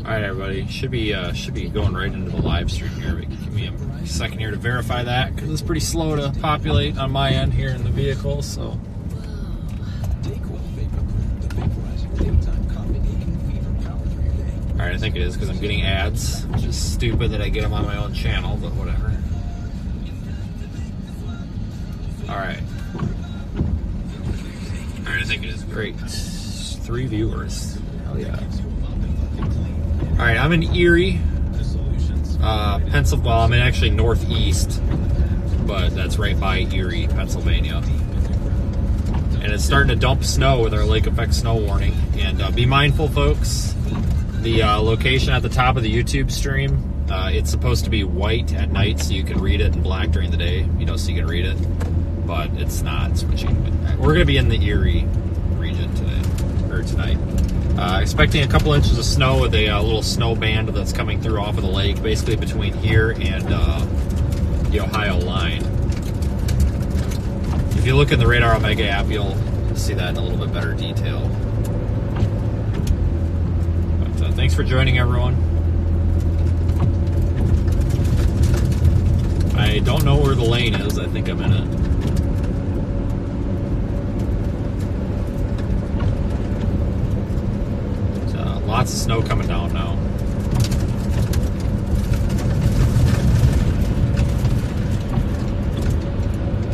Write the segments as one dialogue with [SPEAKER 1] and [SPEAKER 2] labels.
[SPEAKER 1] Alright everybody, should be going right into the live stream here. But give me a second here to verify that, because it's pretty slow to populate on my end here in the vehicle, so. Alright, I think it is, because I'm getting ads, which is stupid that I get them on my own channel, but whatever. Alright. Alright, I think it is. Great. 3 viewers. Hell yeah. Alright, I'm in Erie, Pennsylvania. Well, I'm in actually northeast, but that's right by Erie, Pennsylvania. And it's starting to dump snow with our lake effect snow warning. And be mindful, folks, the location at the top of the YouTube stream, it's supposed to be white at night so you can read it, and black during the day, so you can read it. But it's not switching. We're going to be in the Erie region today, or tonight. Expecting a couple inches of snow with a little snow band that's coming through off of the lake, basically between here and the Ohio line. If you look in the Radar Omega app, you'll see that in a little bit better detail. But thanks for joining, everyone. I don't know where the lane is. I think I'm in it. Lots of snow coming down now.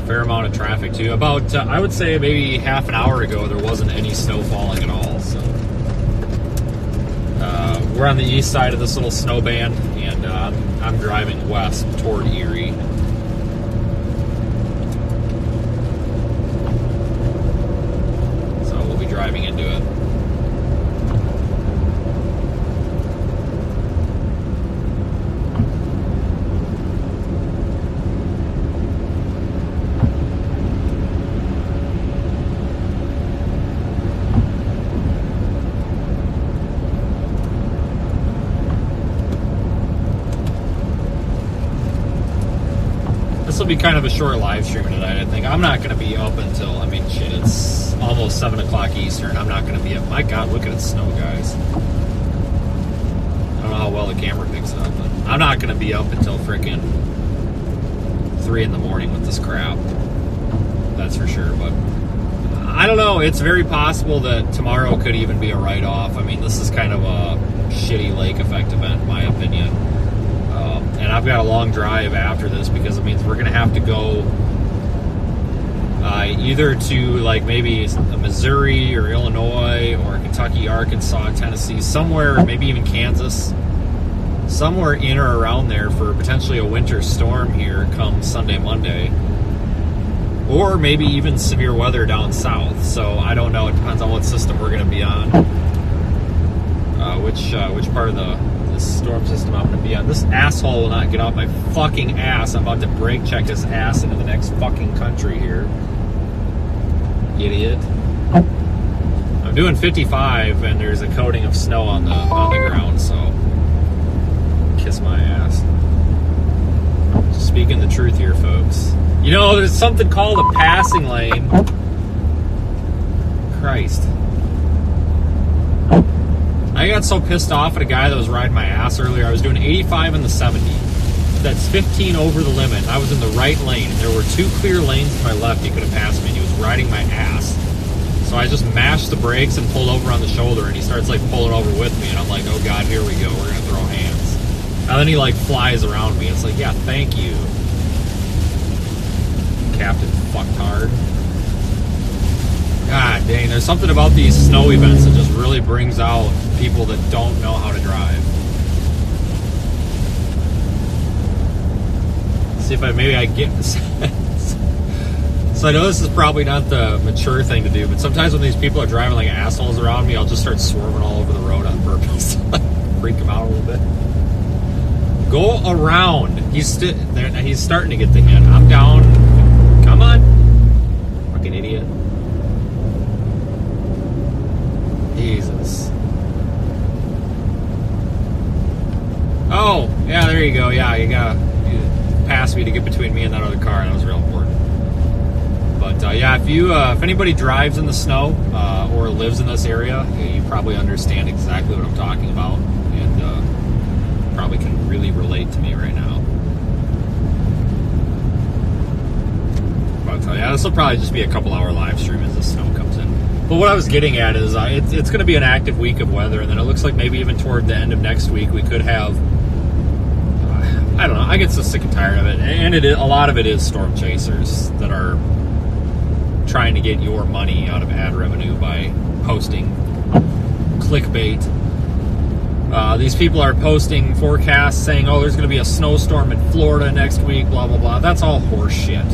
[SPEAKER 1] Fair amount of traffic too. About, I would say maybe half an hour ago, there wasn't any snow falling at all. So we're on the east side of this little snow band, and I'm driving west toward Erie. So we'll be driving into it. This will be kind of a short live stream tonight, I think. I'm not going to be up until, it's almost 7 o'clock Eastern. I'm not going to be up. My God, look at it snow, guys. I don't know how well the camera picks it up, but I'm not going to be up until frickin' 3 in the morning with this crap. That's for sure, but I don't know. It's very possible that tomorrow could even be a write-off. This is kind of a shitty lake effect event, in my opinion. And I've got a long drive after this because it means we're going to have to go either to maybe Missouri or Illinois or Kentucky, Arkansas, Tennessee, somewhere, maybe even Kansas, somewhere in or around there for potentially a winter storm here come Sunday, Monday, or maybe even severe weather down south. So I don't know. It depends on what system we're going to be on, which part of the storm system I'm going to be on. This asshole will not get off my fucking ass. I'm about to brake check his ass into the next fucking country here. Idiot. I'm doing 55 and there's a coating of snow on the ground, so kiss my ass. Just speaking the truth here, folks. There's something called a passing lane. Christ. I got so pissed off at a guy that was riding my ass earlier. I was doing 85 in the 70. That's 15 over the limit. I was in the right lane. There were 2 clear lanes to my left. He could have passed me, and he was riding my ass. So I just mashed the brakes and pulled over on the shoulder, and he starts pulling over with me, and I'm like, oh God, here we go. We're going to throw hands. And then he flies around me. It's like, yeah, thank you, Captain Fucktard. God dang, there's something about these snow events that just really brings out people that don't know how to drive. See if maybe I get this. So I know this is probably not the mature thing to do, but sometimes when these people are driving like assholes around me, I'll just start swerving all over the road on purpose to freak them out a little bit. Go around. He's starting to get the hint. I'm down. Come on. Fucking idiot. Jesus. Oh, yeah, there you go. Yeah, you passed me to get between me and that other car. That was real important. But yeah, if anybody drives in the snow or lives in this area, you probably understand exactly what I'm talking about. And probably can really relate to me right now. But I'll tell you, this will probably just be a couple hour live stream as the snow comes in. But what I was getting at is it's going to be an active week of weather, and then it looks like maybe even toward the end of next week we could have, I don't know, I get so sick and tired of it. And a lot of it is storm chasers that are trying to get your money out of ad revenue by posting clickbait. These people are posting forecasts saying, oh, there's going to be a snowstorm in Florida next week, blah, blah, blah. That's all horse shit.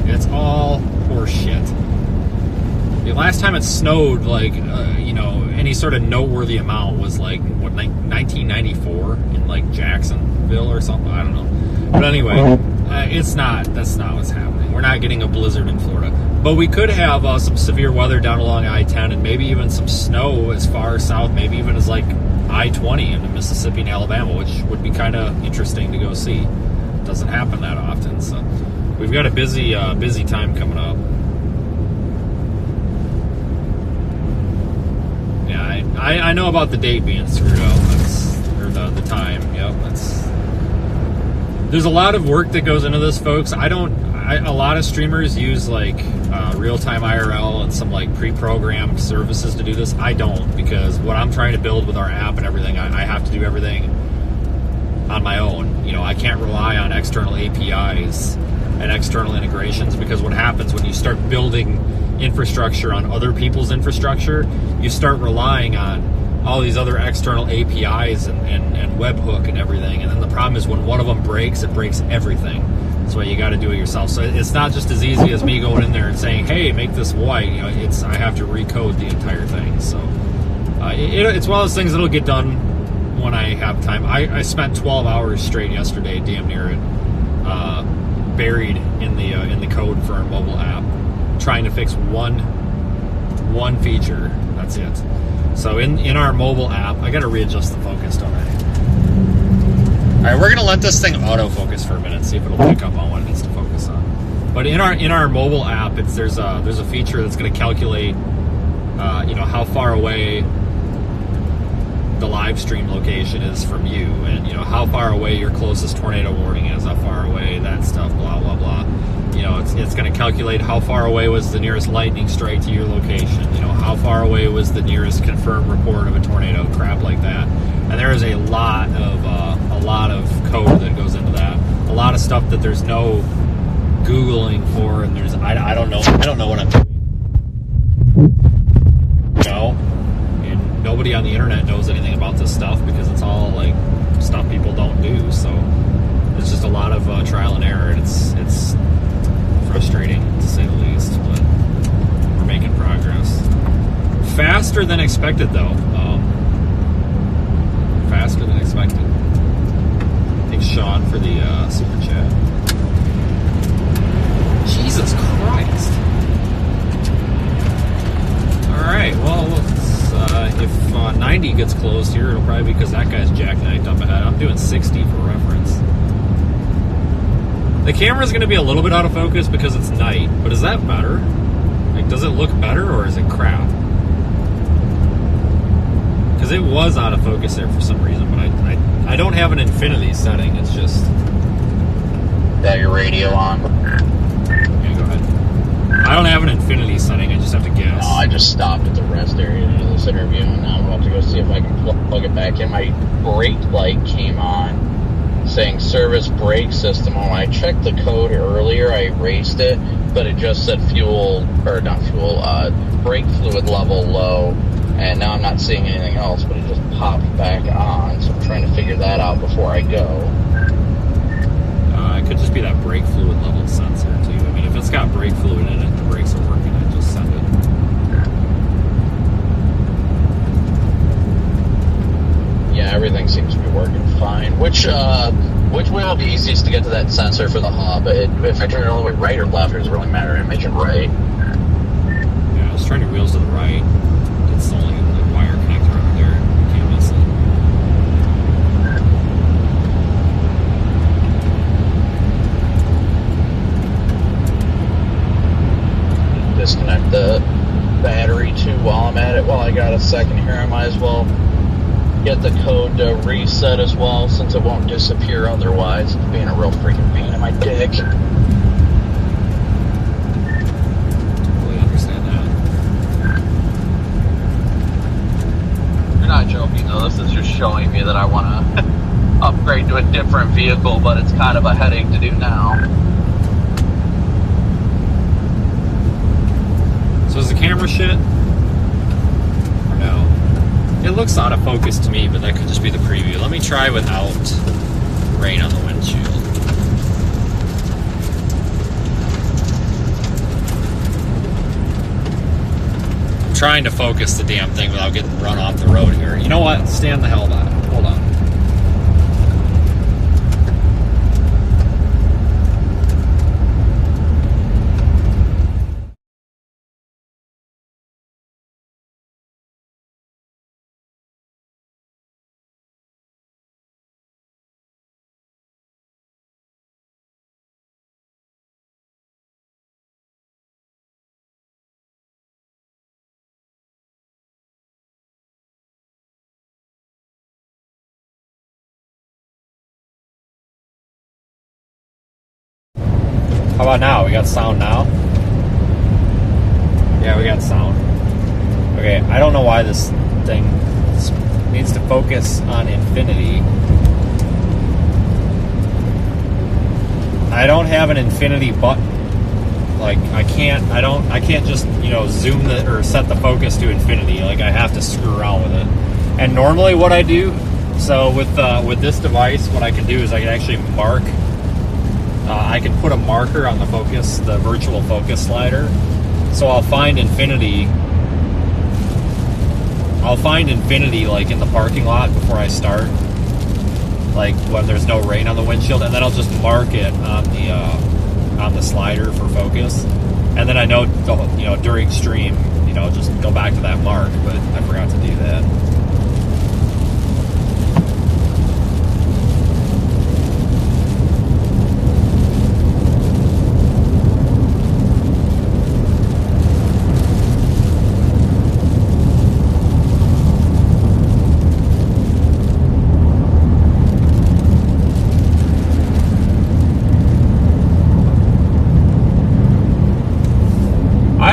[SPEAKER 1] It's all horse shit. The last time it snowed, like, any sort of noteworthy amount was, like, 1994 in, like, Jacksonville or something? I don't know. But anyway, that's not what's happening. We're not getting a blizzard in Florida. But we could have some severe weather down along I-10 and maybe even some snow as far south, maybe even as, like, I-20 into Mississippi and Alabama, which would be kind of interesting to go see. It doesn't happen that often, so we've got a busy time coming up. Yeah, I know about the date being screwed up. Or the time. Yep, there's a lot of work that goes into this, folks. A lot of streamers use like real-time IRL and some like pre-programmed services to do this. I don't, because what I'm trying to build with our app and everything, I have to do everything on my own. I can't rely on external APIs and external integrations, because what happens when you start building infrastructure on other people's infrastructure, you start relying on all these other external APIs and webhook and everything, and then the problem is when one of them breaks, it breaks everything. That's why you got to do it yourself. So it's not just as easy as me going in there and saying, hey, make this white. I have to recode the entire thing. So it's one of those things that'll get done when I have time. I spent 12 hours straight yesterday, damn near it, buried in the code for our mobile app, trying to fix one feature. That's it. So in our mobile app, I got to readjust the focus, don't I? All right, we're gonna let this thing autofocus for a minute, see if it'll pick up on what it needs to focus on. But in our mobile app, there's a feature that's gonna calculate, how far away the live stream location is from you, and how far away your closest tornado warning is, how far away that stuff, blah blah blah. It's going to calculate how far away was the nearest lightning strike to your location. How far away was the nearest confirmed report of a tornado, crap like that. And there is a lot of code that goes into that. A lot of stuff that there's no Googling for, and I don't know what I'm doing. And nobody on the internet knows anything about this stuff, because it's all like stuff people don't do. So it's just a lot of trial and error, and it's frustrating to say the least, but we're making progress. Faster than expected, though. Faster than expected. Thanks, Sean, for the super chat. Jesus Christ. Alright, well, if 90 gets closed here, it'll probably be because that guy's jackknifed up ahead. I'm doing 60 for reference. The camera's going to be a little bit out of focus because it's night, but is that better? Like, does it look better, or is it crap? Because it was out of focus there for some reason, but I don't have an infinity setting. It's just...
[SPEAKER 2] Got your radio on?
[SPEAKER 1] Yeah, go ahead. I don't have an infinity setting. I just have to guess.
[SPEAKER 2] No, I just stopped at the rest area to do this interview, and now I'm about to go see if I can plug it back in. My brake light came on, saying service brake system. When I checked the code earlier, I erased it, but it just said brake fluid level low, and now I'm not seeing anything else, but it just popped back on, so I'm trying to figure that out before I go.
[SPEAKER 1] It could just be that brake fluid level sensor, too. I mean, if it's got brake fluid in it, the brakes are working, I just send it.
[SPEAKER 2] Yeah, everything seems to be working fine. Which way will be easiest to get to that sensor for the hub? If I turn it all the way right or left, it doesn't really matter. I mentioned right.
[SPEAKER 1] Yeah, I was turning wheels to the right. It's the only wire connector over there. You can't miss it.
[SPEAKER 2] Disconnect the battery too while I'm at it. While I got a second here, I might as well get the code to reset as well, since it won't disappear otherwise. It's being a real freaking pain in my dick.
[SPEAKER 1] Totally understand that.
[SPEAKER 2] You're not joking though, this is just showing me that I want to upgrade to a different vehicle, but it's kind of a headache to do now.
[SPEAKER 1] So is the camera shit? Or no? It looks out of focus to me, but that could just be the preview. Let me try without rain on the windshield. I'm trying to focus the damn thing without getting run off the road here. You know what? Stand the hell by. Hold on. How about now? We got sound now? Yeah, we got sound. Okay, I don't know why this thing needs to focus on infinity. I don't have an infinity button. Like, I can't just, zoom or set the focus to infinity. Like, I have to screw around with it. And normally what I do, so with this device, what I can do is I can actually mark. I can put a marker on the focus, the virtual focus slider. So I'll find infinity like in the parking lot before I start, like when there's no rain on the windshield, and then I'll just mark it on the slider for focus, and then I know during stream, just go back to that mark, but I forgot to do that.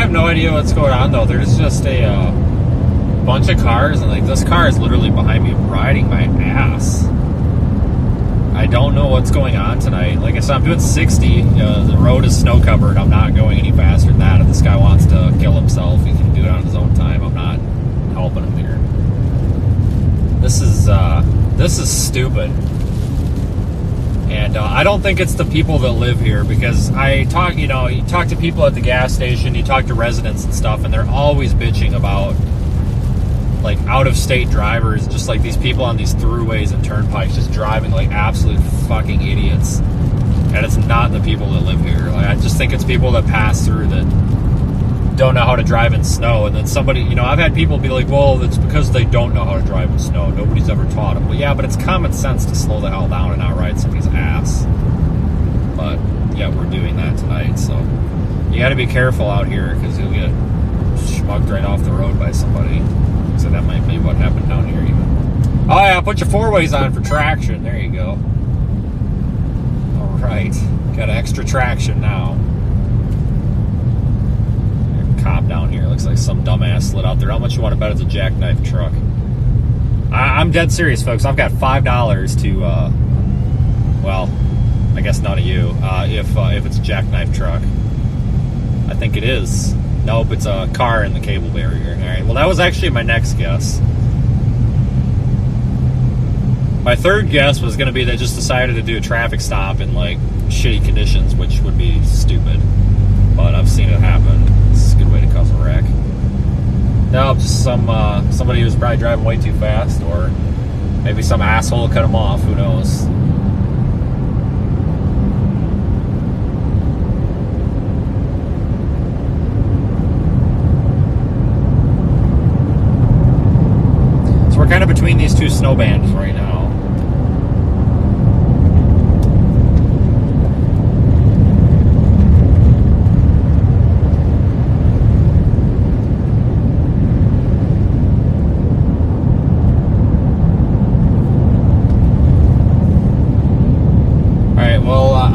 [SPEAKER 1] No idea what's going on though. There's just a bunch of cars, and like this car is literally behind me riding my ass. I don't know what's going on tonight. Like I said, I'm doing 60. The road is snow covered. I'm not going any faster than that. If this guy wants to kill himself, he can do it on his own time. I'm not helping him here. This is stupid. And I don't think it's the people that live here, because I talk, you talk to people at the gas station, you talk to residents and stuff, and they're always bitching about like out-of-state drivers, just like these people on these throughways and turnpikes just driving like absolute fucking idiots. And it's not the people that live here. Like, I just think it's people that pass through that don't know how to drive in snow. And then somebody, I've had people be like, well, it's because they don't know how to drive in snow. Nobody's ever taught them. Well, yeah, but it's common sense to slow the hell down and not ride somebody's ass. But, yeah, we're doing that tonight. So, you got to be careful out here, because you'll get schmugged right off the road by somebody. So that might be what happened down here even. Oh, yeah, put your four-ways on for traction. There you go. All right. Got extra traction now. Cop down here. Looks like some dumbass slid out there. How much you want to bet it's a jackknife truck? I'm dead serious, folks. I've got $5 to, well, I guess none of you, if it's a jackknife truck. I think it is. Nope, it's a car in the cable barrier. All right, well, that was actually my next guess. My third guess was going to be they just decided to do a traffic stop in, like, shitty conditions, which would be stupid. But I've seen it happen. It's a good way to cause a wreck. No, just somebody who's probably driving way too fast, or maybe some asshole cut him off. Who knows? So we're kind of between these two snow bands right now.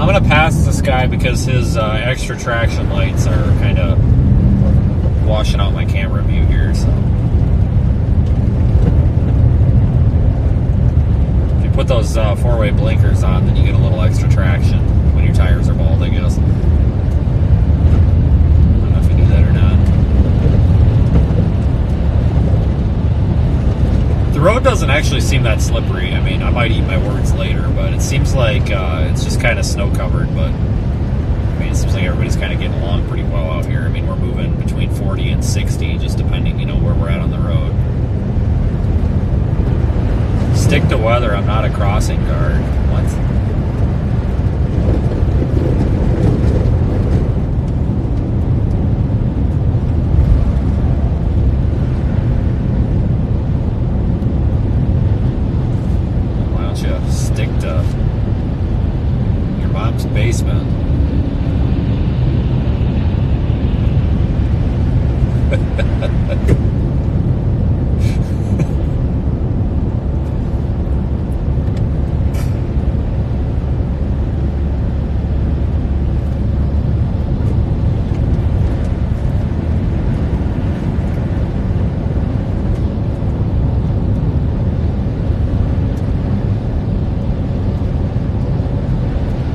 [SPEAKER 1] I'm gonna pass this guy because his extra traction lights are kind of washing out my camera view here. So if you put those four-way blinkers on, then you get a little extra traction when your tires are bald, I guess. I don't know if you do that or not. The road doesn't actually seem that slippery. I mean, I might eat my words later, but it seems like it's just kind of snow covered. But I mean, it seems like everybody's kind of getting along pretty well out here. I mean, we're moving between 40 and 60, just depending, you know, where we're at on the road. Stick to weather. I'm not a crossing guard. What? Stick to your mom's basement.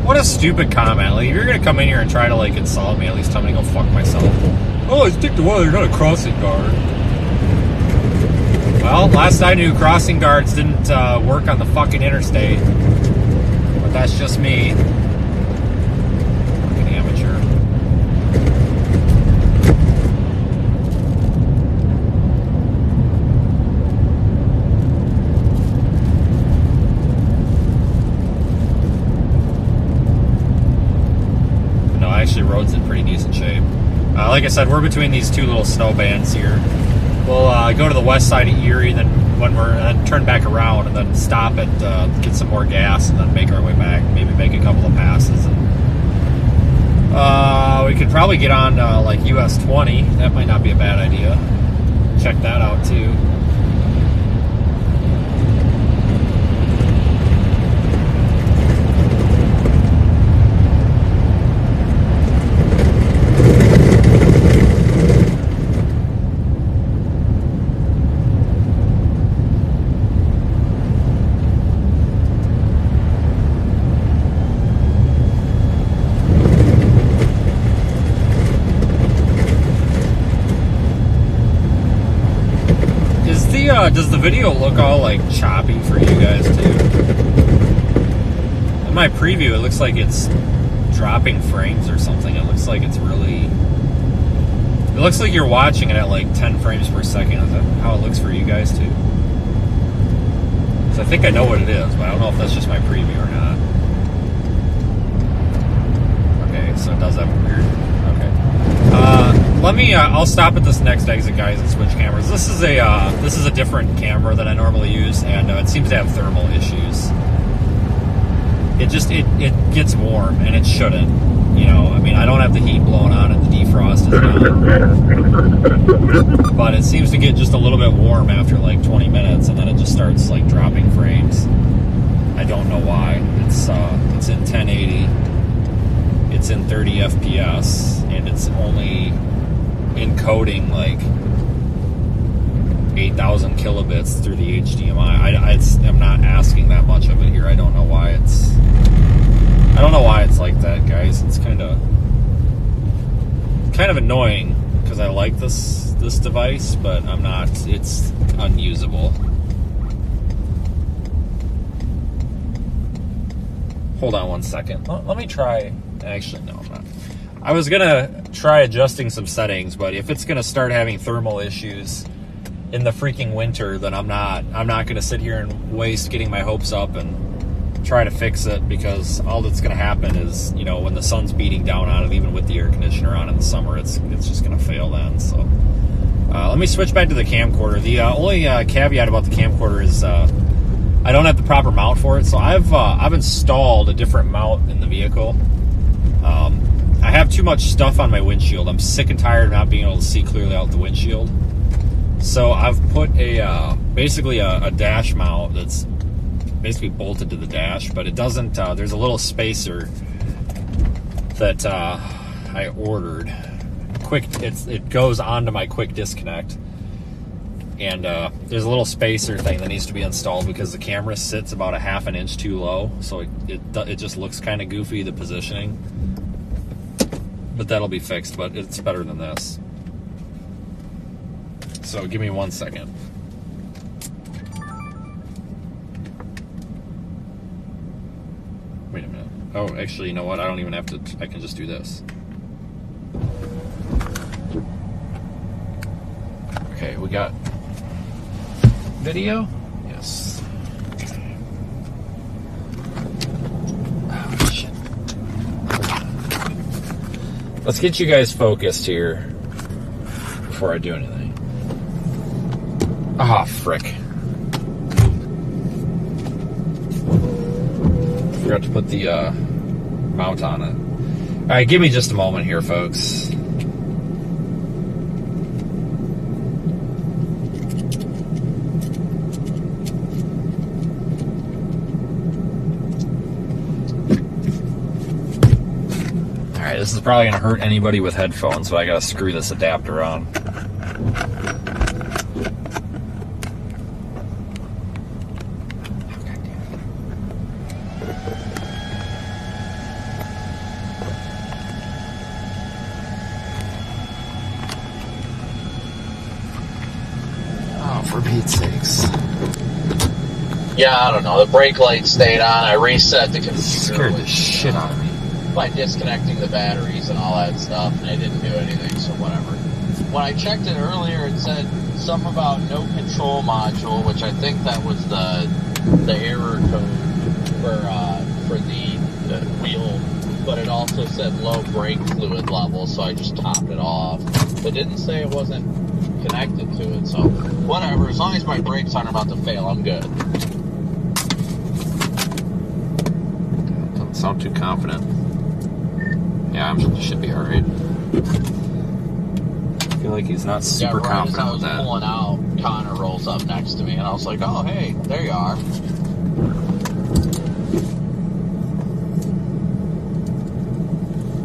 [SPEAKER 1] What a stupid comment. Like, if you're gonna come in here and try to like insult me, at least tell me to go fuck myself. Oh, I stick to weather, you're not a crossing guard. Well, last I knew, crossing guards didn't work on the fucking interstate. But that's just me. Fucking amateur. Actually, road's in pretty decent shape. Like I said, we're between these two little snow bands here. We'll go to the west side of Erie, then when we're turn back around, and then stop at get some more gas, and then make our way back. Maybe make a couple of passes. And, we could probably get on like US 20. That might not be a bad idea. Check that out too. Does the video look all like choppy for you guys too? In my preview, it looks like it's dropping frames or something. It looks like it's really... It looks like you're watching it at like 10 frames per second. Is that how it looks for you guys too? So I think I know what it is, but I don't know if that's just my preview or not. Okay, so it does have a weird... Okay. I'll stop at this next exit, guys, and switch cameras. This is a different camera than I normally use, and it seems to have thermal issues. It gets warm, and it shouldn't. You know, I mean, I don't have the heat blowing on and the defrost is on. But it seems to get just a little bit warm after like 20 minutes, and then it just starts like dropping frames. I don't know why. It's in 1080. It's in 30 FPS, and it's only encoding like 8,000 kilobits through the HDMI. I'm not asking that much of it here. I don't know why it's like that, guys. It's kind of annoying because I like this device, but I'm not. It's unusable. Hold on one second. Let me try. Actually, no, I'm not. I was gonna try adjusting some settings, but if it's gonna start having thermal issues in the freaking winter, then I'm not gonna sit here and waste getting my hopes up and try to fix it, because all that's gonna happen is, you know, when the sun's beating down on it, even with the air conditioner on in the summer, it's just gonna fail then. So let me switch back to the camcorder. The only caveat about the camcorder is I don't have the proper mount for it, so I've installed a different mount in the vehicle. I have too much stuff on my windshield. I'm sick and tired of not being able to see clearly out the windshield. So I've put basically a dash mount that's basically bolted to the dash, but it doesn't. There's a little spacer that I ordered. It goes onto my quick disconnect, and there's a little spacer thing that needs to be installed because the camera sits about a half an inch too low, so it just looks kind of goofy, the positioning. But that'll be fixed, but it's better than this. So give me 1 second. Wait a minute. Oh, actually, you know what? I don't even have to. I can just do this. Okay, we got video? Yes. Oh, shit. Let's get you guys focused here before I do anything. Ah, frick. Forgot to put the mount on it. Alright, give me just a moment here, folks. Alright, this is probably going to hurt anybody with headphones, but I got to screw this adapter on. For Pete's sakes.
[SPEAKER 2] Yeah, I don't know. The brake light stayed on. I reset the computer.
[SPEAKER 1] Scared the shit out of me.
[SPEAKER 2] By disconnecting the batteries and all that stuff, and I didn't do anything, so whatever. When I checked it earlier, it said something about no control module, which I think that was the error code for the wheel, but it also said low brake fluid level, so I just topped it off. It didn't say it wasn't connected to it, so whatever. As long as my brakes aren't about to fail, I'm good.
[SPEAKER 1] Doesn't sound too confident. Yeah, I should be alright. I feel like he's not super confident with that.
[SPEAKER 2] As I was pulling out, Connor rolls up next to me, and I was like, oh, hey, there you are.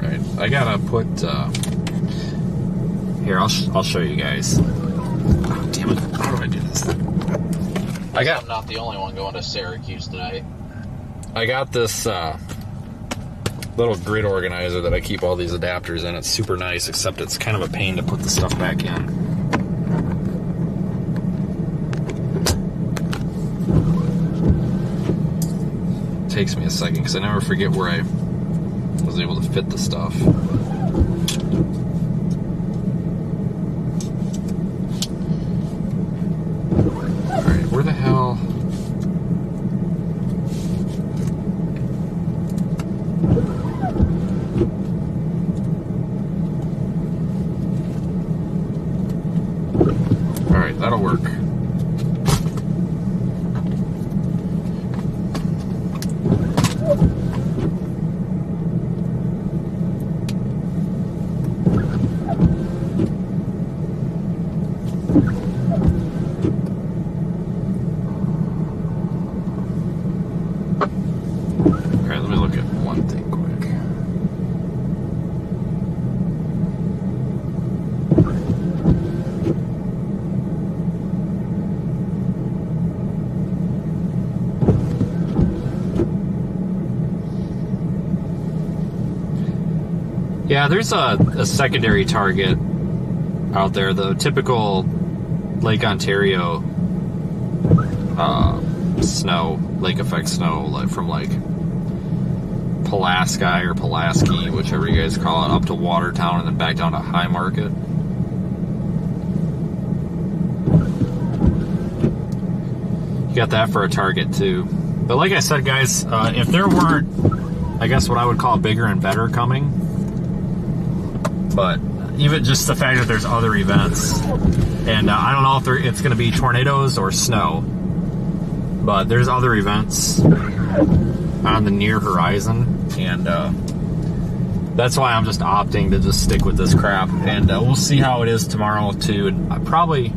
[SPEAKER 1] Right, I gotta put, here, I'll show you guys. Oh, damn it. How do I do this?
[SPEAKER 2] I'm not the only one going to Syracuse tonight.
[SPEAKER 1] I got this little grid organizer that I keep all these adapters in. It's super nice, except it's kind of a pain to put the stuff back in. It takes me a second because I never forget where I was able to fit the stuff. Alright, where the hell... Alright, that'll work. Alright, let me look at one thing quick. Yeah, there's a secondary target out there. The typical Lake Ontario snow, lake effect snow, like from like Pulaski or Pulaski, whichever you guys call it, up to Watertown and then back down to High Market. You got that for a target too. But like I said, guys, if there weren't, I guess what I would call bigger and better coming, but even just the fact that there's other events, and I don't know if it's going to be tornadoes or snow, but there's other events on the near horizon, and that's why I'm just opting to just stick with this crap, and we'll see how it is tomorrow too. And I probably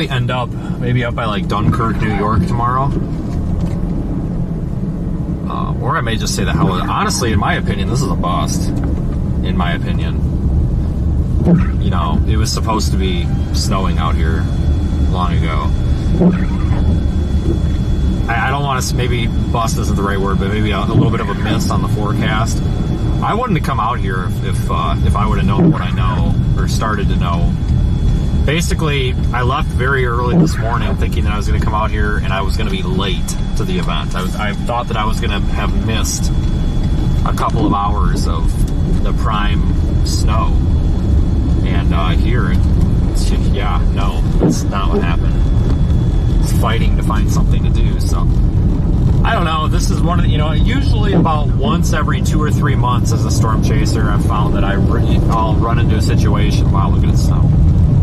[SPEAKER 1] end up maybe up by like Dunkirk, New York tomorrow. Or I may just say the hell with it. Honestly, in my opinion, this is a bust. In my opinion. You know, it was supposed to be snowing out here long ago. I don't want to, maybe bust isn't the right word, but maybe a little bit of a miss on the forecast. I wouldn't have come out here if I would have known what I know, or started to know. Basically, I left very early this morning thinking that I was going to come out here and I was going to be late to the event. I thought that I was going to have missed a couple of hours of the prime snow. And here, yeah, no, that's not what happened. It's fighting to find something to do, so... I don't know, this is one of the, usually about once every 2 or 3 months as a storm chaser, I've found that I'll run into a situation, wow, look at the snow.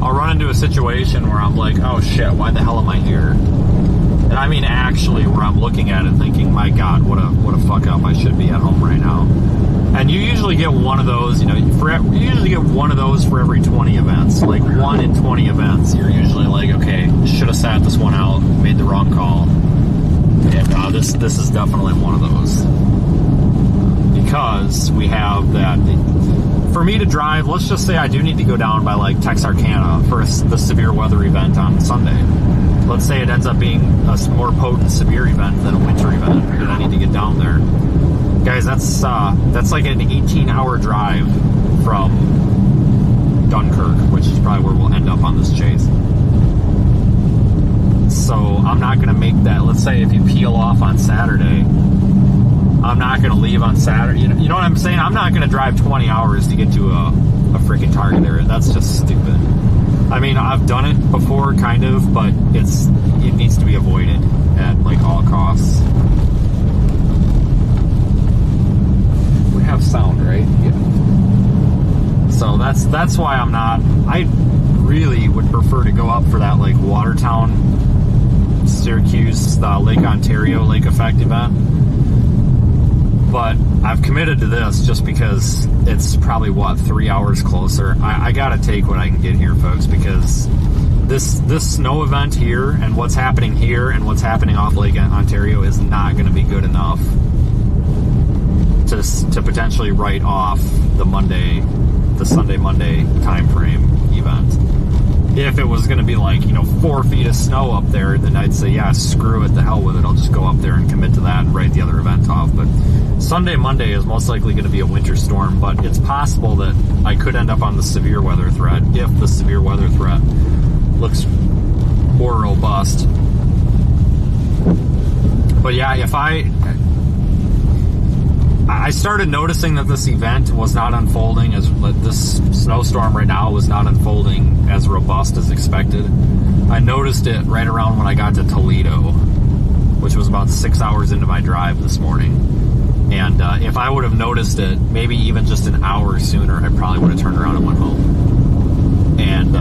[SPEAKER 1] I'll run into a situation where I'm like, oh shit, why the hell am I here? And I mean actually where I'm looking at it thinking, my God, what a fuck up, I should be at home right now. And you usually get one of those, you usually get one of those for every 20 events. Like 1 in 20 events, you're usually like, okay, should have sat this one out, made the wrong call. And this is definitely one of those. Because we have that... For me to drive, let's just say I do need to go down by like Texarkana for the severe weather event on Sunday. Let's say it ends up being a more potent severe event than a winter event, and I need to get down there. Guys, that's like an 18-hour drive from Dunkirk, which is probably where we'll end up on this chase. So I'm not going to make that. Let's say if you peel off on Saturday, I'm not going to leave on Saturday. You know what I'm saying? I'm not going to drive 20 hours to get to a freaking Target area. That's just stupid. I mean, I've done it before, kind of, but it needs to be avoided at like all costs. We have sound, right? Yeah. So that's why I'm not. I really would prefer to go up for that like Watertown, Syracuse, Lake Ontario, Lake Effect event. But I've committed to this just because it's probably, 3 hours closer. I gotta take what I can get here, folks, because this snow event here and what's happening here and what's happening off Lake Ontario is not going to be good enough to potentially write off the Sunday-Monday time frame event. If it was going to be like, 4 feet of snow up there, then I'd say, yeah, screw it, the hell with it. I'll just go up there and commit to that and write the other event off. But Sunday, Monday is most likely going to be a winter storm, but it's possible that I could end up on the severe weather threat if the severe weather threat looks more robust. But yeah, if I started noticing that this event was not unfolding this snowstorm right now was not unfolding as robust as expected. I noticed it right around when I got to Toledo, which was about 6 hours into my drive this morning. And if I would have noticed it, maybe even just an hour sooner, I probably would have turned around and went home. And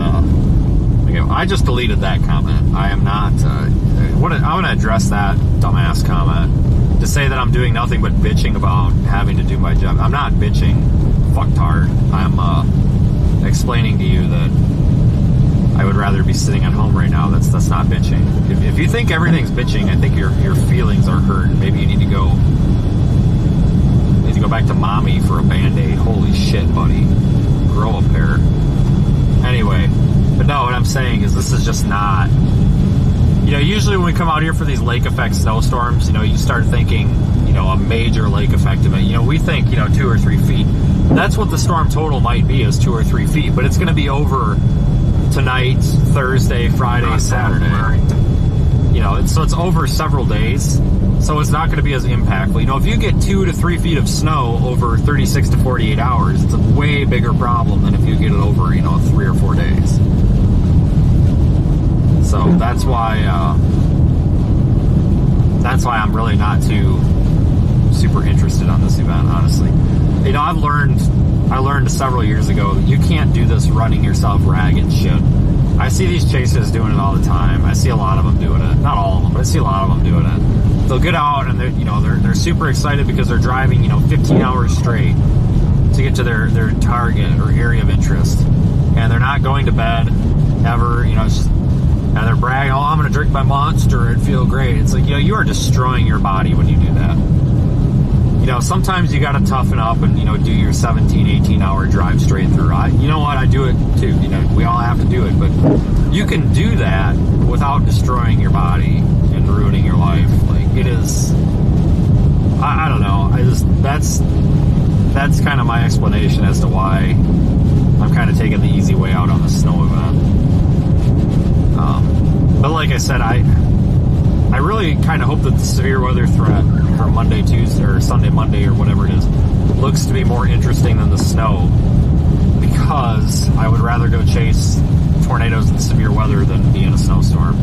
[SPEAKER 1] I just deleted that comment. I am not. I'm going to address that dumbass comment to say that I'm doing nothing but bitching about having to do my job. I'm not bitching, fucktard. I'm explaining to you that I would rather be sitting at home right now. That's not bitching. If you think everything's bitching, I think your feelings are hurt. Maybe you need to go back to mommy for a Band-Aid. Holy shit, buddy. Grow a pair. Anyway, but no, what I'm saying is this is just not... usually when we come out here for these lake effect snowstorms, you start thinking, a major lake effect event. We think, 2 or 3 feet. That's what the storm total might be, is 2 or 3 feet. But it's going to be over tonight, Thursday, Friday, Saturday. So it's over several days. So it's not going to be as impactful. If you get 2 to 3 feet of snow over 36 to 48 hours, it's a way bigger problem than if you get it over, 3 or 4 days. So that's why I'm really not too super interested on this event, honestly. I learned several years ago that you can't do this running yourself ragged shit. I see these chasers doing it all the time. I see a lot of them doing it. Not all of them, but I see a lot of them doing it. They'll get out and they're super excited because they're driving 15 hours straight to get to their target or area of interest, and they're not going to bed ever. It's just, and they're bragging, oh, I'm going to drink my Monster and feel great. It's like, you are destroying your body when you do that. sometimes you got to toughen up and, do your 17, 18-hour drive straight through. You know what? I do it too. We all have to do it. But you can do that without destroying your body and ruining your life. Like, it is... I don't know. That's kind of my explanation as to why I'm kind of taking the easy way out on the snow event. But like I said, I really kind of hope that the severe weather threat for Monday, Tuesday, or Sunday, Monday, or whatever it is, looks to be more interesting than the snow, because I would rather go chase tornadoes and severe weather than be in a snowstorm.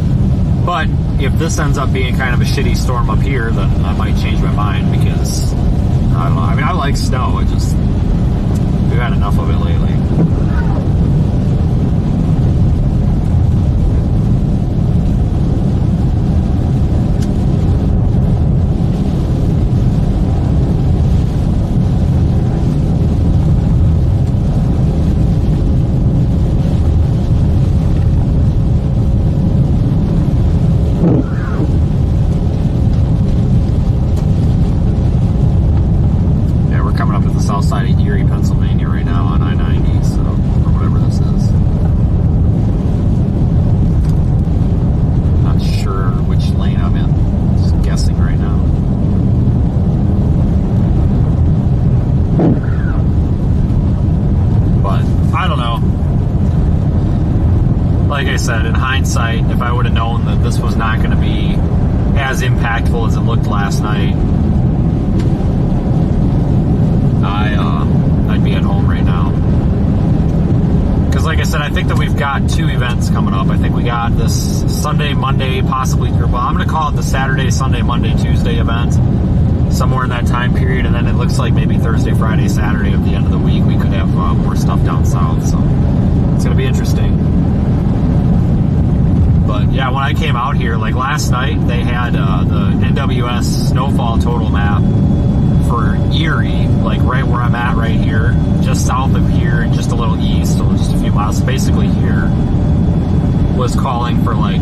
[SPEAKER 1] But if this ends up being kind of a shitty storm up here, then I might change my mind, because, I don't know, I like snow, we've had enough of it lately. If I would have known that this was not going to be as impactful as it looked last night, I'd be at home right now. Because like I said, I think that we've got 2 events coming up. I think we got this Sunday, Monday, possibly, well, I'm going to call it the Saturday, Sunday, Monday, Tuesday event, somewhere in that time period, and then it looks like maybe Thursday, Friday, Saturday at the end of the week we could have more stuff down south, so it's going to be interesting. But yeah, when I came out here, like last night, they had the NWS snowfall total map for Erie, like right where I'm at right here, just south of here, just a little east, so just a few miles, basically here, was calling for like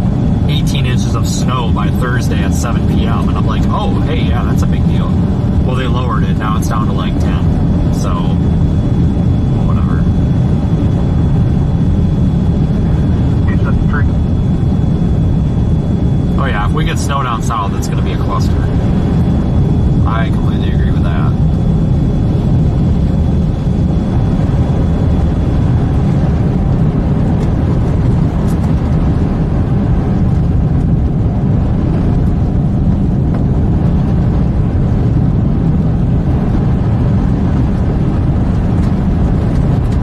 [SPEAKER 1] 18 inches of snow by Thursday at 7 p.m. And I'm like, oh, hey, yeah, that's a big deal. Well, they lowered it. Now it's down to like 10. So, whatever. Oh yeah, if we get snow down south, it's going to be a cluster. I completely agree with that.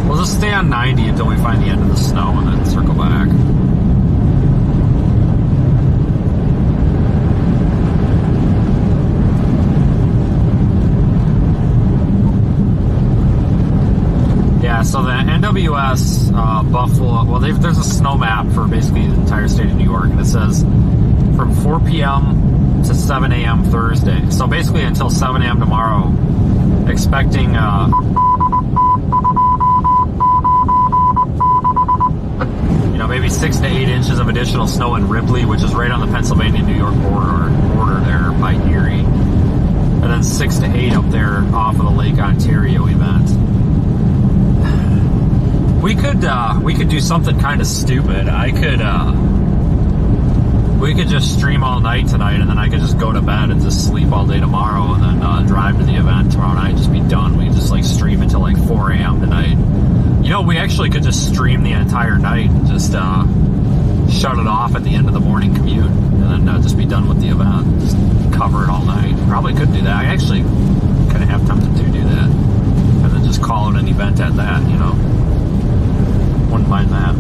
[SPEAKER 1] We'll just stay on 90 until we find the end of the snow and then circle back. So the NWS Buffalo, well, there's a snow map for basically the entire state of New York, and it says from 4 p.m. to 7 a.m. Thursday. So basically until 7 a.m. tomorrow, expecting maybe 6 to 8 inches of additional snow in Ripley, which is right on the Pennsylvania-New York border there by Erie, and then 6 to 8 up there off of the Lake Ontario event. We could do something kind of stupid. We could just stream all night tonight, and then I could just go to bed and just sleep all day tomorrow, and then drive to the event tomorrow night, just be done. We could just like stream until like 4 a.m. tonight. We actually could just stream the entire night and just shut it off at the end of the morning commute, and then just be done with the event. Just cover it all night. Probably could do that. I actually kind of have tempted to do that, and then just call it an event at that, Wouldn't mind that.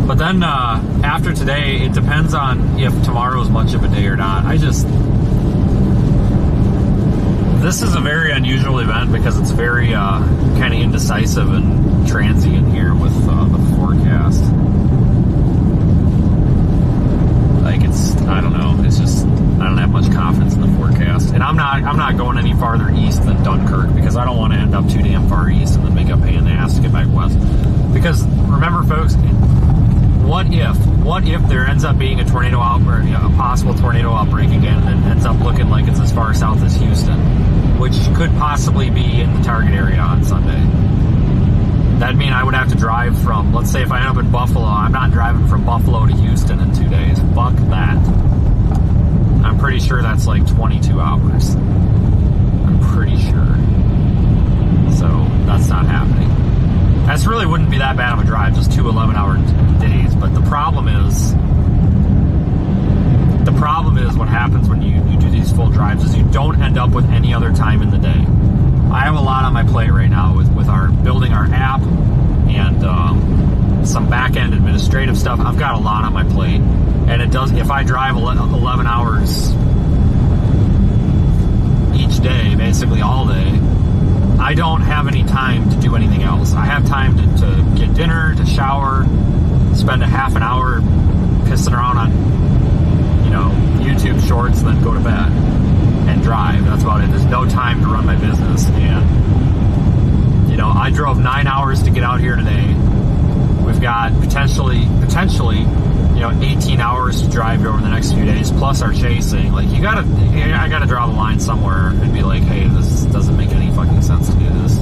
[SPEAKER 1] But then after today, it depends on if tomorrow's much of a day or not. This is a very unusual event because it's very kind of indecisive and transient here with the forecast. Like I don't know. It's just I don't have much confidence in the forecast, and I'm not going any farther east than Dunkirk because I don't want to end up too damn far east and then make a pain in the ass to get back west. Because remember, folks, what if there ends up being a tornado outbreak, a possible tornado outbreak again, and it ends up looking like it's as far south as Houston, which could possibly be in the target area on Sunday. That'd mean I would have to drive from, let's say if I end up in Buffalo, I'm not driving from Buffalo to Houston in 2 days. Fuck that. I'm pretty sure that's like 22 hours. I'm pretty sure. So that's not happening. That really wouldn't be that bad of a drive, just 2 11-hour days. But the problem is what happens when you do these full drives is you don't end up with any other time in the day. I have a lot on my plate right now with our building our app and some back-end administrative stuff. I've got a lot on my plate, and it does. If I drive 11 hours each day, basically all day, I don't have any time to do anything else. I have time to get dinner, to shower, spend a half an hour pissing around on, YouTube shorts, then go to bed and drive. That's about it. There's no time to run my business. And, I drove 9 hours to get out here today. We've got potentially, 18 hours to drive over the next few days, plus our chasing. Like, I gotta draw the line somewhere and be like, hey, this doesn't make any fucking sense to do this.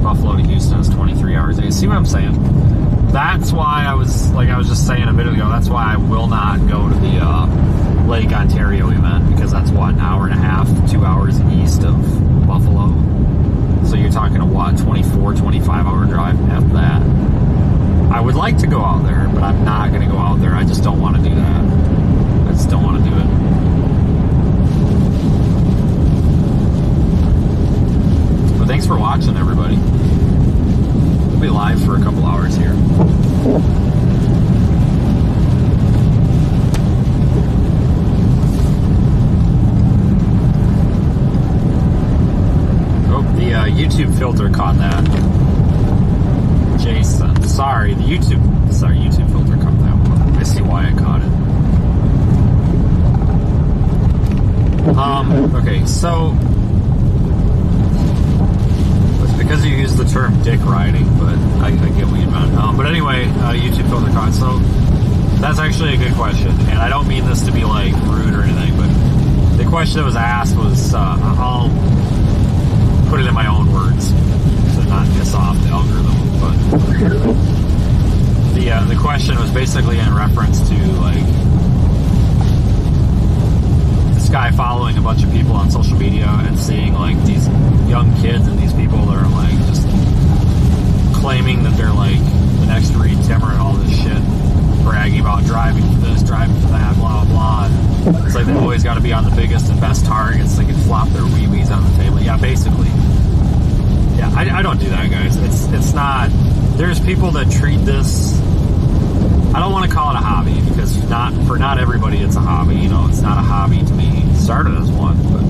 [SPEAKER 1] Buffalo to Houston is 23 hours a day. See what I'm saying? That's why I was just saying a minute ago, that's why I will not go to the Lake Ontario event, because that's what, an hour and a half, 2 hours east of Buffalo. So you're talking a 24, 25 hour drive after that. I would like to go out there, but I'm not going to go out there. I just don't want to do that. I just don't want to do it. But thanks for watching, everybody. We'll be live for a couple hours here. Oh, the YouTube filter caught that. Jason, sorry, YouTube filter caught that one. I see why I caught it. Okay, so it's because you use the term dick riding, but I get what you meant. But anyway, YouTube filter caught. So that's actually a good question, and I don't mean this to be like rude or anything, but the question that was asked was, I'll put it in my own words to not piss off the algorithm. But the question was basically in reference to like this guy following a bunch of people on social media and seeing like these young kids and these people that are like just claiming that they're like the next Reed Timmer and all this shit, bragging about driving for this, driving for that, blah blah blah. It's like they've always got to be on the biggest and best targets. They can flop their wee-wees on the table. Yeah, basically. Yeah, I don't do that, guys. It's not. There's people that treat this. I don't want to call it a hobby, because for not everybody it's a hobby. It's not a hobby to me. It started as one, but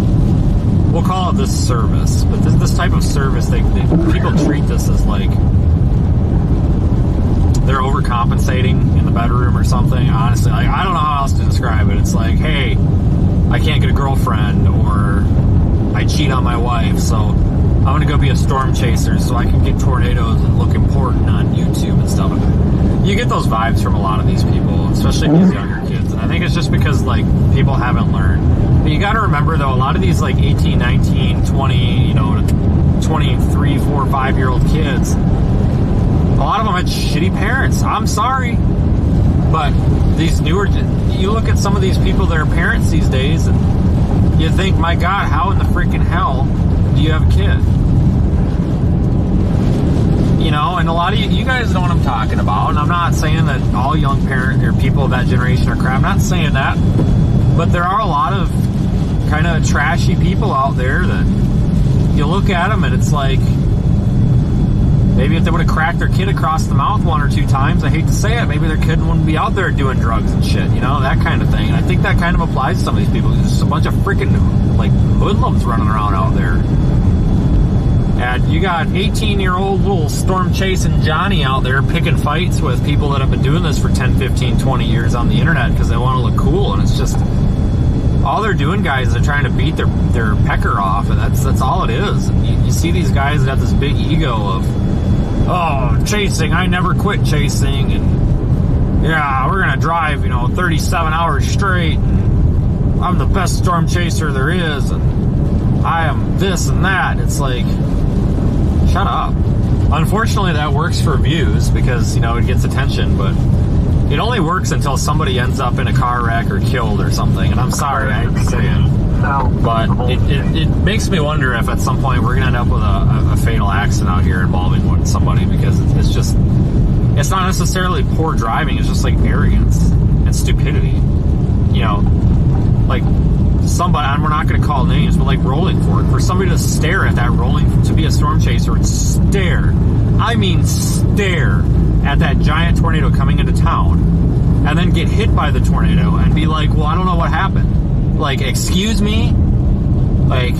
[SPEAKER 1] we'll call it this service. But this type of service, people treat this as like they're overcompensating in the bedroom or something. Honestly, like, I don't know how else to describe it. It's like, hey, I can't get a girlfriend, or I cheat on my wife, so I'm going to go be a storm chaser so I can get tornadoes and look important on YouTube and stuff. You get those vibes from a lot of these people, especially these younger kids. And I think it's just because, like, people haven't learned. But you got to remember, though, a lot of these, like, 18, 19, 20, 23, 4, 5-year-old kids, a lot of them had shitty parents. I'm sorry. But these you look at some of these people that are parents these days, and you think, my God, how in the freaking hell do you have a kid? And a lot of you guys know what I'm talking about. And I'm not saying that all young parents or people of that generation are crap. I'm not saying that. But there are a lot of kind of trashy people out there that you look at them and it's like, maybe if they would have cracked their kid across the mouth 1 or 2 times, I hate to say it, maybe their kid wouldn't be out there doing drugs and shit, that kind of thing. And I think that kind of applies to some of these people. There's just a bunch of freaking, like, hoodlums running around out there. And you got 18-year-old little storm chasing Johnny out there picking fights with people that have been doing this for 10, 15, 20 years on the internet because they want to look cool. And it's just, all they're doing, guys, is they're trying to beat their pecker off. And that's all it is. And you see these guys that have this big ego of oh, chasing, I never quit chasing, and yeah, we're gonna drive, 37 hours straight, and I'm the best storm chaser there is, and I am this and that. It's like, shut up. Unfortunately, that works for views because, it gets attention, but it only works until somebody ends up in a car wreck or killed or something, and I'm sorry, I hate to say it. But it makes me wonder if at some point we're going to end up with a fatal accident out here involving somebody, because it's not necessarily poor driving, it's just like arrogance and stupidity. Like somebody, and we're not going to call names, but like Rolling Fork, for somebody to stare at that to be a storm chaser and stare at that giant tornado coming into town and then get hit by the tornado and be like, well, I don't know what happened. Like, excuse me? Like,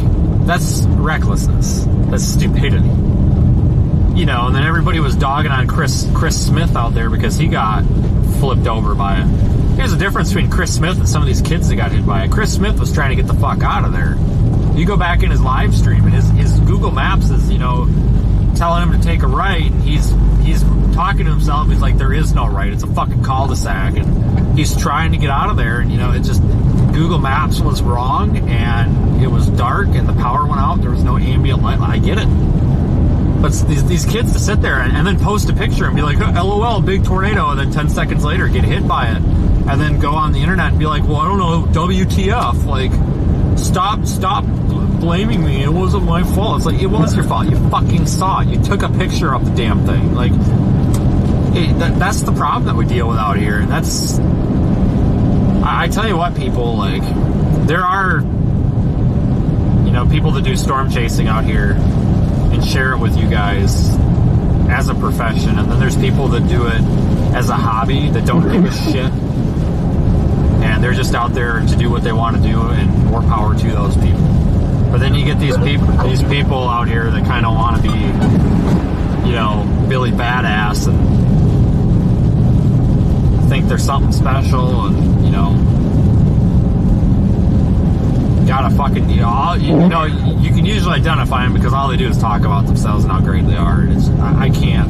[SPEAKER 1] that's recklessness. That's stupidity. And then everybody was dogging on Chris Smith out there because he got flipped over by it. Here's the difference between Chris Smith and some of these kids that got hit by it. Chris Smith was trying to get the fuck out of there. You go back in his live stream, and his Google Maps is, telling him to take a right, and he's talking to himself. He's like, there is no right. It's a fucking cul-de-sac, and he's trying to get out of there, and, it just... Google Maps was wrong, and it was dark, and the power went out. There was no ambient light. I get it. But these kids to sit there and then post a picture and be like, LOL, big tornado, and then 10 seconds later get hit by it, and then go on the internet and be like, well, I don't know, WTF. Like, stop blaming me. It wasn't my fault. It's like, it was your fault. You fucking saw it. You took a picture of the damn thing. Like, that's the problem that we deal with out here, and that's... I tell you what, people, like, there are, people that do storm chasing out here and share it with you guys as a profession, and then there's people that do it as a hobby that don't give a shit, and they're just out there to do what they want to do, and more power to those people. But then you get these people out here that kind of want to be, Billy Badass and think they're something special, and gotta fucking you can usually identify them because all they do is talk about themselves and how great they are. I can't.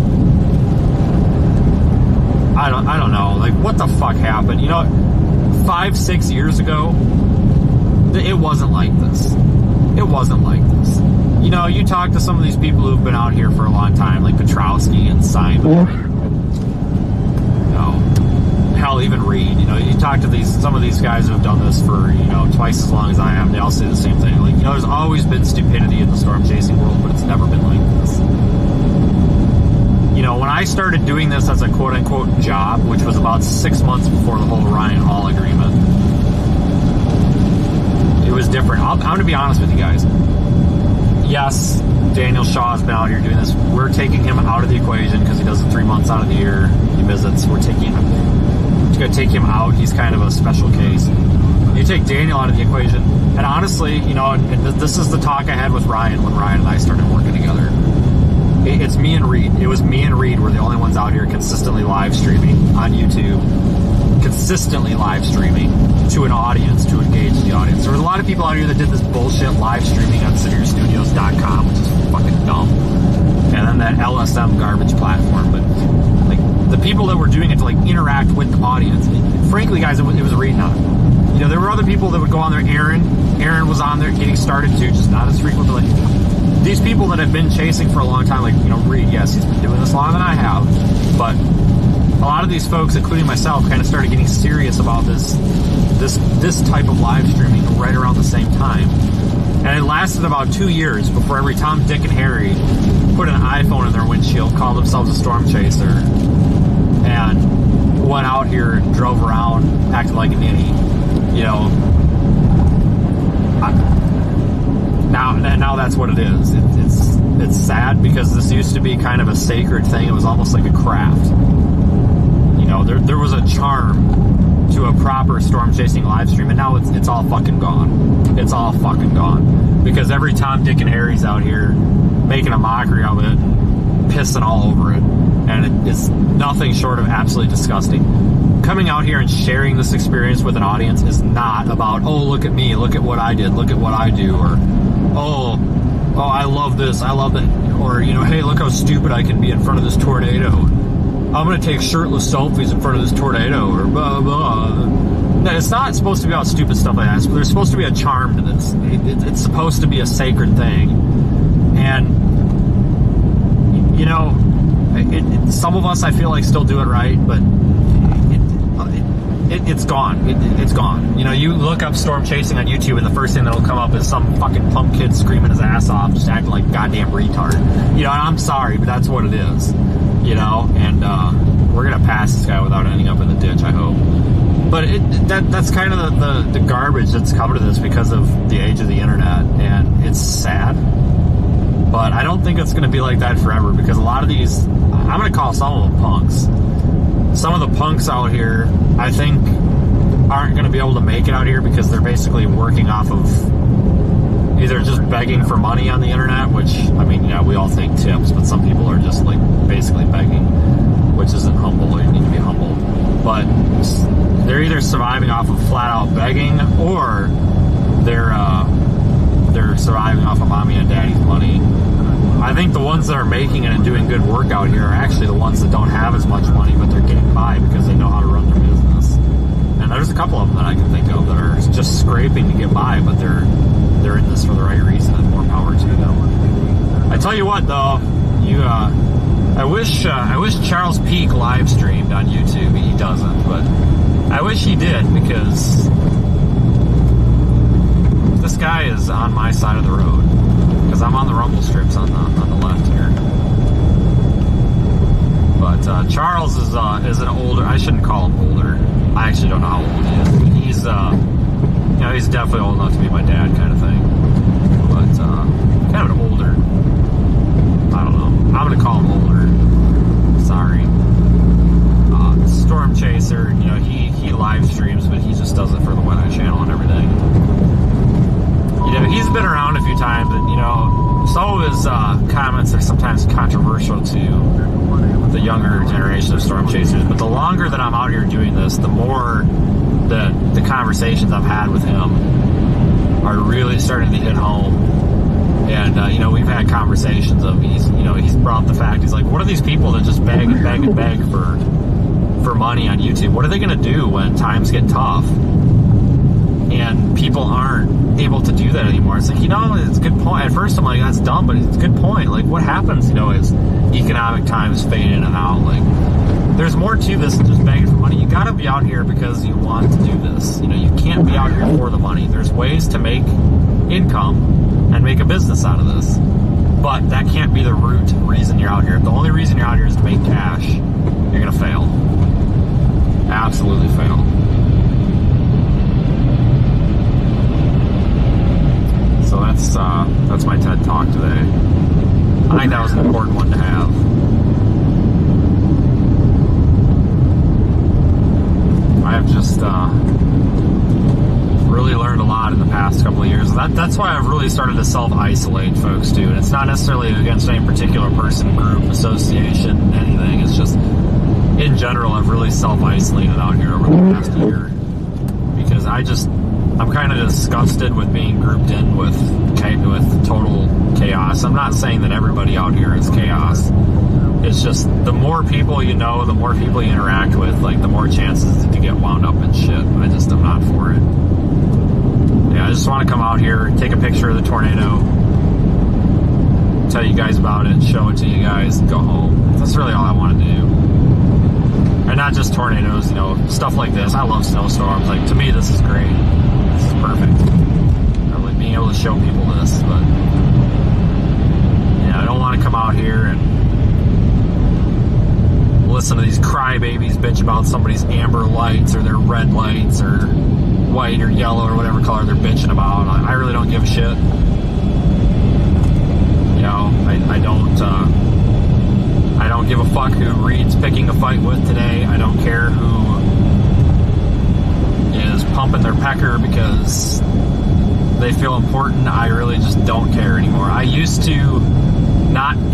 [SPEAKER 1] I don't know. Like, what the fuck happened? 5-6 years ago, it wasn't like this. It wasn't like this. You talk to some of these people who've been out here for a long time, like Petrowski and Simon. Hell, even Reed. You talk to some of these guys who have done this for, twice as long as I have. They all say the same thing. Like, there's always been stupidity in the storm chasing world, but it's never been like this. When I started doing this as a quote-unquote job, which was about 6 months before the whole Ryan Hall agreement, it was different. I'm going to be honest with you guys. Yes, Daniel Shaw has been out here doing this. We're taking him out of the equation because he does it 3 months out of the year. He visits. We're going to take him out. He's kind of a special case. You take Daniel out of the equation, and honestly, and this is the talk I had with Ryan when Ryan and I started working together. It's me and Reed. It was me and Reed were the only ones out here consistently live streaming on YouTube, consistently live streaming to an audience, to engage the audience. There was a lot of people out here that did this bullshit live streaming on SevereStudios.com, which is fucking dumb, and then that LSM garbage platform. But like, the people that were doing it to like interact with the audience, frankly, guys, it was Reed not. There were other people that would go on there. Aaron was on there getting started too, just not as frequently. These people that have been chasing for a long time, like, Reed, yes, he's been doing this longer than I have, but a lot of these folks, including myself, kind of started getting serious about this type of live streaming right around the same time. And it lasted about 2 years before every Tom, Dick, and Harry put an iPhone in their windshield, called themselves a storm chaser, and went out here and drove around, acted like a ninny. Now that's what it is. It's sad because this used to be kind of a sacred thing. It was almost like a craft. There was a charm to a proper storm chasing live stream, and now it's all fucking gone. It's all fucking gone because every Tom, Dick, and Harry's out here making a mockery of it, pissing all over it, and it's nothing short of absolutely disgusting. Coming out here and sharing this experience with an audience is not about, oh, look at me, look at what I did, look at what I do, or oh, oh, I love this, I love that, or, you know, hey, look how stupid I can be in front of this tornado. I'm going to take shirtless selfies in front of this tornado, or blah, blah. No, it's not supposed to be about stupid stuff like that. There's supposed to be a charm to this. It's supposed to be a sacred thing. And, you know, some of us, I feel like, still do it right, but it's gone. It's gone. You know, you look up storm chasing on YouTube, and the first thing that'll come up is some fucking punk kid screaming his ass off, just acting like a goddamn retard. You know, and I'm sorry, but that's what it is. You know, and we're gonna pass this guy without ending up in the ditch, I hope. But that's kind of the garbage that's come to this because of the age of the internet, and it's sad. But I don't think it's going to be like that forever, because a lot of these, I'm going to call some of them punks. Some of the punks out here, I think, aren't going to be able to make it out here because they're basically working off of either just begging for money on the internet, which, I mean, yeah, we all take tips, but some people are just like basically begging, which isn't humble. You need to be humble. But they're either surviving off of flat out begging, or they're surviving off of mommy and daddy's money. I think the ones that are making it and doing good work out here are actually the ones that don't have as much money, but they're getting by because they know how to run their business. And there's a couple of them that I can think of that are just scraping to get by, but they're in this for the right reason, and more power to them. I tell you what, though, I wish Charles Peak live streamed on YouTube. He doesn't, but I wish he did, because this guy is on my side of the road, because I'm on the rumble strips on the left here. But Charles is an older. I shouldn't call him older. I actually don't know how old he is. He's you know, he's definitely old enough to be my dad, kind of thing. But kind of an older. I don't know. I'm gonna call him older. Sorry. Storm Chaser. You know, he live streams, but he just does it for the Weather Channel and everything. You know, he's been around a few times, and, you know, some of his comments are sometimes controversial to the younger generation of storm chasers. But the longer that I'm out here doing this, the more that the conversations I've had with him are really starting to hit home. And, you know, we've had conversations of, he's brought up the fact, he's like, what are these people that just beg and beg and beg for money on YouTube? What are they going to do when times get tough and people aren't able to do that anymore? It's like, you know, it's a good point. At first I'm like, that's dumb, but it's a good point. Like, what happens, you know, as economic times fade in and out? Like, there's more to this than just begging for money. You got to be out here because you want to do this. You know, you can't be out here for the money. There's ways to make income and make a business out of this, but that can't be the root reason you're out here. If the only reason you're out here is to make cash, you're gonna fail. Absolutely fail. So that's my TED Talk today. I think that was an important one to have. I have just really learned a lot in the past couple of years. That's why I've really started to self-isolate folks too. And it's not necessarily against any particular person, group, association, anything. It's just, in general, I've really self-isolated out here over the past year. Because I'm kind of disgusted with being grouped in with total chaos. I'm not saying that everybody out here is chaos. It's just, the more people you know, the more people you interact with, like, the more chances to get wound up in shit. I'm not for it. Yeah, I just want to come out here, take a picture of the tornado, tell you guys about it, show it to you guys, and go home. That's really all I want to do. And not just tornadoes, you know, stuff like this. I love snowstorms. Like, to me, this is great. This is perfect. Really being able to show people this, but yeah, I don't want to come out here and listen to these crybabies bitch about somebody's amber lights or their red lights or white or yellow or whatever color they're bitching about. I really don't give a shit. You know, I don't give a fuck who Reed's picking a fight with today. I don't care who is pumping their pecker because they feel important. I really just don't care anymore. I used to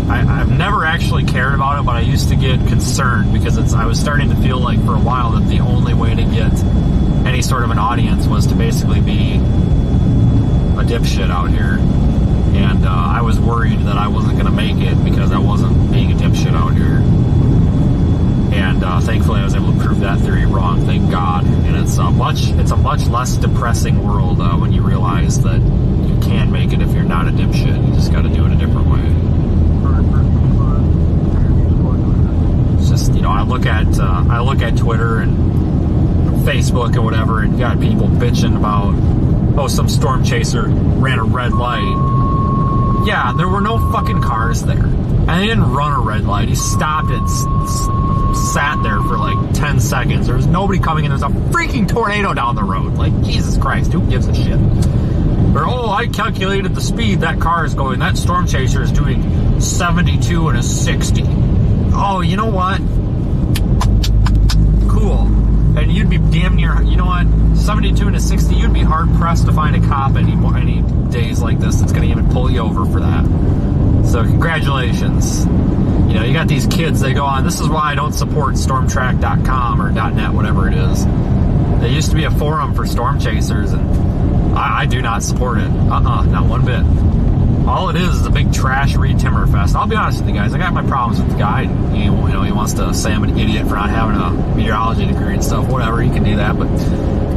[SPEAKER 1] I've never actually cared about it, but I used to get concerned because I was starting to feel like for a while that the only way to get any sort of an audience was to basically be a dipshit out here. And I was worried that I wasn't going to make it because I wasn't being a dipshit out here. And thankfully, I was able to prove that theory wrong. Thank God. And it's a much less depressing world when you realize that you can make it if you're not a dipshit. You just got to do it a different way. It's just, you know, I look at Twitter and Facebook and whatever, and you got people bitching about, oh, some storm chaser ran a red light. Yeah, there were no fucking cars there. And he didn't run a red light. He stopped and sat there for like 10 seconds. There was nobody coming in. There's a freaking tornado down the road. Like, Jesus Christ, who gives a shit? Or, oh, I calculated the speed that car is going. That storm chaser is doing 72 and a 60. Oh, you know what? Cool. And you'd be damn near, you know what, 72 and a 60, you'd be hard-pressed to find a cop any days like this that's going to even pull you over for that. So congratulations. You know, you got these kids, they go on, this is why I don't support stormtrack.com or .net, whatever it is. There used to be a forum for storm chasers, and I do not support it. Not one bit. All it is a big trash re-timmer fest. I'll be honest with you guys, I got my problems with the guy. He wants to say I'm an idiot for not having a meteorology degree and stuff. Whatever, he can do that. But,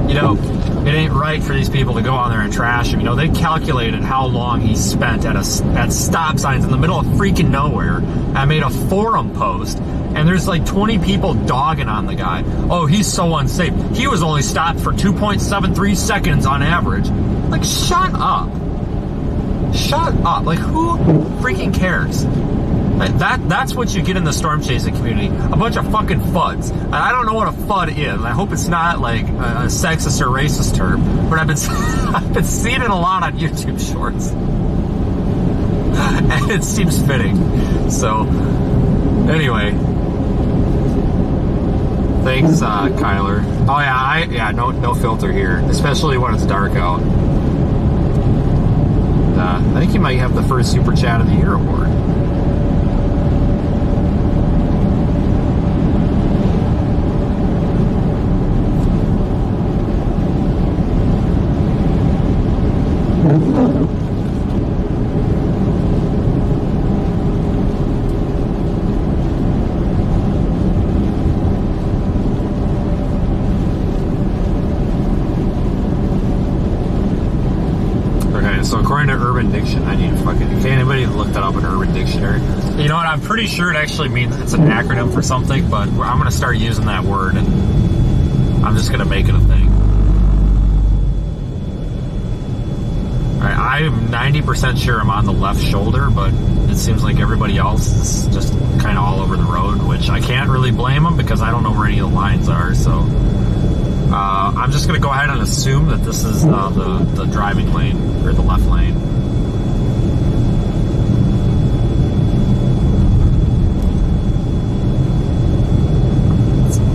[SPEAKER 1] you know, it ain't right for these people to go on there and trash him. You know, they calculated how long he spent at stop signs in the middle of freaking nowhere. I made a forum post, and there's like 20 people dogging on the guy. Oh, he's so unsafe. He was only stopped for 2.73 seconds on average. Like, shut up. Shut up. Like, who freaking cares? That's what you get in the storm chasing community. A bunch of fucking FUDs. And I don't know what a FUD is. I hope it's not like a sexist or racist term, but I've been seeing it a lot on YouTube shorts. And it seems fitting. So, anyway. Thanks, Kyler. Oh yeah, no filter here. Especially when it's dark out. I think you might have the first Super Chat of the Year award. So according to Urban Dictionary, can anybody look that up in Urban Dictionary? You know what, I'm pretty sure it actually means it's an acronym for something, but I'm going to start using that word, and I'm just going to make it a thing. Alright, I'm 90% sure I'm on the left shoulder, but it seems like everybody else is just kind of all over the road, which I can't really blame them because I don't know where any of the lines are, so... I'm just going to go ahead and assume that this is the driving lane, or the left lane.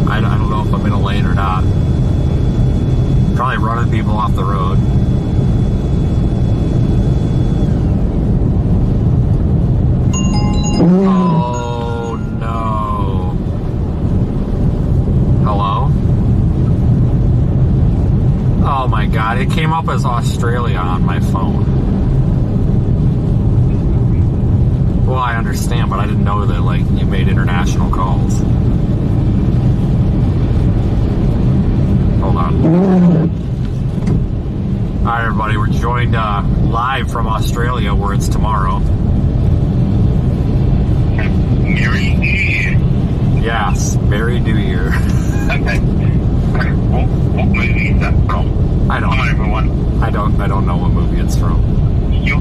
[SPEAKER 1] I don't know if I'm in a lane or not. Probably running people off the road. Oh, no. Hello? Oh my god, it came up as Australia on my phone. Well, I understand, but I didn't know that, like, you made international calls. Hold on. Alright, everybody, we're joined live from Australia, where it's tomorrow.
[SPEAKER 3] Merry New Year.
[SPEAKER 1] Yes, Merry New Year.
[SPEAKER 3] Okay. What movie is that from?
[SPEAKER 1] I don't.
[SPEAKER 3] Hi everyone.
[SPEAKER 1] I don't know what movie it's from.
[SPEAKER 3] You're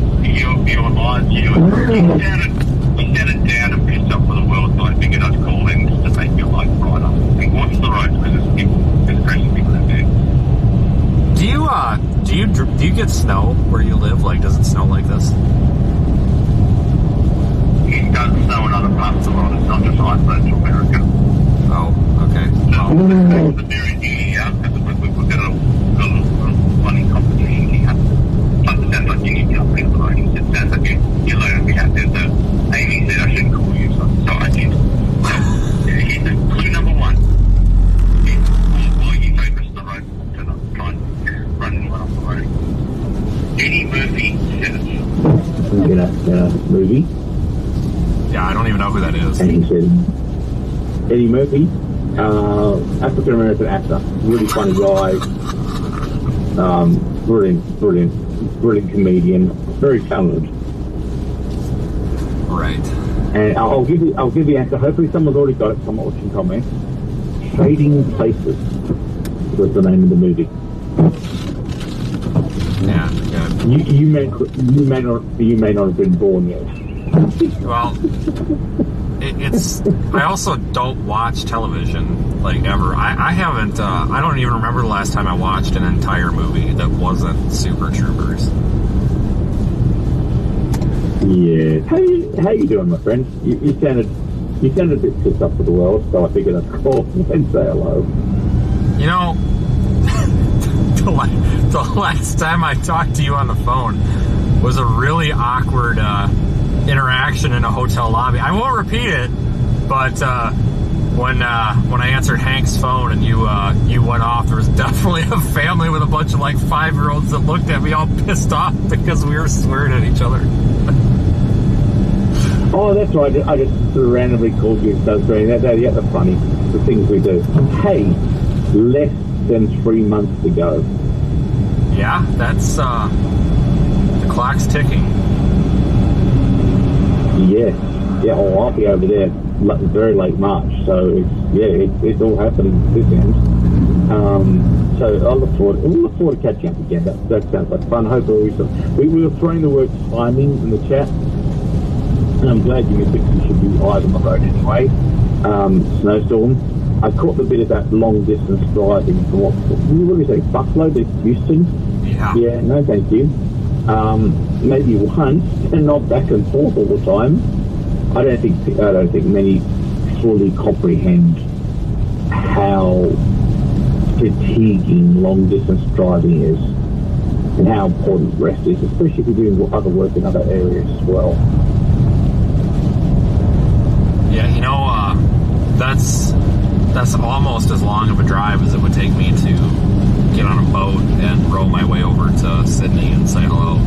[SPEAKER 3] live. You sounded down and pissed off for the world, so I figured I'd call in just to make your life brighter. And what's the road? Because there's crazy people out there.
[SPEAKER 1] Do you get snow where you live? Like, does it snow like this?
[SPEAKER 3] It does snow in other parts of the world. It's not just isolated to America.
[SPEAKER 1] Oh, okay.
[SPEAKER 3] So, the Merry New Year, because we've got a running competition here. Plus, it sounds like you need company at the moment. It sounds like you're learning to be happy. So, Amy said I shouldn't call you, so I did. So, here's clue number one. While you focus on the road, to not try and run anyone off the road. Eddie Murphy says,
[SPEAKER 4] movie.
[SPEAKER 1] Yeah, I don't even know who that is.
[SPEAKER 4] And he said, Eddie Murphy, African American actor, really funny guy, brilliant comedian, very talented.
[SPEAKER 1] Right.
[SPEAKER 4] And I'll give you the answer. Hopefully, someone's already got it. Someone watching comments. Trading Places was the name of the movie.
[SPEAKER 1] Yeah.
[SPEAKER 4] You may not have been born yet.
[SPEAKER 1] Well, it's. I also don't watch television like ever. I haven't. I don't even remember the last time I watched an entire movie that wasn't Super Troopers.
[SPEAKER 4] Yeah. How you doing, my friend? You sounded a bit pissed off with the world, so I figured I'd call and say hello.
[SPEAKER 1] You know, the last time I talked to you on the phone was a really awkward interaction in a hotel lobby. I won't repeat it, but when I answered Hank's phone and you went off, there was definitely a family with a bunch of like 5-year-olds that looked at me all pissed off because we were swearing at each other.
[SPEAKER 4] Oh, that's right. I just sort of randomly called you so great. That's funny. The things we do. Hey, less than 3 months ago.
[SPEAKER 1] Yeah, that's the clock's ticking.
[SPEAKER 4] Yes. Yeah. Oh, I'll be over there very late March. So it's all happening this end. So I look forward to catching up again. That sounds like fun. Hopefully we were throwing the word timing in the chat. And I'm glad you missed it because you should be live on the road anyway. Snowstorm. I caught the bit of that long distance driving from what do you say, Buffalo to Houston?
[SPEAKER 1] Yeah.
[SPEAKER 4] Yeah, no thank you. Maybe once and not back and forth all the time. I don't think many fully comprehend how fatiguing long distance driving is and how important rest is, especially if you're doing other work in other areas as well.
[SPEAKER 1] Yeah, you know, that's almost as long of a drive as it would take me to get on a boat and row my way over to Sydney and say hello.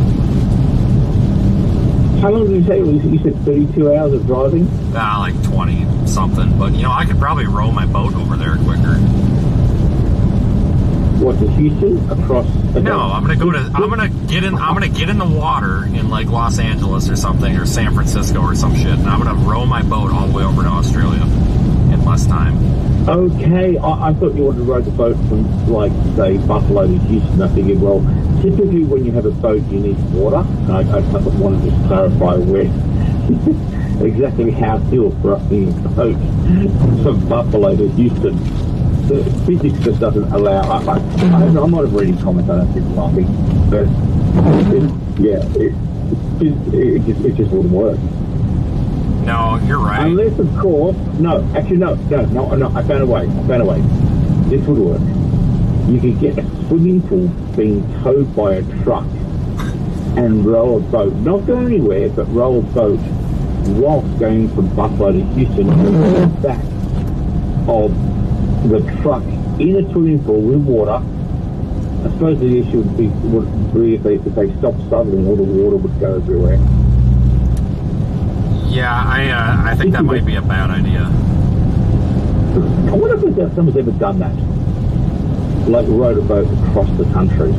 [SPEAKER 4] How long did you say? You said 32 hours of driving?
[SPEAKER 1] Like 20 something, but you know, I could probably row my boat over there quicker.
[SPEAKER 4] What, to Houston? Across?
[SPEAKER 1] No, I'm gonna get in the water in like Los Angeles or something, or San Francisco or some shit, and I'm gonna row my boat all the way over to Australia in less time.
[SPEAKER 4] Okay, I thought you wanted to row the boat from, like, say, Buffalo to Houston. I figured, well, typically when you have a boat, you need water. And I wanted to just clarify where exactly how still for us being a boat from Buffalo to Houston. The physics just doesn't allow. I'm not reading comments. I don't think laughing, but it just wouldn't work.
[SPEAKER 1] No, you're right.
[SPEAKER 4] Unless, of course, no. I found a way. This would work. You could get a swimming pool being towed by a truck and row a boat, not go anywhere, but row a boat whilst going from Buffalo to Houston to the back of the truck in a swimming pool with water. I suppose the issue would be if they stopped shoveling, all the water would go everywhere.
[SPEAKER 1] Yeah, I think that might be a bad idea.
[SPEAKER 4] I wonder if someone's ever done that. Like rowed a boat across the country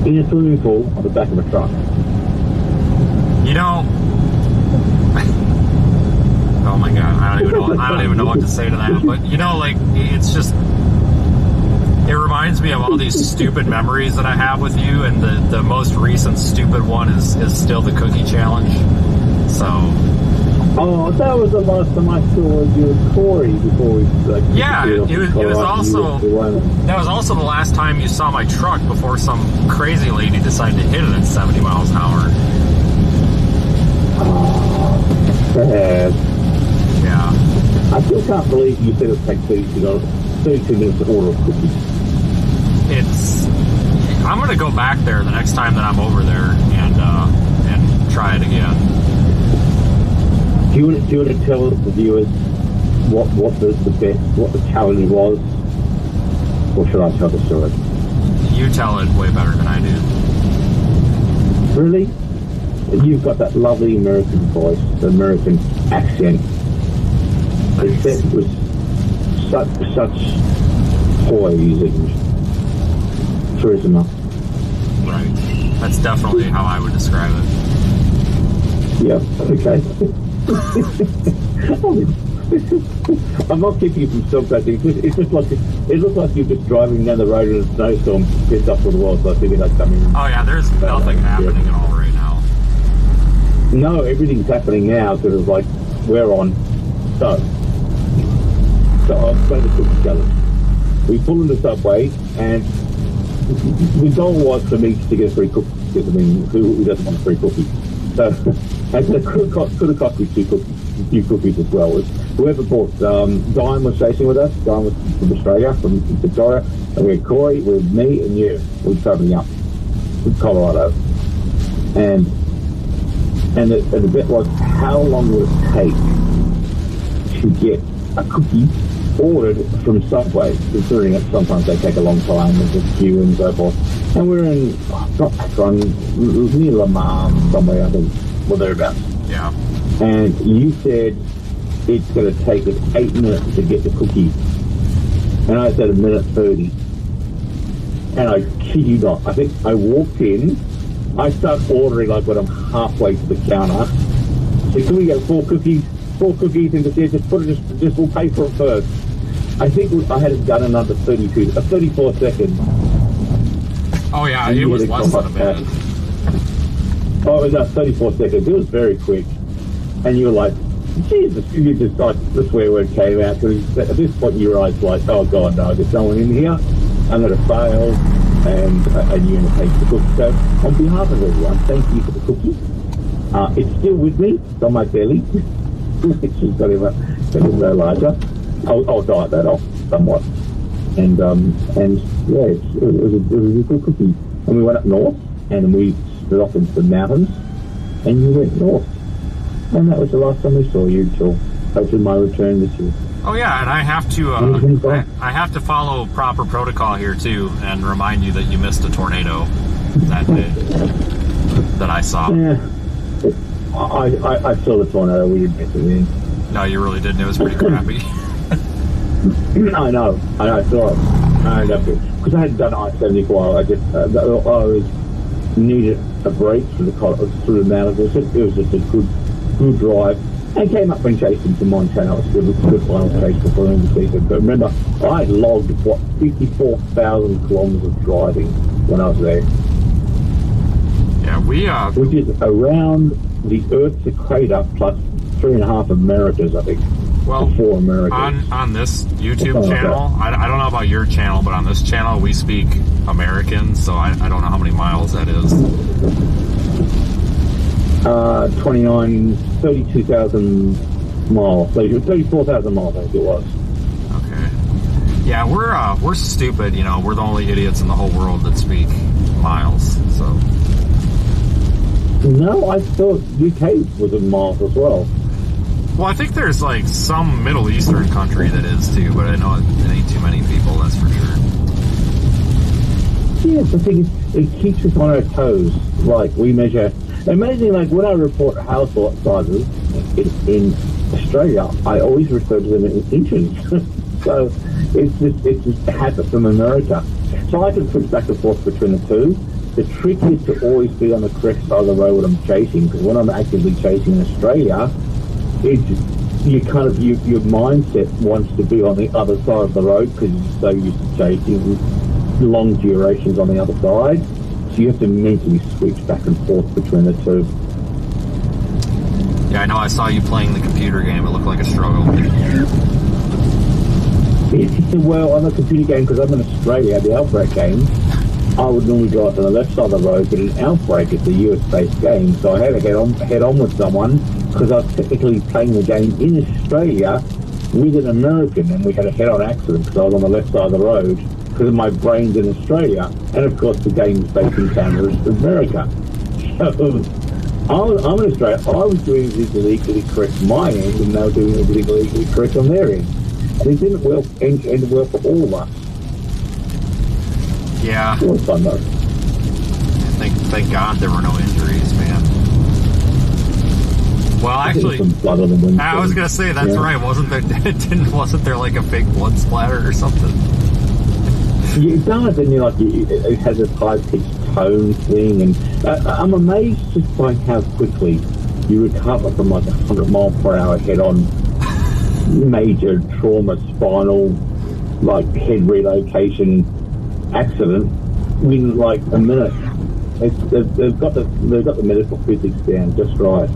[SPEAKER 4] in a swimming pool on the back of a truck.
[SPEAKER 1] You know, oh my god, I don't even know what to say to that. But you know, like, it's just, it reminds me of all these stupid memories that I have with you, and the most recent stupid one is still the cookie challenge. So.
[SPEAKER 4] Oh, that was the last time I saw you and Corey before we.
[SPEAKER 1] Yeah, it was also that was also the last time you saw my truck before some crazy lady decided to hit it at 70 miles an hour.
[SPEAKER 4] Oh, sad.
[SPEAKER 1] Yeah.
[SPEAKER 4] I still can't believe you said it would take 32 minutes to order a cookie.
[SPEAKER 1] I'm going to go back there the next time that I'm over there and try it again.
[SPEAKER 4] Do you want to tell the viewers what the challenge was, or should I tell the story?
[SPEAKER 1] You tell it way better than I do.
[SPEAKER 4] Really? You've got that lovely American voice, the American accent. It's said with such poise and charisma.
[SPEAKER 1] Right. That's definitely how I would describe it.
[SPEAKER 4] Yeah. Okay. I'm not keeping you from self-touching. It's just like it looks like you're just driving down the road in a snowstorm, pissed off with the world. So I figured I'd come in.
[SPEAKER 1] Oh yeah, there's nothing happening at all right now.
[SPEAKER 4] No, everything's happening now because it's like we're on. So I'll explain the cookie challenge. We pull in the subway, and the goal was for me to get a free cookie. Because I mean, who doesn't want a free cookie? So and it could have cost me two cookies as well. Whoever bought Diane was chasing with us. Diane was from Australia, from Victoria, and we had Corey, we had me, and you. We were travelling up to Colorado, and the bet was how long would it take to get a cookie ordered from Subway, considering that sometimes they take a long time, there's a queue and so forth. And we're in, not Akron, near Lamar, somewhere, I think, well, thereabouts.
[SPEAKER 1] Yeah.
[SPEAKER 4] And you said it's going to take us 8 minutes to get the cookie. And I said 1:30. And I kid you not, I think I walked in, I start ordering like when I'm halfway to the counter. So can we get 4 cookies? 4 cookies, and just put it, just we'll pay for it first. I think I had it done in under 34 seconds.
[SPEAKER 1] Oh yeah, it was less than a minute.
[SPEAKER 4] Oh, it was 34 seconds. It was very quick. And you were like, Jesus, you just like the swear word came out. Because at this point you realised like, oh God, no, there's no one in here. I'm going to fail. And you're going to take the cookie. So on behalf of everyone, thank you for the cookie. It's still with me. It's on my belly. She's got him no larger. I'll diet that off somewhat. And yeah, it was a good cookie. And we went up north, and we stood off into the mountains, and you went north. And that was the last time we saw you till hopefully my return this year.
[SPEAKER 1] Oh yeah, and I have to follow proper protocol here too, and remind you that you missed a tornado that day that I saw.
[SPEAKER 4] Yeah, I saw the tornado. We didn't miss it in.
[SPEAKER 1] No, you really didn't. It was pretty crappy.
[SPEAKER 4] I know. I saw it. I ended up because I hadn't done I-74. I was needed a break through the mountains. It was just a good drive. I came up and chased him to Montana. It was a good final chase before the end of the season. But remember, I logged 54,000 kilometers of driving when I was there.
[SPEAKER 1] Yeah,
[SPEAKER 4] which is around the Earth's equator plus 3.5 Americas, I think.
[SPEAKER 1] Well,
[SPEAKER 4] 4 Americas.
[SPEAKER 1] On this YouTube channel, I don't know about your channel, but on this channel we speak American, so I don't know how many miles that is.
[SPEAKER 4] 32,000 miles. 34,000 miles, I think it was.
[SPEAKER 1] Okay. Yeah, we're stupid. You know, we're the only idiots in the whole world that speak miles. So.
[SPEAKER 4] No, I thought UK was in miles as well.
[SPEAKER 1] Well, I think there's like some Middle Eastern country that is too, but I know it ain't too many people. That's for sure.
[SPEAKER 4] Yeah, the thing is, it keeps us on our toes. Like we measure. Amazing, like when I report house sizes in Australia, I always refer to them in inches. So it's just a habit from America. So I can switch back and forth between the two. The trick is to always be on the correct side of the road when I'm chasing, because when I'm actively chasing in Australia, your mindset wants to be on the other side of the road because you're so used to chasing long durations on the other side. So you have to mentally switch back and forth between the two.
[SPEAKER 1] Yeah, I know. I saw you playing the computer game. It looked like a struggle.
[SPEAKER 4] Well, on the computer game, because I'm in Australia, the Outbreak game, I would normally go out to the left side of the road, but in Outbreak, it's a US-based game, so I had to head on with someone, because I was technically playing the game in Australia with an American, and we had a head-on accident because I was on the left side of the road, because my brain's in Australia, and of course the game's based in Canada, it's America. So I'm in Australia, I was doing everything legally correct on my end, and they were doing everything legally correct on their end. And it didn't end well for all of us.
[SPEAKER 1] Yeah.
[SPEAKER 4] It was fun though.
[SPEAKER 1] Thank God there were no injuries, man. Well, actually,
[SPEAKER 4] some blood on the windscreen.
[SPEAKER 1] I was gonna say that's right. Wasn't there like a fake blood splatter or something?
[SPEAKER 4] It does, and it has a high-pitched tone thing, and I'm amazed just by how quickly you recover from like 100-mile-per-hour head-on major trauma, spinal, like head relocation accident in like a minute. They've got the medical physics down just right.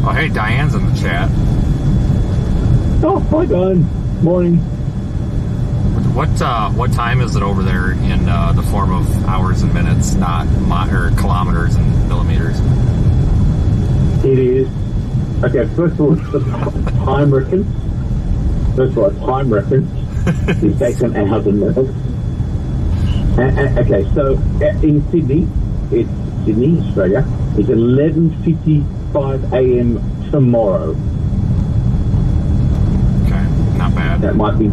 [SPEAKER 1] Oh, hey, Diane's in the chat.
[SPEAKER 4] Oh, hi, Diane. Morning.
[SPEAKER 1] What time is it over there in the form of hours and minutes, not or kilometers and millimeters?
[SPEAKER 4] It is. Okay, first of all, the time reference. is taken out in minutes. Okay, so in Sydney, Australia, it's 11:55 a.m. tomorrow.
[SPEAKER 1] Okay, not bad.
[SPEAKER 4] That might be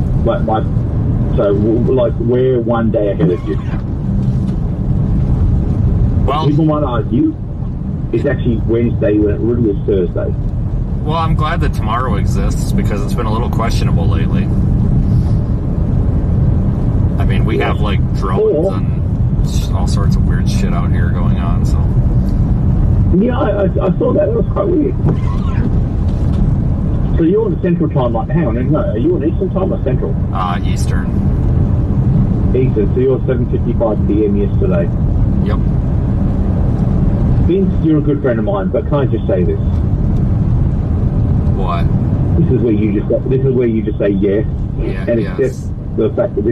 [SPEAKER 4] so like we're one day ahead of you.
[SPEAKER 1] Well,
[SPEAKER 4] people might argue it's actually Wednesday when it really is Thursday.
[SPEAKER 1] Well, I'm glad that tomorrow exists because it's been a little questionable lately. I mean, we have like drones and all sorts of weird shit out here going on. So
[SPEAKER 4] yeah, I saw that. That was quite weird. So you're on the Central Time, like, hang on, no, are you on Eastern Time or Central?
[SPEAKER 1] Eastern.
[SPEAKER 4] Eastern, so you're 7:55 p.m. yesterday.
[SPEAKER 1] Yep.
[SPEAKER 4] Vince, you're a good friend of mine, but can I just say this?
[SPEAKER 1] What?
[SPEAKER 4] This is where you just say yes, and accept the fact that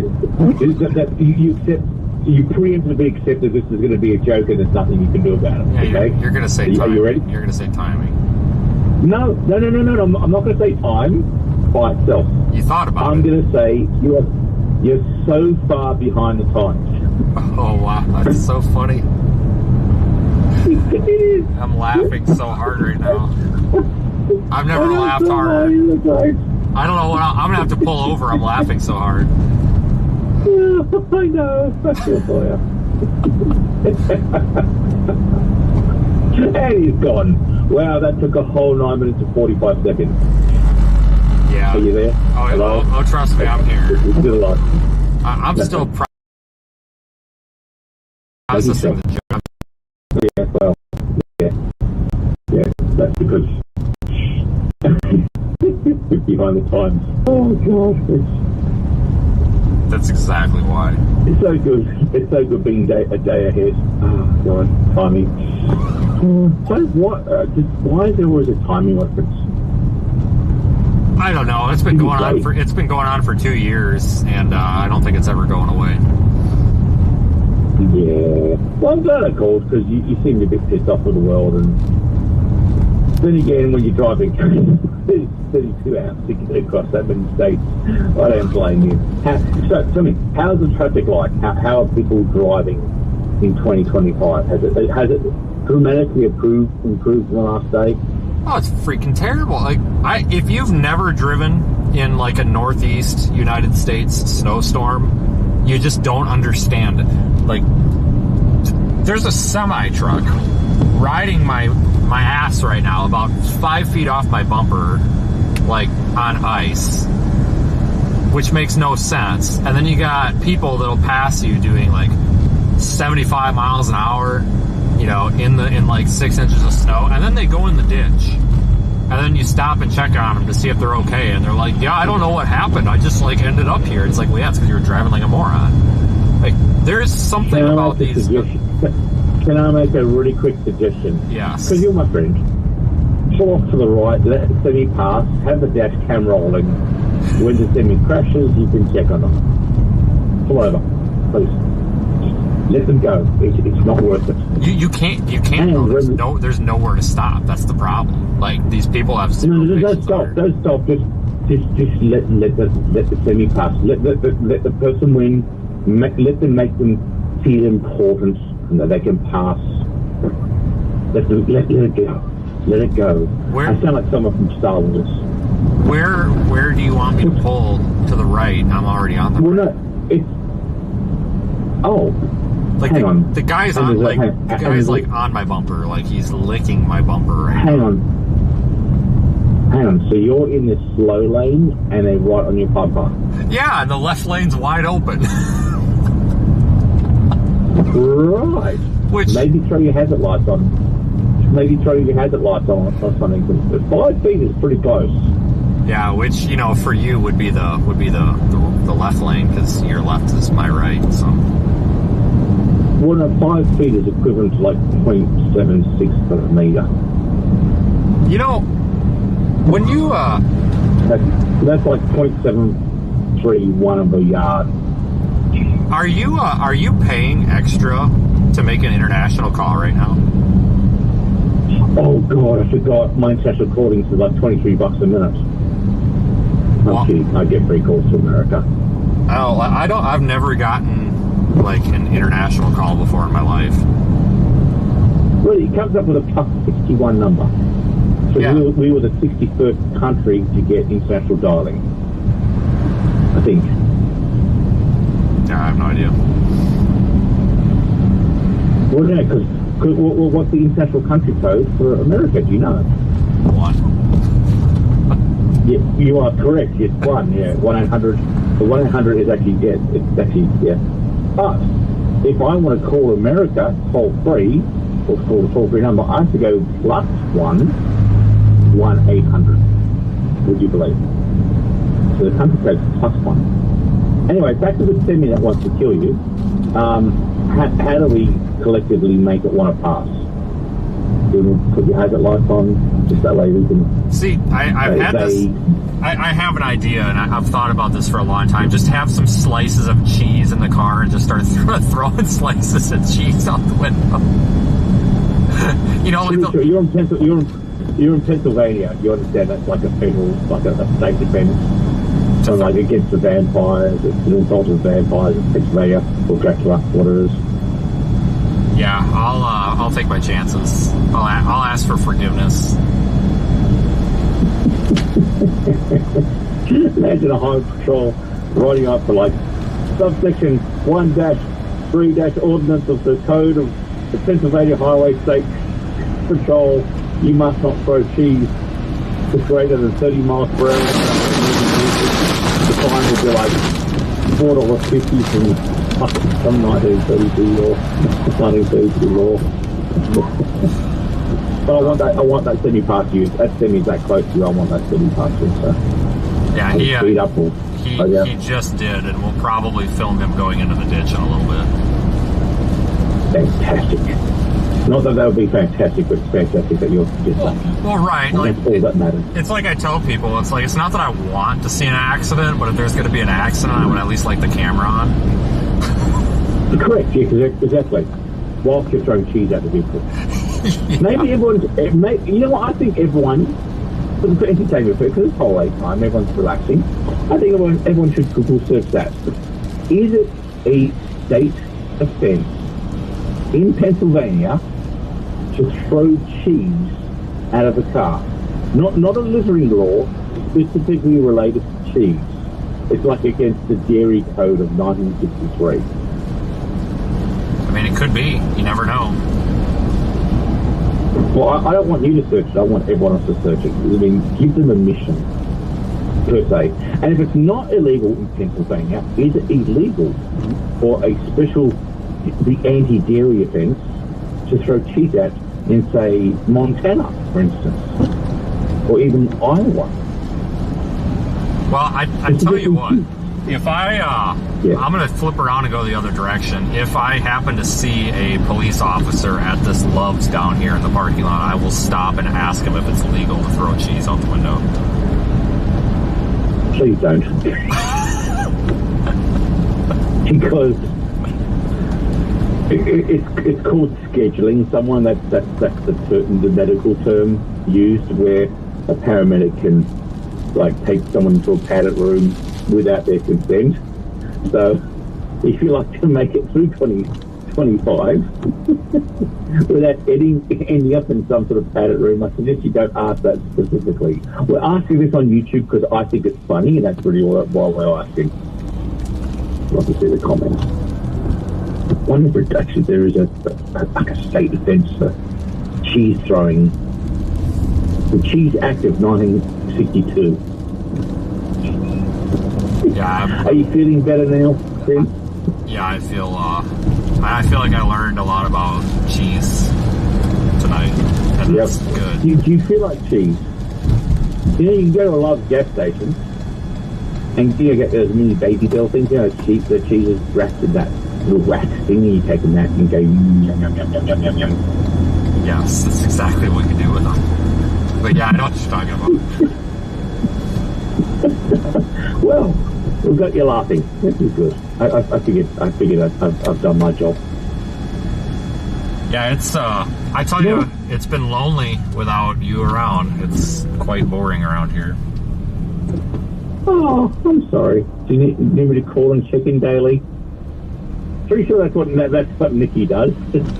[SPEAKER 4] you preemptively accept that this is going to be a joke and there's nothing you can do about it.
[SPEAKER 1] Yeah,
[SPEAKER 4] okay?
[SPEAKER 1] You're going to say timing.
[SPEAKER 4] Are you ready?
[SPEAKER 1] You're going to say timing.
[SPEAKER 4] No. I'm not going to say time by itself.
[SPEAKER 1] You thought about it.
[SPEAKER 4] I'm going to say you're so far behind the times.
[SPEAKER 1] Oh, wow. That's so funny. I'm laughing so hard right now. I've never laughed harder. I don't know what I'm going to have to pull over. I'm laughing so hard.
[SPEAKER 4] I know. I feel for you. And he's gone. Wow, that took a whole 9 minutes and 45 seconds.
[SPEAKER 1] Yeah.
[SPEAKER 4] Are you there?
[SPEAKER 1] Oh, trust me, I'm here.
[SPEAKER 4] You're still alive.
[SPEAKER 1] I'm still processing the job.
[SPEAKER 4] Yeah, well, yeah, that's because behind the times. Oh gosh,
[SPEAKER 1] that's exactly why.
[SPEAKER 4] It's so good. It's so good being a day ahead. Oh god, timing. Why is there always a timing reference?
[SPEAKER 1] I don't know. It's been going on for 2 years, and I don't think it's ever going away.
[SPEAKER 4] Yeah. Well, I'm glad I called because you seem a bit pissed off with the world, and then again, when you're driving 32 hours to get across that many states, I don't blame you. So, tell me, how's the traffic like? How are people driving in 2025? Has it dramatically improved in the last day?
[SPEAKER 1] Oh, it's freaking terrible. Like, if you've never driven in like a northeast United States snowstorm, you just don't understand it. Like, there's a semi truck riding my ass right now, about 5 feet off my bumper, like on ice, which makes no sense. And then you got people that'll pass you doing like 75 miles an hour, you know, in like 6 inches of snow, and then they go in the ditch. And then you stop and check on them to see if they're okay, and they're like, yeah, I don't know what happened. I just like ended up here. It's like, well, yeah, it's because you were driving like a moron. Like, there's something about these.
[SPEAKER 4] Can I make a really quick suggestion?
[SPEAKER 1] Yes.
[SPEAKER 4] Because you're my friend. Pull off to the right, let the semi pass, have the dash cam rolling. When the semi crashes, you can check on them. Pull over, please. Let them go. It's not worth it.
[SPEAKER 1] You can't. There's nowhere to stop. That's the problem. Like, these people have zero
[SPEAKER 4] don't stop. Just let the semi pass. Let the person win. Let them make them feel important and that they can pass. Let it go. Let it go. I sound like someone from Star Wars.
[SPEAKER 1] Where do you want me to pull to the right? I'm already on the right.
[SPEAKER 4] Well, no, it's... Oh.
[SPEAKER 1] Like the guy's on like the guy's like on my bumper, like he's licking my bumper right
[SPEAKER 4] hang
[SPEAKER 1] now.
[SPEAKER 4] Hang on. So you're in this slow lane and they're right on your bumper.
[SPEAKER 1] Yeah, and the left lane's wide open.
[SPEAKER 4] Right.
[SPEAKER 1] Which
[SPEAKER 4] maybe throw your hazard lights on. Maybe throw your hazard lights on or something. But 5 feet is pretty close.
[SPEAKER 1] yeah, which for you would be the left lane because your left is my right. So.
[SPEAKER 4] Well, no, 5 feet is equivalent to like 0.76 per meter.
[SPEAKER 1] When you
[SPEAKER 4] that's like 0.731 of a yard.
[SPEAKER 1] are you paying extra to make an international call right now?
[SPEAKER 4] Oh god, I forgot. My international callings is like $23 a minute. I'm kidding. I get free calls to America.
[SPEAKER 1] Oh, I've never gotten like an international call before in my life.
[SPEAKER 4] Well, it comes up with a +61 number. So
[SPEAKER 1] Yeah.
[SPEAKER 4] we were the 61st country to get international dialing. I think.
[SPEAKER 1] Yeah, I have no idea.
[SPEAKER 4] Well, no, because what's the international country code for America? Do you know?
[SPEAKER 1] 1.
[SPEAKER 4] Yeah, you are correct. It's 1. Yeah, 1-800. The 1-800 is actually it's actually. But if I want to call America toll free or call the toll free number, I have to go +1-800. Would you believe? So the country code is +1. Anyway, back to the semi that wants to kill you. How do we collectively make it want to pass? Do we put your hazard lights on, just that way we can...
[SPEAKER 1] See, I have an idea, and I've thought about this for a long time. Just have some slices of cheese in the car and just start throwing slices of cheese out the window.
[SPEAKER 4] You're in Pennsylvania. You understand that's like a federal, like a state defense. So like against the vampires, it's an assault of vampires in Pennsylvania, or Dracula, what it is.
[SPEAKER 1] Yeah, I'll take my chances. I'll ask for forgiveness.
[SPEAKER 4] Imagine a highway patrol riding up for like subsection 1-3- ordinance of the code of the Pennsylvania Highway State Patrol. You must not throw cheese to greater than 30 miles per hour. The fine would be like $4.50 from some 1932 law, 1932 law. But I want that semi past you. That semi's that close to you. I want that semi past you. So
[SPEAKER 1] yeah, he just did, and we'll probably film him going into the ditch in a little bit.
[SPEAKER 4] Fantastic. Not that would be fantastic, but it's fantastic that you're just
[SPEAKER 1] well, right.
[SPEAKER 4] Well,
[SPEAKER 1] like,
[SPEAKER 4] that's all that matters.
[SPEAKER 1] It's like I tell people, it's not that I want to see an accident, but if there's going to be an accident, I would at least like the camera on.
[SPEAKER 4] Correct, yeah, exactly. Whilst you're throwing cheese at the vehicle.
[SPEAKER 1] Yeah.
[SPEAKER 4] Maybe you know what, I think everyone, for entertainment purposes, it's holiday time, everyone's relaxing. I think everyone should Google search that. Is it a state offence in Pennsylvania to throw cheese out of a car? Not a littering law, specifically related to cheese. It's like against the dairy code of 1963.
[SPEAKER 1] I mean, it could be. You never know.
[SPEAKER 4] Well, I don't want you to search it. I want everyone else to search it. I mean, give them a mission, per se. And if it's not illegal in Pennsylvania, is it illegal for the anti-dairy offence to throw cheese at in, say, Montana, for instance, or even Iowa?
[SPEAKER 1] Well, I tell you what, if I'm going to flip around and go the other direction. If I happen to see a police officer at this Love's down here in the parking lot, I will stop and ask him if it's legal to throw cheese out the window.
[SPEAKER 4] Please don't. Because it's called scheduling someone. That's the medical term used, where a paramedic can take someone into a padded room without their consent. So if you like to make it through 2025 without ending up in some sort of padded room, I suggest you don't ask that specifically. We're asking this on YouTube because I think it's funny, and that's really why we're asking. Love to see the comments. wonder if actually there is like a state defence for cheese throwing. The Cheese Act of 1962.
[SPEAKER 1] Yeah.
[SPEAKER 4] Are you feeling better now, Steve?
[SPEAKER 1] Yeah, I feel like I learned a lot about cheese tonight, and
[SPEAKER 4] Yep.
[SPEAKER 1] it's good.
[SPEAKER 4] Do you feel like cheese? You know, you can go to a lot of gas stations, and you get those mini baby bell things. You know, the cheese is wrapped in that little wax thing, and you take a nap and go yum yum yum yum yum yum yum.
[SPEAKER 1] Yes, that's exactly what you do with them. But yeah, I know what you're talking about.
[SPEAKER 4] Well, we've got you laughing. This is good. I figured I've done my job.
[SPEAKER 1] Yeah, it's I tell you, it's been lonely without you around. It's quite boring around here.
[SPEAKER 4] Oh, I'm sorry. Do you need me to call and check in daily? Pretty sure that's what Nikki does. Just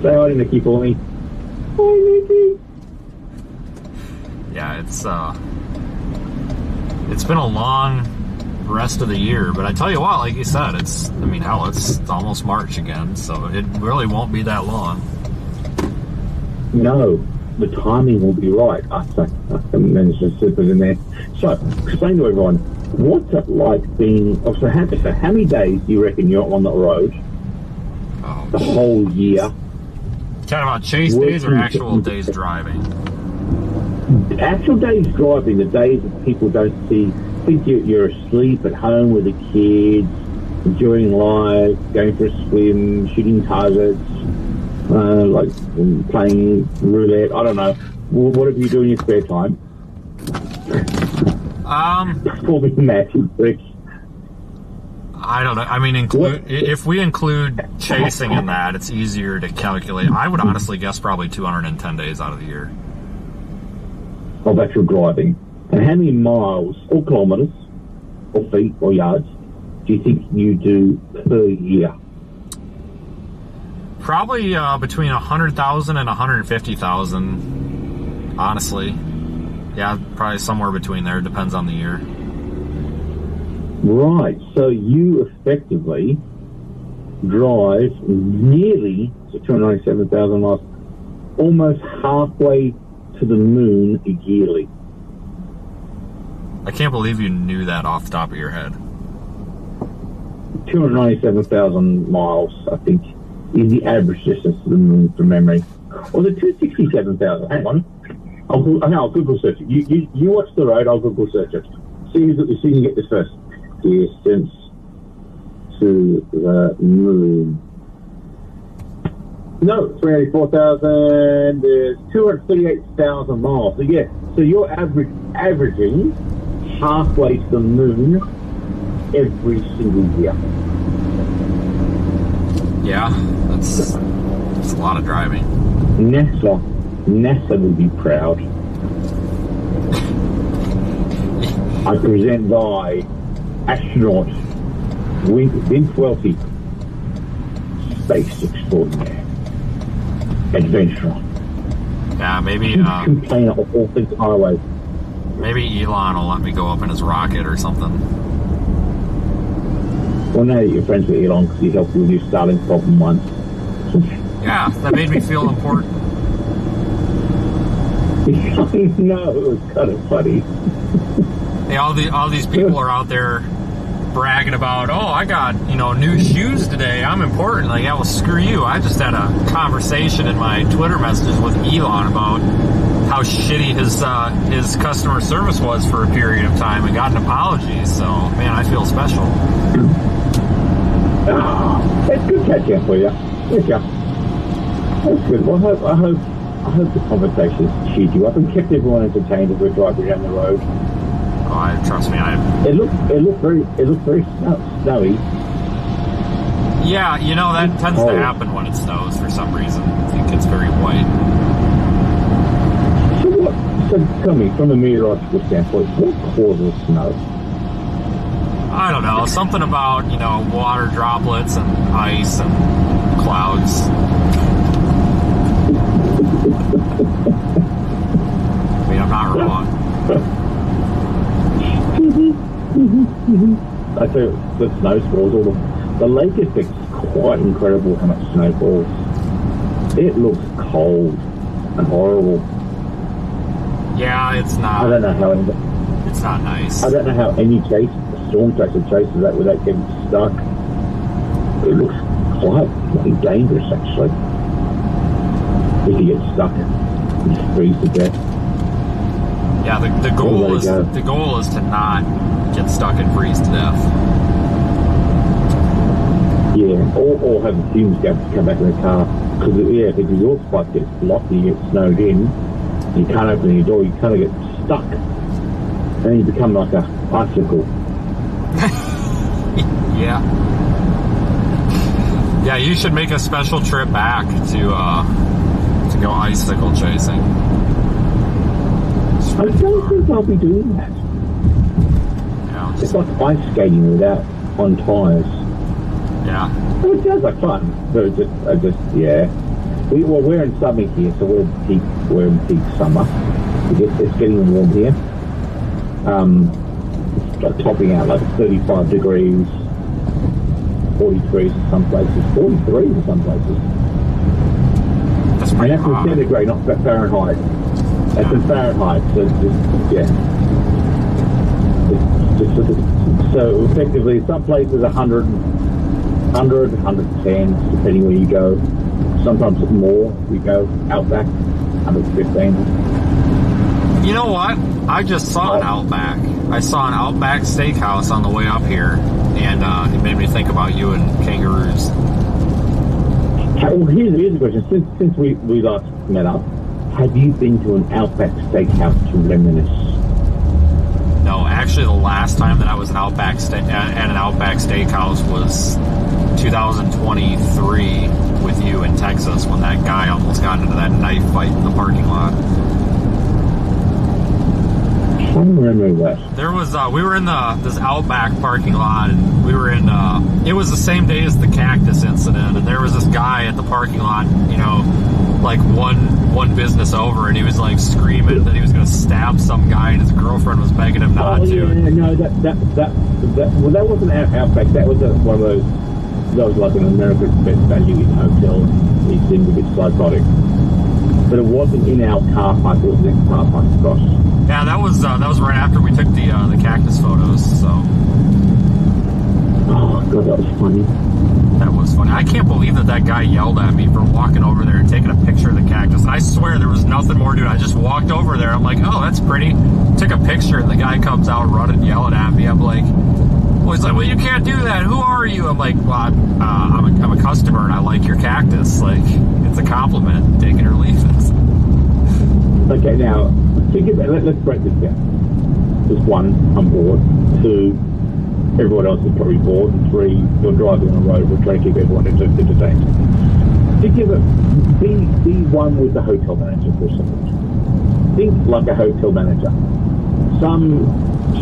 [SPEAKER 4] say hi to Nikki for me. Hi, Nikki.
[SPEAKER 1] Yeah, it's been a long rest of the year, but I tell you what, like you said, it's almost March again, so it really won't be that long.
[SPEAKER 4] No, the timing will be right. I managed to slip it in there. So, explain to everyone, what's it like being... So how many days do you reckon you're on the road?
[SPEAKER 1] Oh,
[SPEAKER 4] the whole year?
[SPEAKER 1] Talking about chase days or actual days driving?
[SPEAKER 4] Actual days driving, the days that people don't see... think you're asleep at home with the kids, enjoying life, going for a swim, shooting targets, like playing roulette. I don't know. Whatever you do in your spare time. Performing magic tricks.
[SPEAKER 1] I don't know. I mean, if we include chasing in that, it's easier to calculate. I would honestly guess probably 210 days out of the year.
[SPEAKER 4] Of actual driving. And how many miles, or kilometres, or feet, or yards, do you think you do per year?
[SPEAKER 1] Probably between 100,000 and 150,000, honestly. Yeah, probably somewhere between there. Depends on the year.
[SPEAKER 4] Right, so you effectively drive nearly to 297,000 miles, almost halfway to the moon yearly.
[SPEAKER 1] I can't believe you knew that off the top of your head.
[SPEAKER 4] 297,000 miles, I think, is the average distance to the moon from memory. Or the 267,000. Hang on. I'll Google search it. You watch the road, I'll Google search it. See you can get this first. Distance to the moon. No, 384,000. There's 238,000 miles. So yeah, so you're averaging halfway to the moon every single year.
[SPEAKER 1] Yeah, that's a lot of driving.
[SPEAKER 4] NASA will be proud. I present thy astronaut Waelti, space extraordinaire, adventurer.
[SPEAKER 1] Yeah, maybe
[SPEAKER 4] complainer of all things highways.
[SPEAKER 1] Maybe Elon will let me go up in his rocket or something.
[SPEAKER 4] Well, now that you're friends with Elon because he helped you with your Starlink problem once.
[SPEAKER 1] Yeah, that made me feel important.
[SPEAKER 4] I know, it was kind of funny.
[SPEAKER 1] Hey, all these people are out there bragging about, oh, I got, new shoes today. I'm important. Like, yeah, well, screw you. I just had a conversation in my Twitter messages with Elon about how shitty his customer service was for a period of time and got an apology. So, man, I feel special.
[SPEAKER 4] It's good catch up for you. Good job. That's good. Well, I hope the conversation's cheered you up and kept everyone entertained as we're driving down the road.
[SPEAKER 1] Oh, trust me,
[SPEAKER 4] It looked very snowy.
[SPEAKER 1] Yeah, that tends to happen when it snows for some reason. I think it's very white.
[SPEAKER 4] So tell me, from a meteorological standpoint, what causes snow?
[SPEAKER 1] I don't know, something about, water droplets and ice and clouds. I mean, I'm not wrong. I
[SPEAKER 4] tell you, the snow spores, or the lake effect is quite incredible how much snow falls. It looks cold and horrible.
[SPEAKER 1] Yeah, it's not.
[SPEAKER 4] I don't know how.
[SPEAKER 1] It's not nice.
[SPEAKER 4] I don't know how any storm chaser chases that without getting stuck. It looks quite dangerous, actually. If you get stuck, you freeze to death.
[SPEAKER 1] Yeah, the goal is to not get stuck and freeze to death.
[SPEAKER 4] Yeah, or have the fumes come back in the car. Because if your spot gets blocked and you get snowed in, you can't open your door, you kind of get stuck. And then you become like a icicle.
[SPEAKER 1] Yeah. Yeah, you should make a special trip back to go icicle chasing.
[SPEAKER 4] I don't think I'll be doing that.
[SPEAKER 1] Yeah,
[SPEAKER 4] it's like ice skating without on tyres.
[SPEAKER 1] Yeah.
[SPEAKER 4] It sounds like fun, but yeah. We're in summer here, so we're in peak summer. It's getting warm here. It's like topping out like 35 degrees, 40 degrees in some places, 43 in some places.
[SPEAKER 1] That's pretty hot.
[SPEAKER 4] And that's in centigrade, not Fahrenheit. That's in Fahrenheit, so so effectively, some places 100, 110, depending where you go. Sometimes more. We go Outback, 115.
[SPEAKER 1] You know what? I just saw an Outback. I saw an Outback Steakhouse on the way up here, and it made me think about you and kangaroos.
[SPEAKER 4] Well, here's the question. Since we last met up, have you been to an Outback Steakhouse to reminisce?
[SPEAKER 1] No, actually, the last time that I was at an Outback Steakhouse was 2023 with you in Texas when that guy almost got into that knife fight in the parking lot.
[SPEAKER 4] I don't remember that.
[SPEAKER 1] There was we were in this Outback parking lot, and we were in it was the same day as the cactus incident, and there was this guy at the parking lot, you know, like one business over, and he was like screaming that he was going to stab some guy, and his girlfriend was begging him not to.
[SPEAKER 4] Yeah, no, that wasn't Outback. That was one of those. That was like an American Best Value in hotel. He seemed a bit psychotic, but it wasn't in our car park. It was next car park across.
[SPEAKER 1] Yeah, that was right after we took the cactus photos. So.
[SPEAKER 4] Oh god, that was funny.
[SPEAKER 1] That was funny. I can't believe that guy yelled at me for walking over there and taking a picture of the cactus. And I swear there was nothing more to it. I just walked over there. I'm like, oh, that's pretty. Took a picture, and the guy comes out running, yelling at me. I'm like, well, he's like, well, you can't do that. Who are you? I'm like, well, I'm a customer, and I like your cactus. Like, it's a compliment. Take it or leave it.
[SPEAKER 4] Okay, now, let's break this down. There's one, I'm bored. Two, everyone else is probably bored. And three, you're driving on the road. We're trying to keep everyone entertained. Be one with the hotel manager for a second. Think like a hotel manager. Some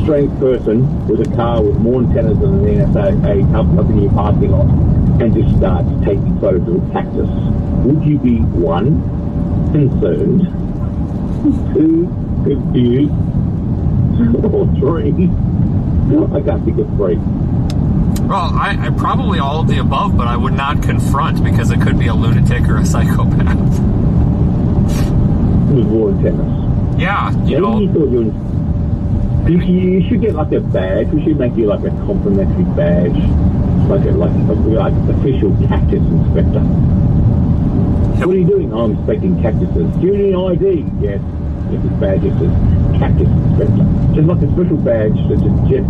[SPEAKER 4] strange person with a car with more antennas than the NSA comes up in your parking lot and just starts taking photos of a cactus. Would you be one, concerned, two, confused, or three? I can't think of three.
[SPEAKER 1] Well, I probably all of the above, but I would not confront because it could be a lunatic or a psychopath.
[SPEAKER 4] With more antennas.
[SPEAKER 1] Yeah, you know.
[SPEAKER 4] You should get like a badge. We should make you like a complimentary badge, like official cactus inspector. What are you doing? I'm inspecting cactuses. Do you need an ID? Yes. If this badge is cactus inspector. Just like a special badge that just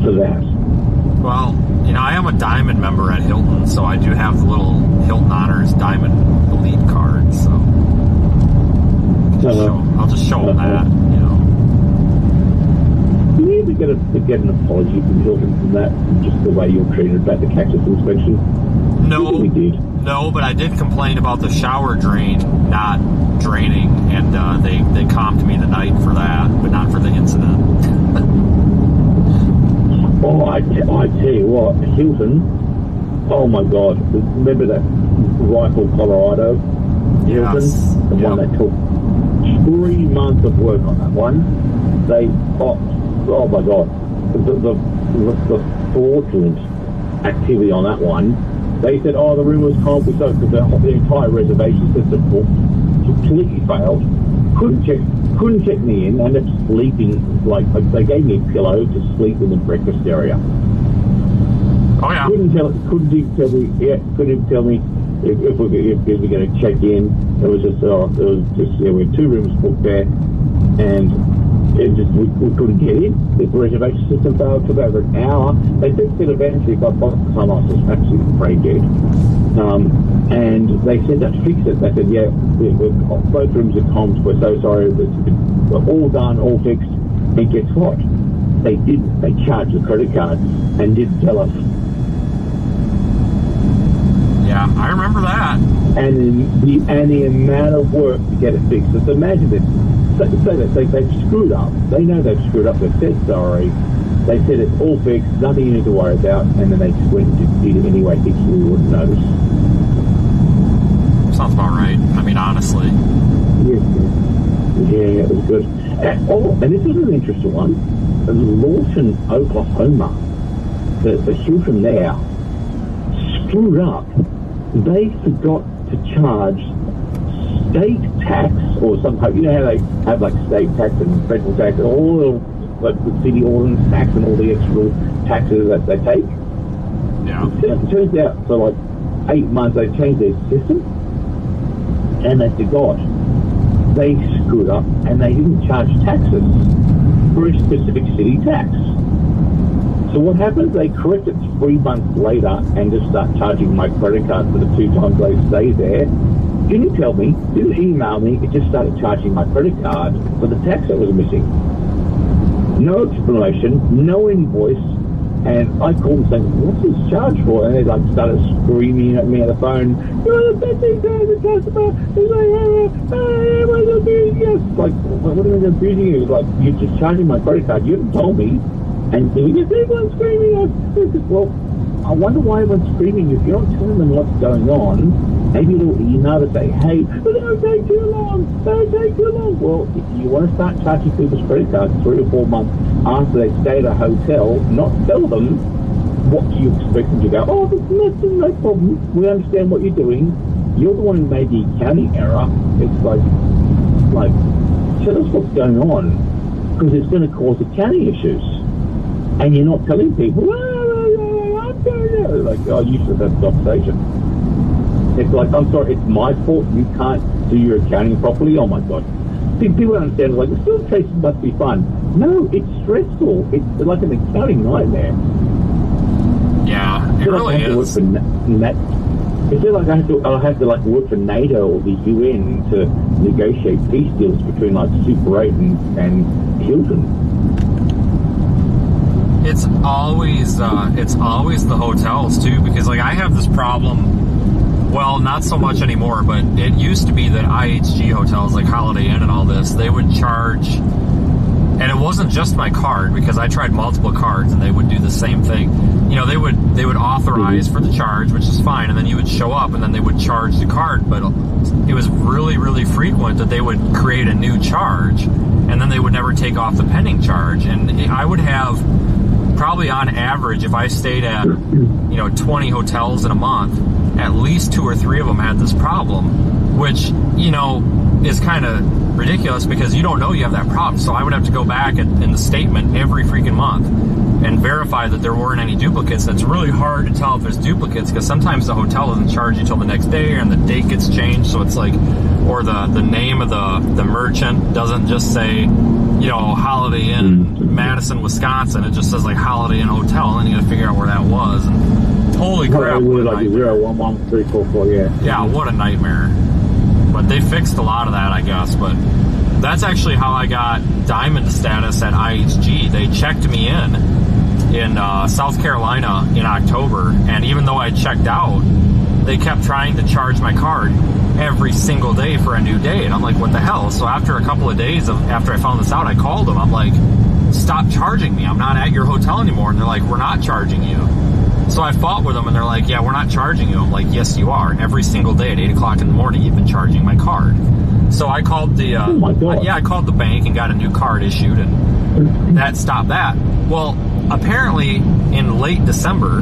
[SPEAKER 4] for that.
[SPEAKER 1] Well, you know, I am a Diamond member at Hilton, so I do have the little Hilton Honors Diamond Elite card, so I'll just show them that, you know.
[SPEAKER 4] Did you ever get an apology from Hilton from that, just the way you're treated about the cactus inspection?
[SPEAKER 1] No,
[SPEAKER 4] we did.
[SPEAKER 1] No, but I did complain about the shower drain not draining, and they comped me the night for that, but not for the incident.
[SPEAKER 4] Oh, I tell you what, Hilton, oh my God, remember that Rifle, Colorado? Hilton,
[SPEAKER 1] yes.
[SPEAKER 4] The one that took 3 months of work on that one. Oh my God, the fraudulent activity on that one They said, oh, the room was comped because the entire reservation system completely failed. Couldn't check me in. Ended up sleeping, like they gave me a pillow to sleep in the breakfast area.
[SPEAKER 1] Oh yeah.
[SPEAKER 4] Couldn't even tell me if we're going to check in. It was just we had 2 rooms booked there, and we couldn't get in. The reservation system failed. Took over an hour. They fixed it eventually, but by the time I was absolutely brain dead. And they said to fix it. They said, yeah, both rooms are comped. We're so sorry. We're all done, all fixed. And guess what? They didn't. They charged the credit card and didn't tell us.
[SPEAKER 1] Yeah, I remember that.
[SPEAKER 4] And the amount of work to get it fixed. So imagine this. Say that they've screwed up. They know they've screwed up. They've said sorry. They said it's all fixed. Nothing you need to worry about. And then they just went and did it anyway, thinking we wouldn't notice.
[SPEAKER 1] Sounds about right. I mean, honestly.
[SPEAKER 4] Yeah, it was good. And this is an interesting one. Lawton, Oklahoma. The hill from there screwed up. They forgot to charge state tax or some, you know how they have like state tax and federal tax and all like the city ordinance tax and all the extra taxes that they take.
[SPEAKER 1] Yeah.
[SPEAKER 4] It turns out for like 8 months they changed their system and they forgot. They screwed up and they didn't charge taxes for a specific city tax. So what happens? They correct it 3 months later and just start charging my credit card for the 2 times they stay there. Didn't tell me, didn't email me, it just started charging my credit card for the tax that was missing. No explanation, no invoice, and I called them saying, what's this charge for? And they like started screaming at me on the phone, you're the best thing to the customer. It's like, what's abusing us? Like, what are they abusing you? Like, you're just charging my credit card, you haven't told me. And so we get everyone screaming at us. Well, I wonder why everyone's screaming. If you're not telling them what's going on, maybe a little email to say, hey, don't take too long, don't take too long. Well, if you want to start charging people's credit cards 3 or 4 months after they stay at a hotel, not tell them, what do you expect them to go, oh, there's nothing, no problem, we understand what you're doing. You're the one who made the accounting error. It's like tell us what's going on, because it's going to cause accounting issues. And you're not telling people, I'm going like, oh, you should have that conversation. It's like, I'm sorry, it's my fault you can't do your accounting properly. Oh my God. People don't understand, like, the still cases must be fun. No, it's stressful. It's like an accounting nightmare.
[SPEAKER 1] Yeah, it really is.
[SPEAKER 4] It's just like I have to like work for NATO or the UN to negotiate peace deals between like Super 8 and Hilton.
[SPEAKER 1] It's always the hotels too, because like I have this problem. Well, not so much anymore, but it used to be that IHG hotels like Holiday Inn and all this, they would charge, and it wasn't just my card, because I tried multiple cards and they would do the same thing. You know, they would authorize for the charge, which is fine, and then you would show up and then they would charge the card, but it was really, really frequent that they would create a new charge and then they would never take off the pending charge. And I would have probably on average, if I stayed at 20 hotels in a month, at least 2 or 3 of them had this problem, which is kind of ridiculous because you don't know you have that problem. So I would have to go back in the statement every freaking month and verify that there weren't any duplicates. That's really hard to tell if there's duplicates, because sometimes the hotel doesn't charge you till the next day, and the date gets changed, so it's like, or the name of the merchant doesn't just say Holiday Inn Madison, Wisconsin. It just says like Holiday Inn Hotel, and then you gotta figure out where that was. And holy crap,
[SPEAKER 4] what like 011344, yeah.
[SPEAKER 1] Yeah, what a nightmare. But they fixed a lot of that, I guess. But that's actually how I got diamond status at IHG. They checked me in South Carolina in October, and even though I checked out, they kept trying to charge my card every single day for a new day, and I'm like, what the hell? So after a couple of days after I found this out, I called them. I'm like, stop charging me. I'm not at your hotel anymore. And they're like, we're not charging you. So I fought with them, and they're like, yeah, we're not charging you. I'm like, yes, you are. And every single day at 8 o'clock in the morning, you've been charging my card. So I called I called the bank and got a new card issued, and that stopped that. Well, apparently in late December,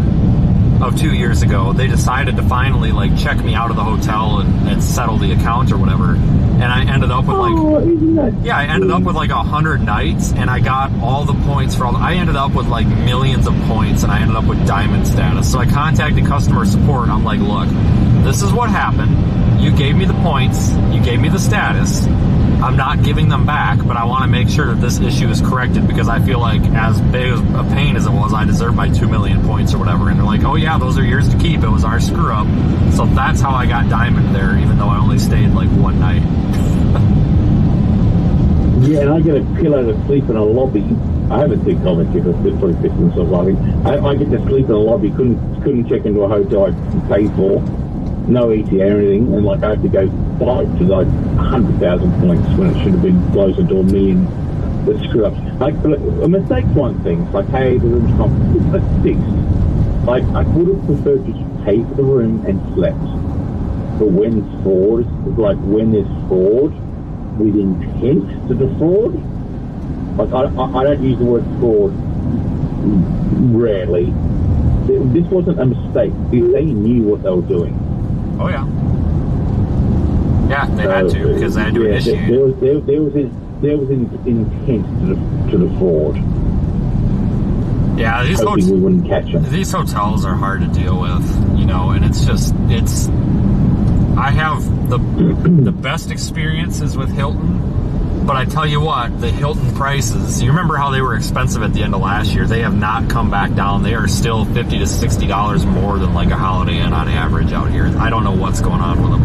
[SPEAKER 1] of 2 years ago, they decided to finally like check me out of the hotel and settle the account or whatever. And I ended up with I ended up with like 100 nights, and I got all the points for all. I ended up with like millions of points, and I ended up with diamond status. So I contacted customer support. I'm like, look, this is what happened. You gave me the points. You gave me the status. I'm not giving them back, but I want to make sure that this issue is corrected, because I feel like as big a pain as it was, I deserve my 2 million points or whatever. And they're like, oh yeah, those are yours to keep. It was our screw up. So that's how I got diamond there, even though I only stayed like one night.
[SPEAKER 4] Yeah, and I get a pillow to sleep in a lobby. I haven't seen comments yet, but they're probably fixing themselves laughing. I get to sleep in a lobby, couldn't check into a hotel I paid for, no ETA or anything, and like I have to go fight to like 100,000 points when it should have been closer to 1 million. The screw ups. Like, a mistake's one thing. It's like, hey, the room's not, it's fixed. Like, I would have preferred to just pay for the room and slept. But when fraud, like when there's fraud with intent to defraud, like I don't use the word fraud rarely. This wasn't a mistake. They knew what they were doing.
[SPEAKER 1] Oh yeah. Yeah, they had to, because they had to initiate.
[SPEAKER 4] There was an intent to defraud.
[SPEAKER 1] Yeah,
[SPEAKER 4] we wouldn't catch them.
[SPEAKER 1] These hotels are hard to deal with, you know, and it's. I have the best experiences with Hilton, but I tell you what, the Hilton prices, you remember how they were expensive at the end of last year? They have not come back down. They are still $50 to $60 more than like a Holiday Inn on average out here. I don't know what's going on with them.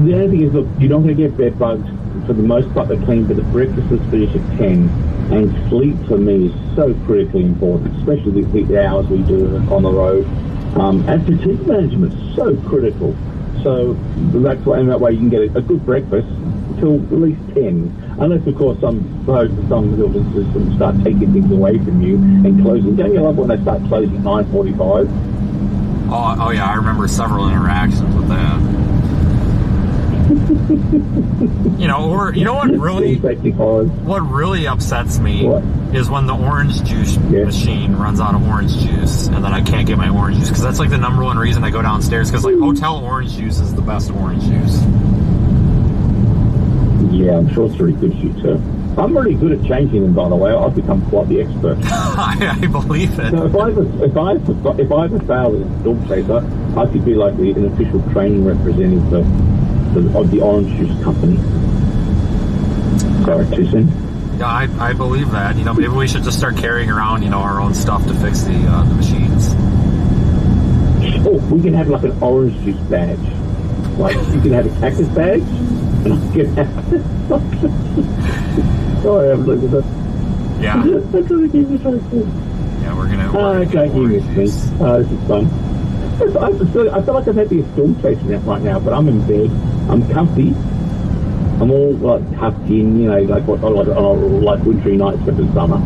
[SPEAKER 4] The only thing is, look, you're not going to get bed bugs. For the most part, they're clean, but the breakfast is finished at 10. And sleep for me is so critically important, especially the hours we do on the road. And fatigue management is so critical. So that's why, and that way you can get a good breakfast until at least 10. Unless, of course, some Hilton systems start taking things away from you and closing. Don't you love when they start closing at 9:45?
[SPEAKER 1] Oh yeah, I remember several interactions with that. You know, or you know what really upsets me is when the orange juice machine runs out of orange juice, and then I can't get my orange juice, because that's like the number one reason I go downstairs, because like hotel orange juice is the best orange juice. Yeah, I'm sure it's really good shit too. I'm really good at changing them, by the way. I've become quite the expert. I believe it.
[SPEAKER 4] So if I ever fail as a dog chaser, I could be like an official training representative of the orange juice company. Sorry, too soon?
[SPEAKER 1] Yeah, I believe that. You know, maybe we should just start carrying around, you know, our own stuff to fix the machines.
[SPEAKER 4] Oh, we can have like an orange juice badge. Like, you can have a cactus badge, and I can have... Sorry, I'm looking at that.
[SPEAKER 1] Yeah.
[SPEAKER 4] I'm trying to keep this right cool.
[SPEAKER 1] Yeah, we're gonna
[SPEAKER 4] okay, give me this thing. This is fun. I feel like I'm having a storm chasing out right now, but I'm in bed. I'm comfy. I'm all like tucked in, you know, like wintry nights for the summer,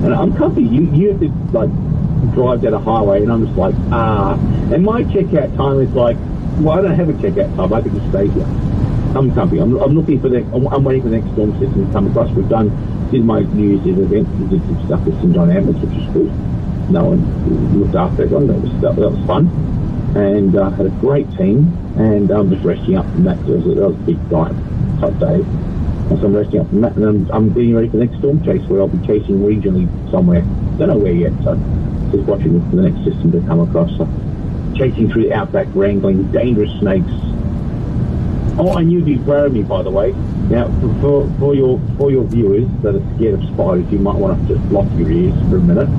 [SPEAKER 4] and I'm comfy. You have to like drive down a highway, and I'm just like and my checkout time is like, well, I don't have a checkout time. I can just stay here. I'm comfy. I'm looking for I'm waiting for the next storm system to come across. Did my New Year's Eve event. We did some stuff with St. John Ambers, which is good. No one looked after everyone. That was fun. And had a great team, and I'm just resting up from that. That was a big type day. And so I'm resting up from that, and I'm getting ready for the next storm chase, where I'll be chasing regionally somewhere. Don't know where yet, so just watching for the next system to come across. So chasing through the outback, wrangling dangerous snakes. Oh, I knew you'd be proud of me, by the way. Now, for your viewers that are scared of spiders, you might want to just block your ears for a minute.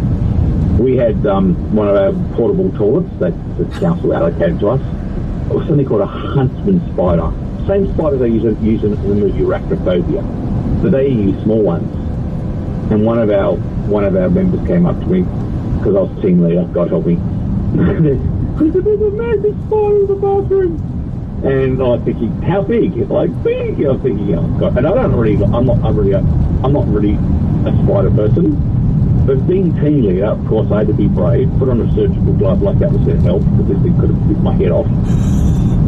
[SPEAKER 4] We had one of our portable toilets that the council allocated to us. It was something called a huntsman spider. Same spider they use to remove arachnophobia. So they use small ones. And one of our members came up to me, because I was team leader, God help me. There's a massive spider in the bathroom. And I was thinking, how big? It's like big. I was thinking, oh God. And I'm not really a spider person. But being team leader, of course, I had to be brave. Put on a surgical glove like that was going to help, because this thing could have ripped my head off.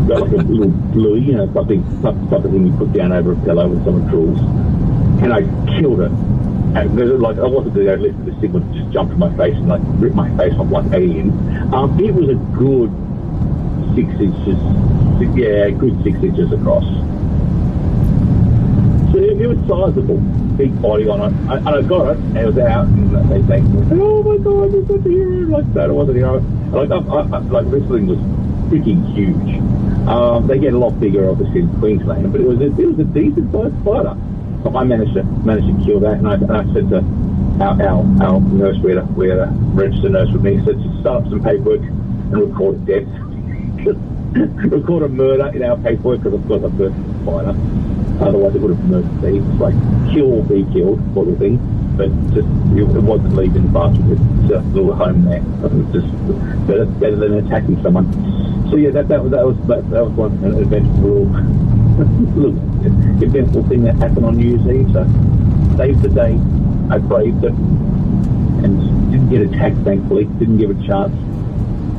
[SPEAKER 4] Got like a little bluey, you know, something you put down over a pillow when someone drools. And I killed it. because like I wasn't going to listen to the signal just jump in my face and like rip my face off like alien. It was a good 6 inches, good 6 inches across. So it was sizable, big body on it, and I got it, and it was out, and they thanked me. Oh my God, you're such a hero! Like that, I wasn't a hero. Like like this thing was freaking huge. They get a lot bigger, obviously, in Queensland, but it was a decent sized fighter. So I managed to kill that, and I said to our nurse, we had a registered nurse with me, said to start up some paperwork and record a death, record a murder in our paperwork, because of course I'm a fighter. Otherwise it would have murdered me. It's like kill or be killed sort of thing. But just it wasn't leaving the bathroom. It's just a little home there. It was just better than attacking someone. So yeah, that was one an eventful eventful thing that happened on New Year's Eve. So saved the day. I braved it and didn't get attacked. Thankfully, didn't give a chance.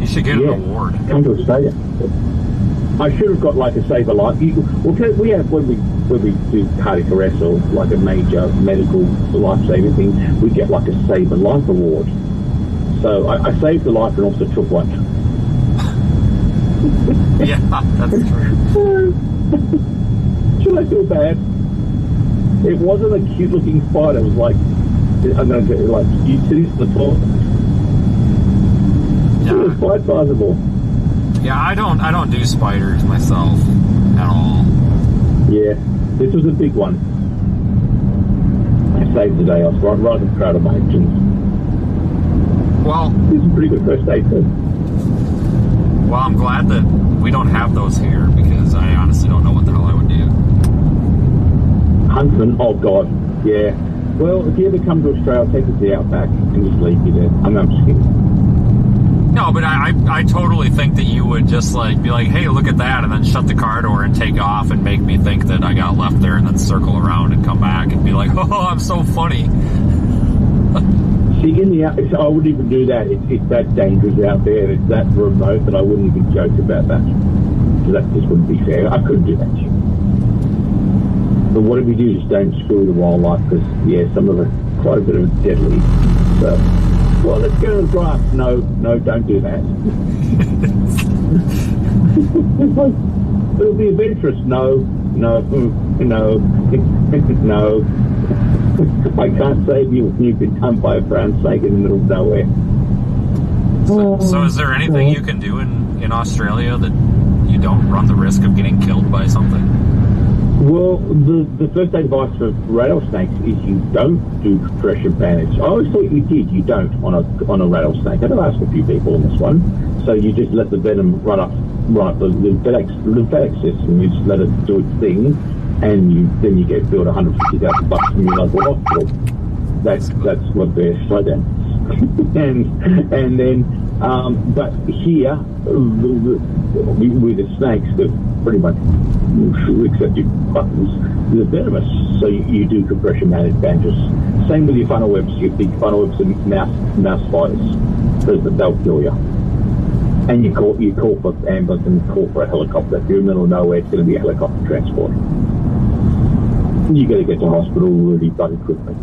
[SPEAKER 1] You should get an award.
[SPEAKER 4] Come to Australia. I should have got like a Save a Life. We have when we do cardiac arrest or like a major medical life-saving thing, we get like a Save a Life award. So I saved a life and also took one.
[SPEAKER 1] Yeah, that's true.
[SPEAKER 4] Should I feel bad? It wasn't a cute-looking fight. It was like I'm going to get like you titties the floor.
[SPEAKER 1] Yeah.
[SPEAKER 4] It was quite sizable.
[SPEAKER 1] Yeah, I don't do spiders myself at all.
[SPEAKER 4] Yeah, this was a big one. I saved the day. I was rather proud of my actions.
[SPEAKER 1] Well,
[SPEAKER 4] this is a pretty good first aid too.
[SPEAKER 1] Well, I'm glad that we don't have those here, because I honestly don't know what the hell I would do.
[SPEAKER 4] Huntsman, oh God, yeah. Well, if you ever come to Australia, I'll take you to the outback and just leave you there. I'm just kidding.
[SPEAKER 1] No, but I totally think that you would just like be like, hey, look at that, and then shut the car door and take off and make me think that I got left there, and then circle around and come back and be like, oh, I'm so funny.
[SPEAKER 4] See, I wouldn't even do that. It's that dangerous out there, and it's that remote that I wouldn't even joke about that. So that just wouldn't be fair. I couldn't do that shit. But whatever we do, just don't screw the wildlife, because some of it quite a bit of deadly. So. Well, let's go to the grass. No, don't do that. It'll be adventurous. No. I can't save you if you've been done by a brown snake in the middle of nowhere.
[SPEAKER 1] So is there anything you can do in Australia that you don't run the risk of getting killed by something?
[SPEAKER 4] Well, the first aid advice for rattlesnakes is you don't do compression bandage. I always thought you did. You don't on a rattlesnake. I've asked a few people on this one. So you just let the venom run up the lymphatic system. You just let it do its thing, and then you get billed $150,000 from your local hospital. That's what they're slow down. and then but here with the snakes, they're pretty much except your buttons, they're venomous, so you do compression bandages. Same with your funnel webs. You big funnel webs and mouse spiders, because they'll kill you. And you call for ambulance and call for a helicopter. If you're in the middle of nowhere, it's going to be a helicopter transport. You got to get to hospital really bloody quickly.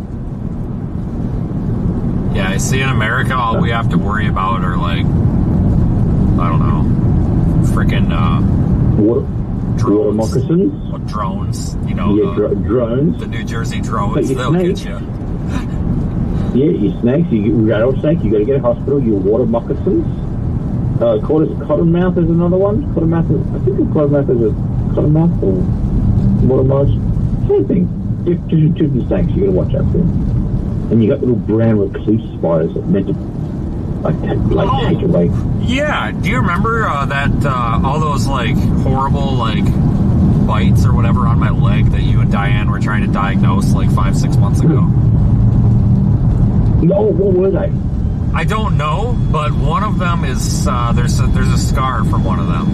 [SPEAKER 1] Yeah, I see in America, all we have to worry about are like, I don't know, freaking
[SPEAKER 4] water moccasins.
[SPEAKER 1] Drones,
[SPEAKER 4] drones.
[SPEAKER 1] The New Jersey drones, they'll
[SPEAKER 4] snakes.
[SPEAKER 1] get you.
[SPEAKER 4] Yeah, your snakes, your rattlesnake, you got to get to hospital. Your water moccasins. Cottonmouth is another one. I think cottonmouth is a cottonmouth or water mouse. Same thing. Just different snakes you got to watch out for. And you got little brown recluse spiders that meant to take away.
[SPEAKER 1] Yeah, do you remember that all those like horrible like bites or whatever on my leg that you and Diane were trying to diagnose like 5-6 months ago?
[SPEAKER 4] No, what were they?
[SPEAKER 1] I don't know, but one of them is there's a scar from one of them.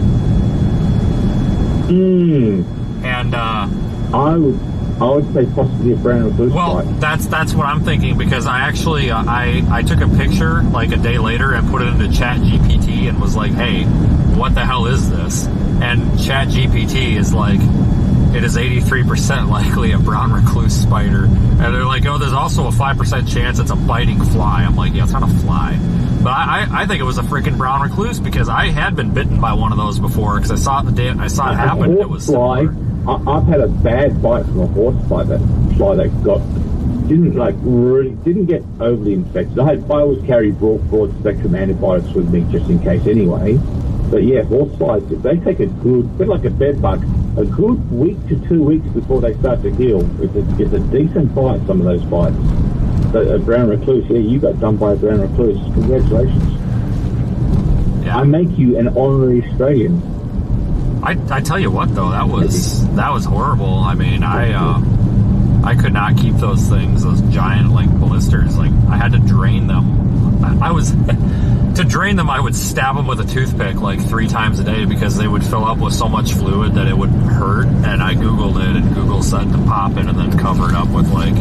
[SPEAKER 1] And
[SPEAKER 4] I would say possibly a brown recluse bite.
[SPEAKER 1] That's what I'm thinking, because I actually I took a picture like a day later and put it into ChatGPT and was like, hey, what the hell is this? And ChatGPT is like, it is 83% likely a brown recluse spider. And they're like, oh, there's also a 5% chance it's a biting fly. I'm like, yeah, it's not a fly. But I think it was a freaking brown recluse because I had been bitten by one of those before because I saw it the day I saw it happen. It was
[SPEAKER 4] fly. I've had a bad bite from a horsefly that didn't get overly infected. I always carry broad spectrum antibiotics with me just in case anyway. But yeah, horseflies, they take a bit like a bed bug, a good week to 2 weeks before they start to heal. It's a decent bite, some of those bites. But a brown recluse, yeah, you got done by a brown recluse. Congratulations.
[SPEAKER 1] Yeah.
[SPEAKER 4] I make you an honorary Australian.
[SPEAKER 1] I tell you what though, that was horrible. I mean, I could not keep those giant like blisters. Like I had to drain them. To drain them, I would stab them with a toothpick like 3 times a day because they would fill up with so much fluid that it would hurt. And I Googled it, and Google said to pop it and then cover it up with like,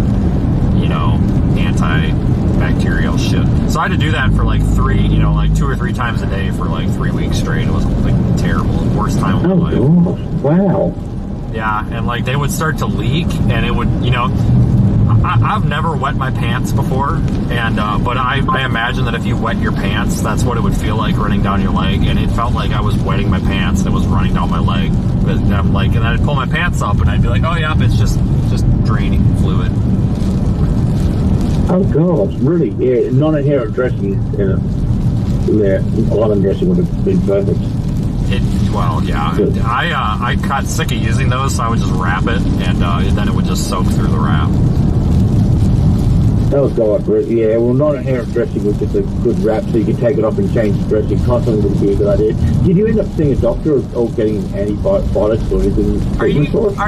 [SPEAKER 1] antibacterial shit. So I had to do that for like 2 or 3 times a day for like 3 weeks straight. It was like terrible, worst time of my life.
[SPEAKER 4] Oh, wow.
[SPEAKER 1] Yeah, and like they would start to leak, and it would, I've never wet my pants before, and but I imagine that if you wet your pants, that's what it would feel like running down your leg, and it felt like I was wetting my pants and it was running down my leg. But I'm like, and I'd pull my pants up, and I'd be like, oh yeah, it's just draining fluid.
[SPEAKER 4] Oh god, really? Yeah, non-inherent dressing. Yeah, a lot of dressing would have been perfect.
[SPEAKER 1] I got sick of using those, so I would just wrap it, and then it would just soak through the wrap.
[SPEAKER 4] Oh god, yeah, well, non-inherent dressing was just a good wrap, so you can take it off and change the dressing constantly would be a good idea. Did you end up seeing a doctor or getting antibiotics or anything?
[SPEAKER 1] Are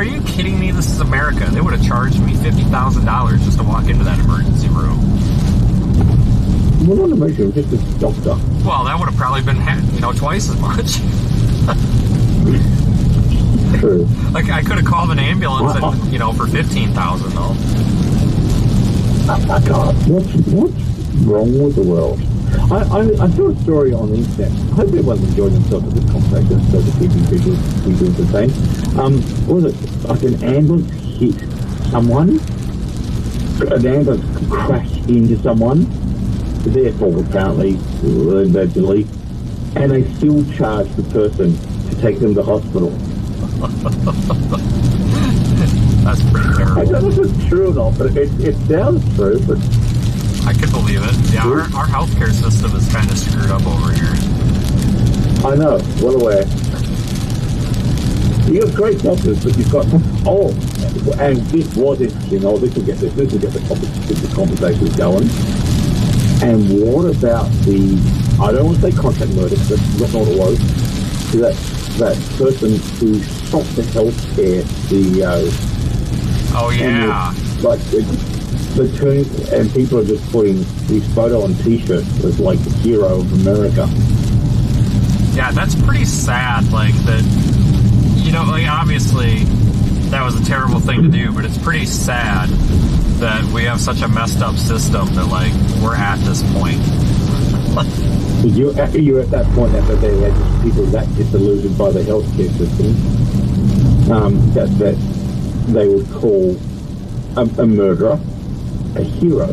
[SPEAKER 1] you kidding me? This is America. They would have charged me $50,000 just to walk into that emergency room.
[SPEAKER 4] Well, not emergency, just a doctor.
[SPEAKER 1] Well, that would have probably been, twice as much.
[SPEAKER 4] True.
[SPEAKER 1] Like, I could have called an ambulance and, for $15,000 though.
[SPEAKER 4] God, what's wrong with the world? I saw a story on the internet. I hope everyone's enjoying themselves at this conversation, so the keeping people entertained. What was it? Like an ambulance hit someone. An ambulance crashed into someone. Therefore, apparently, allegedly, and they still charged the person to take them to hospital.
[SPEAKER 1] That's pretty terrible.
[SPEAKER 4] I don't know if it's true or not, but it sounds true. But
[SPEAKER 1] I can believe it. Yeah, our healthcare system is kind of screwed up over here.
[SPEAKER 4] I know, well aware. You have great doctors, but you've got and this was interesting. This will get the conversations going. And what about I don't want to say contact murder, but that's not what it was. That person who shot the healthcare CEO.
[SPEAKER 1] Oh yeah.
[SPEAKER 4] And people are just putting his photo on T-shirts as like the hero of America.
[SPEAKER 1] Yeah, that's pretty sad. Like that, obviously that was a terrible thing to do, but it's pretty sad that we have such a messed up system that like we're at this point.
[SPEAKER 4] You're at that point that there are just people that disillusioned by the healthcare system that they would call a murderer a hero,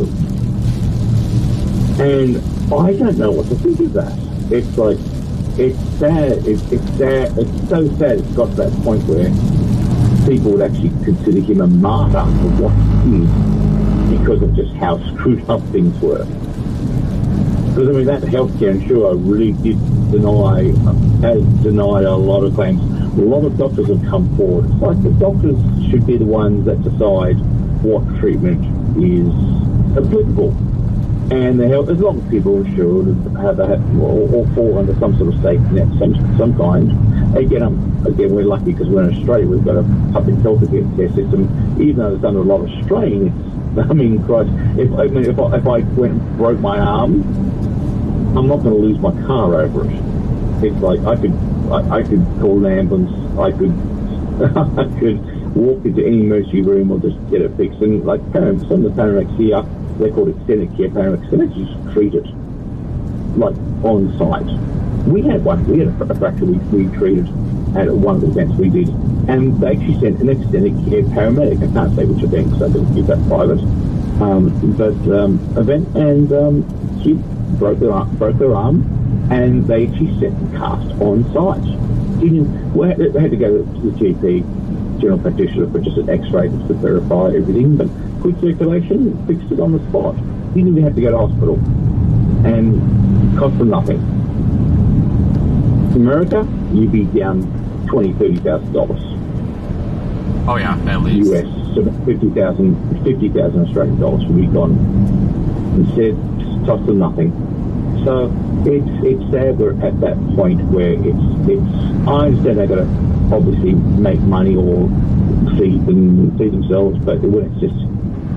[SPEAKER 4] and I don't know what to think of that. It's like it's sad. It's sad. It's so sad. It's got to that point where people would actually consider him a martyr for what he did because of just how screwed up things were. Because I mean, that healthcare insurer really has denied a lot of claims. A lot of doctors have come forward. It's like the doctors should be the ones that decide what treatment is applicable. And as long as people are insured or fall under some sort of safety net, some kind. Again, we're lucky because we're in Australia. We've got a public health care system, even though it's under a lot of strain. I mean, Christ, if I went and broke my arm, I'm not going to lose my car over it. It's like I could call an ambulance. I could walk into any emergency room or just get it fixed. And like some of the paramedics here, they're called extended care paramedics. They just treat it like on site. We had one. We had a fracture we treated at one of the events we did, And they actually sent an extended care paramedic. I can't say which event because I didn't keep that private. Event, and she broke her arm, and they actually set the cast on site. They had to go to the GP, general practitioner, for just an X-ray to verify everything. But quick circulation, fixed it on the spot. Didn't even have to go to hospital, and cost them nothing. In America, you'd be down $20,000-$30,000.
[SPEAKER 1] Oh yeah, at least.
[SPEAKER 4] US, so 50,000 Australian dollars would be gone. Instead, just cost them nothing. So it's sad we're at that point where it's. I understand they've got to obviously make money or feed themselves, but when it's just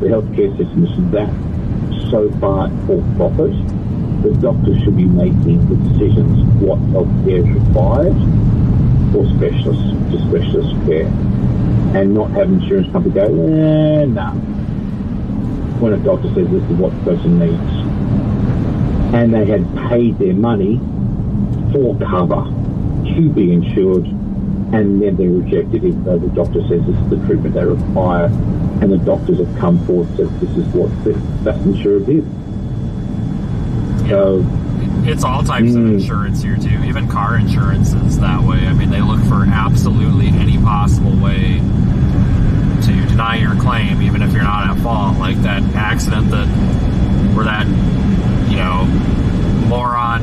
[SPEAKER 4] the healthcare system is that so far for profit, the doctors should be making the decisions what healthcare is required for specialist care, and not have insurance company go, no. When a doctor says this is what the person needs, and they had paid their money for cover to be insured, and then they rejected it, though the doctor says this is the treatment they require, and the doctors have come forward and said this is what that insurer did. So
[SPEAKER 1] it's all types of insurance here too. Even car insurance is that way. I mean, they look for absolutely any possible way to deny your claim, even if you're not at fault. Like that accident where that moron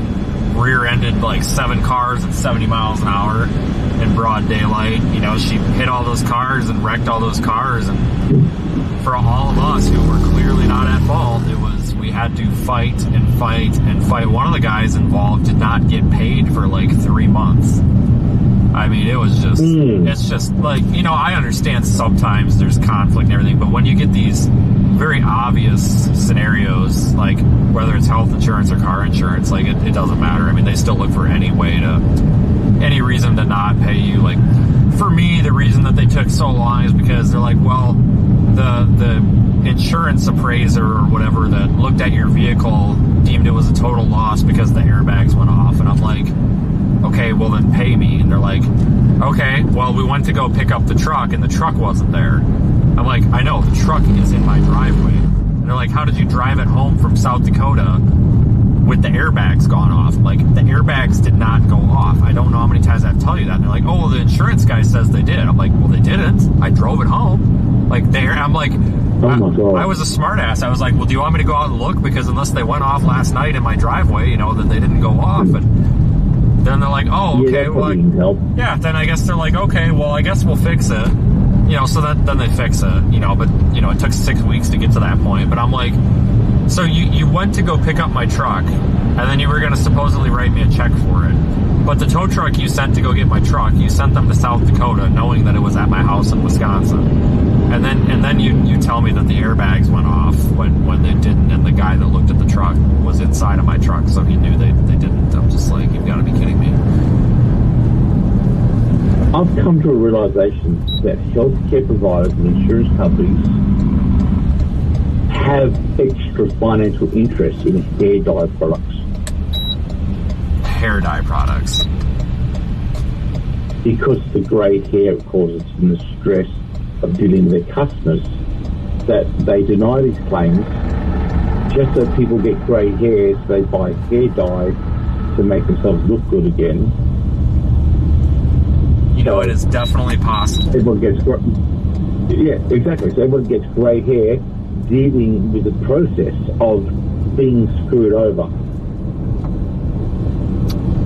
[SPEAKER 1] rear-ended like 7 cars at 70 miles an hour in broad daylight. She hit all those cars and wrecked all those cars, and for all of us who were clearly not at fault, we had to fight and fight and fight. One of the guys involved did not get paid for like 3 months. I mean, it was just, it's just like, I understand sometimes there's conflict and everything, but when you get these very obvious scenarios, like whether it's health insurance or car insurance, like it doesn't matter. I mean, they still look for any reason to not pay you. Like for me, the reason that they took so long is because they're like, well, the insurance appraiser or whatever that looked at your vehicle deemed it was a total loss because the airbags went off. And I'm like, okay, well then pay me. And they're like, okay, well we went to go pick up the truck and the truck wasn't there. I'm like, I know, the truck is in my driveway. And they're like, how did you drive it home from South Dakota with the airbags gone off? Like, the airbags did not go off. I don't know how many times I have to tell you that. And they're like, oh, well, the insurance guy says they did. I'm like, well, they didn't. I drove it home. Like, I'm like,
[SPEAKER 4] oh my God.
[SPEAKER 1] I was a smartass. I was like, well, do you want me to go out and look? Because unless they went off last night in my driveway, then they didn't go off. And then they're like, oh, okay.
[SPEAKER 4] Yeah,
[SPEAKER 1] then I guess they're like, okay, well, I guess we'll fix it. So then they fix it, but, it took 6 weeks to get to that point. But I'm like, so you went to go pick up my truck, and then you were going to supposedly write me a check for it. But the tow truck you sent to go get my truck, you sent them to South Dakota knowing that it was at my house in Wisconsin. And then you tell me that the airbags went off when they didn't, and the guy that looked at the truck was inside of my truck, so he knew they didn't. I'm just like, you've got to be kidding me.
[SPEAKER 4] I've come to a realization that healthcare providers and insurance companies have extra financial interest in hair dye products.
[SPEAKER 1] Hair dye products?
[SPEAKER 4] Because the grey hair causes them the stress of dealing with their customers, that they deny these claims just so people get grey hair, so they buy hair dye to make themselves look good again.
[SPEAKER 1] It is definitely possible.
[SPEAKER 4] Everyone gets exactly. So everyone gets grey hair dealing with the process of being screwed over.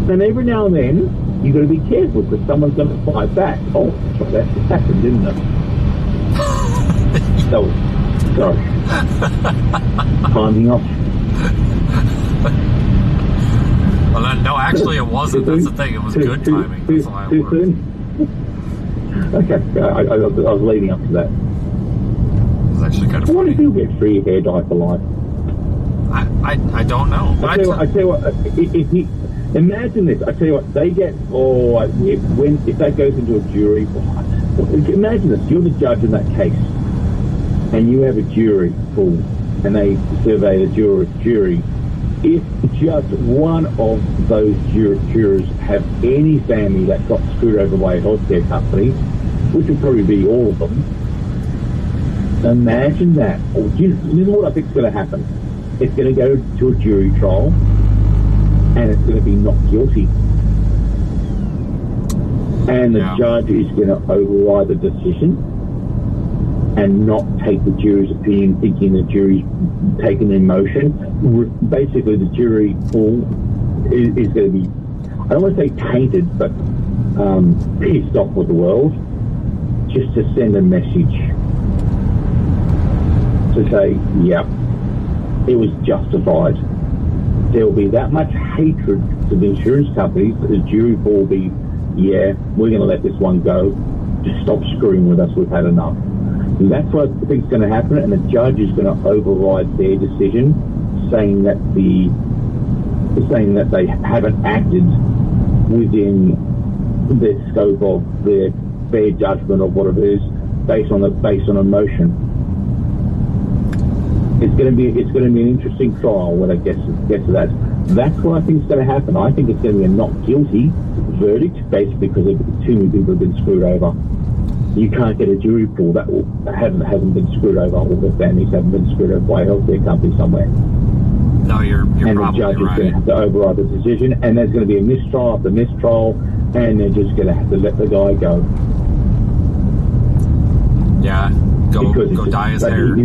[SPEAKER 4] And every now and then, you've got to be careful because someone's going to fight back. Oh, that happened, didn't it? So, sorry. Timing off.
[SPEAKER 1] Well, no, actually it wasn't. That's the thing. It was good timing. That's why it worked.
[SPEAKER 4] Okay, I was leading up to that.
[SPEAKER 1] It was actually kind of funny.
[SPEAKER 4] Why do people get free hair dye for life?
[SPEAKER 1] I don't know.
[SPEAKER 4] I tell you what, if you imagine this, I tell you what, they get, if that goes into a jury, imagine this, you're the judge in that case, and you have a jury full, and they survey the jury. If just one of those jurors have any family that got screwed over by a healthcare company, which would probably be all of them. Imagine that. This is what I think is going to happen. It's going to go to a jury trial, and it's going to be not guilty. And the judge is going to override the decision and not take the jury's opinion, thinking the jury's taken their motion. Basically, the jury pool is going to be, I don't want to say tainted, but pissed off with the world, just to send a message to say, yeah, it was justified. There will be that much hatred to the insurance companies that the jury pool will be, yeah, we're going to let this one go. Just stop screwing with us. We've had enough. And that's what I think is going to happen, and the judge is going to override their decision, saying that they haven't acted within the scope of their fair judgment or whatever it is, based on emotion. It's going to be an interesting trial when it gets to that. That's what I think is going to happen. I think it's going to be a not guilty verdict, basically because too many people have been screwed over. You can't get a jury pool that hasn't been screwed over, or their families haven't been screwed over by a healthcare company somewhere.
[SPEAKER 1] No, you're
[SPEAKER 4] and
[SPEAKER 1] probably
[SPEAKER 4] the judge
[SPEAKER 1] right.
[SPEAKER 4] is going to have to override the decision, and there's going to be a mistrial after mistrial, and they're just going to have to let the guy go.
[SPEAKER 1] Yeah, go dye his hair.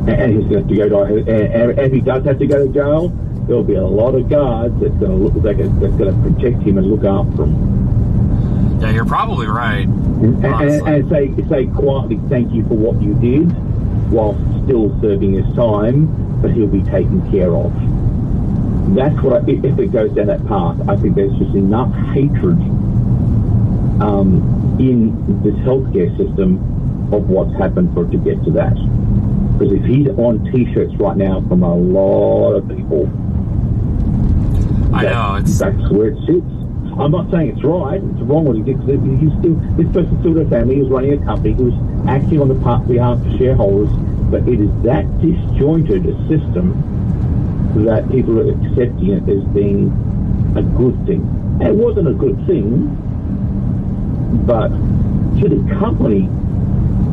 [SPEAKER 4] And he's going to go die. And if he does have to go to jail, there'll be a lot of guards that's going to protect him and look after him.
[SPEAKER 1] Yeah, you're probably right.
[SPEAKER 4] And say quietly, thank you for what you did, while still serving his time, but he'll be taken care of. That's what if it goes down that path, I think there's just enough hatred in this healthcare system of what's happened for it to get to that. Because if he's on T-shirts right now from a lot of people, that's where it sits. I'm not saying it's right. It's wrong what he did. This person still their family. He was running a company. He was acting on the behalf of shareholders. But it is that disjointed a system that people are accepting it as being a good thing. And it wasn't a good thing, but to the company,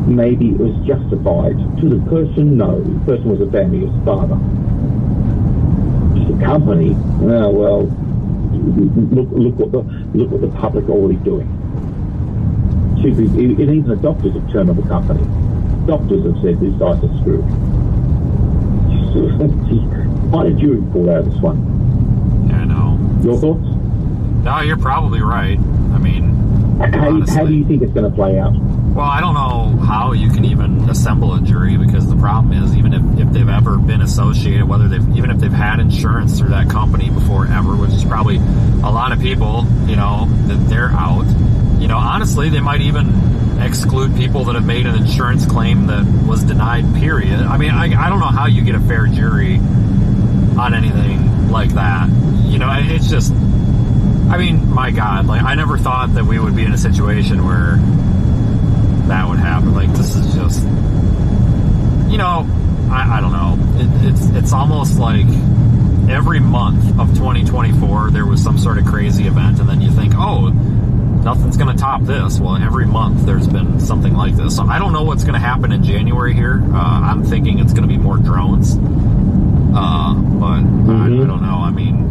[SPEAKER 4] maybe it was justified. To the person, no. The person was a family, his father. To the company, well, look what the public are already doing. Even the doctors have turned on the company. Doctors have said these guys are screwed. Why did you pull out of this one?
[SPEAKER 1] Yeah, I know.
[SPEAKER 4] Your thoughts?
[SPEAKER 1] No, you're probably right. I mean,
[SPEAKER 4] how do you think it's going to play out?
[SPEAKER 1] Well, I don't know how you can even assemble a jury, because the problem is, even if they've ever been associated, even if they've had insurance through that company before ever, which is probably a lot of people, that they're out. Honestly, they might even exclude people that have made an insurance claim that was denied, period. I mean, I don't know how you get a fair jury on anything like that. It's just, I mean, my God, I never thought that we would be in a situation where that would happen. This is just, I don't know. It's almost like every month of 2024 there was some sort of crazy event, and then you think, oh, nothing's going to top this. Well, every month there's been something like this. So I don't know what's going to happen in January here. I'm thinking it's going to be more drones. But I don't know. I mean,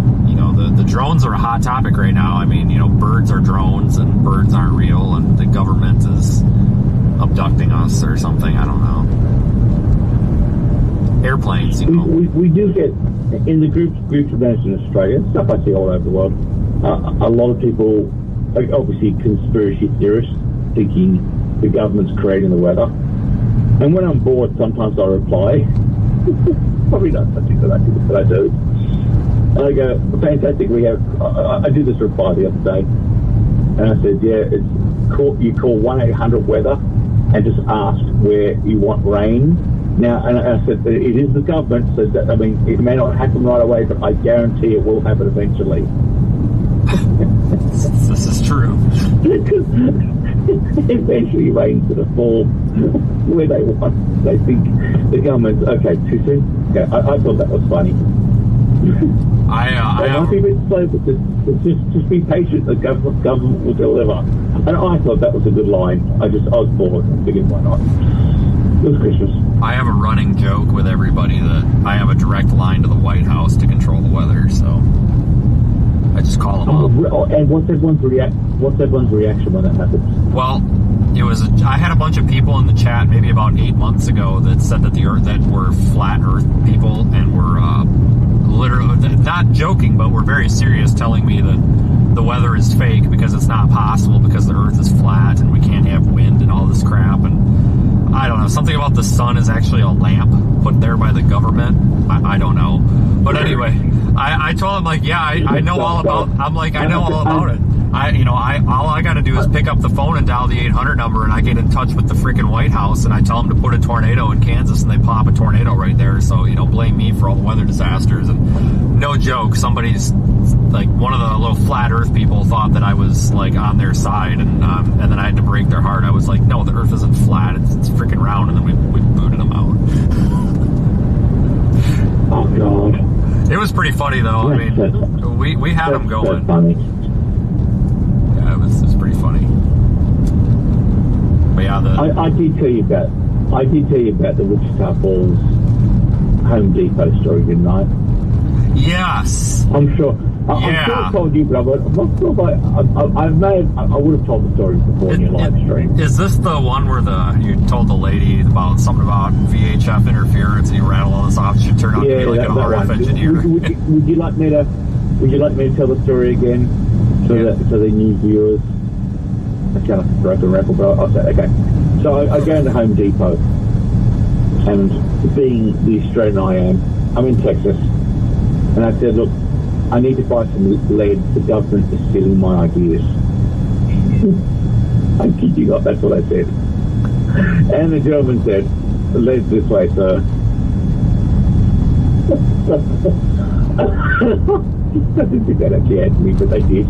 [SPEAKER 1] the drones are a hot topic right now. I mean, birds are drones and birds aren't real, and the government is abducting us or something. I don't know. Airplanes,
[SPEAKER 4] We do get, in the groups of events in Australia, stuff I see all over the world, a lot of people, obviously conspiracy theorists, thinking the government's creating the weather. And when I'm bored, sometimes I reply, probably not such a good idea, but I do. And I go, fantastic, we have, I did this reply the other day, and I said, yeah, you call 1-800-WEATHER and just ask where you want rain. Now, and I said, it is the government, so that, I mean, it may not happen right away, but I guarantee it will happen eventually.
[SPEAKER 1] This is true.
[SPEAKER 4] Eventually rain's going to fall where they want. They think the government's, okay, too soon? Yeah, I thought that was funny.
[SPEAKER 1] I
[SPEAKER 4] might be a bit slow, but just be patient. The government will deliver. And I thought that was a good line. I was bored. I'm thinking, why not? It was Christmas.
[SPEAKER 1] I have a running joke with everybody that I have a direct line to the White House to control the weather, so I just call them up.
[SPEAKER 4] And what's everyone's reaction when that happens?
[SPEAKER 1] Well, I had a bunch of people in the chat maybe about 8 months ago that said that that were flat Earth people and were literally not joking, but were very serious, telling me that the weather is fake because it's not possible because the Earth is flat and we can't have wind and all this crap. And I don't know, something about the sun is actually a lamp put there by the government. I don't know, but anyway, I told him, like, yeah, I know all about. I'm like, I know all about it. All I got to do is pick up the phone and dial the 800 number, and I get in touch with the freaking White House, and I tell them to put a tornado in Kansas, and they pop a tornado right there. So, blame me for all the weather disasters. And no joke, somebody's, like, one of the little flat Earth people thought that I was, like, on their side, and then I had to break their heart. I was like, no, the Earth isn't flat, it's freaking round, and then we booted them out.
[SPEAKER 4] Oh, God.
[SPEAKER 1] It was pretty funny, though. I mean, we had them going.
[SPEAKER 4] So funny.
[SPEAKER 1] Yeah, it was pretty funny. But yeah,
[SPEAKER 4] I did tell you about the Wichita Falls Home Depot story, didn't I?
[SPEAKER 1] Yes.
[SPEAKER 4] I'm sure. I'm sure I told you, but I'm not sure if I would have told the story before in your live stream.
[SPEAKER 1] Is this the one where you told the lady about something about VHF interference and you rattle all this off? She turned out to be like an RF engineer.
[SPEAKER 4] Would you like me to tell the story again so the new viewers? That's kind of a broken record, but I'll say okay. So I go into Home Depot, and being the Australian I am, I'm in Texas, and I said, look, I need to buy some lead. The government is stealing my ideas. I kid you not, that's what I said. And the gentleman said, lead's this way, sir. I didn't think they'd actually answer me, but they did.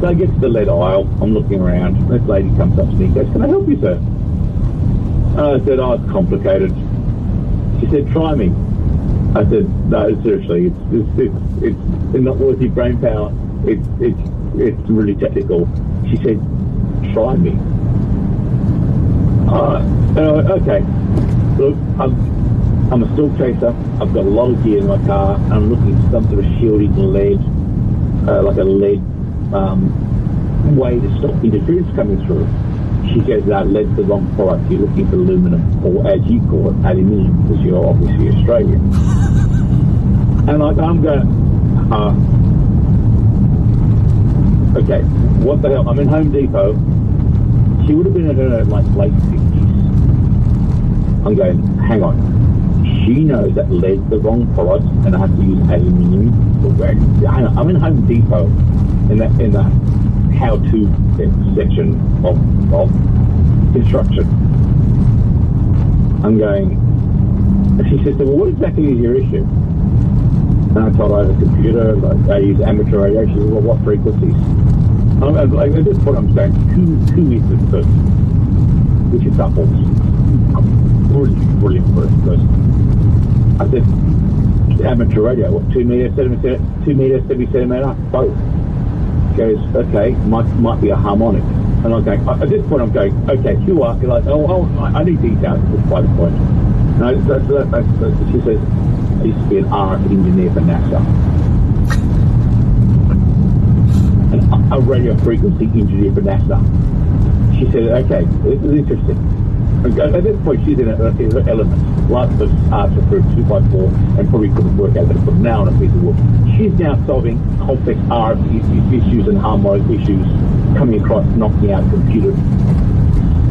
[SPEAKER 4] So I get to the lead aisle, I'm looking around, this lady comes up to me and goes, can I help you, sir? And I said, oh, it's complicated. She said, try me. I said, no, seriously, it's not worth your brain power. It's really technical. She said, try me. Okay. Look, I'm a still chaser. I've got a lot of gear in my car. And I'm looking for some sort of shielding lead, like a lead way to stop interference coming through. She says that lead's the wrong product. You're looking for aluminum, or as you call it, aluminium, because you're obviously Australian. And I'm going, okay, what the hell? I'm in Home Depot. She would have been in her late 50s. I'm going, hang on. She knows that lead's the wrong product, and I have to use aluminium. Hang on, I'm in Home Depot in that how-to section of construction. I'm going, and she says, well, what exactly is your issue? And I told her I have a computer, I use amateur radio. She said, well, what frequencies? At this point I'm saying, who is this person? Which is Apples. Brilliant person. I said, amateur radio, what, 2 meter, 70 centimeter? Both. Goes, okay, might be a harmonic. And I'm going, at this point I'm going, okay, you are, you're like, I need details at this point. No, she says, I used to be an RF engineer for NASA. A radio frequency engineer for NASA. She said, okay, this is interesting. At this point she's in her element. Lots of arts for 2x4 and probably couldn't work out how to put now on a piece of wood. She's now solving complex RF issues and harmonic issues coming across, knocking out computer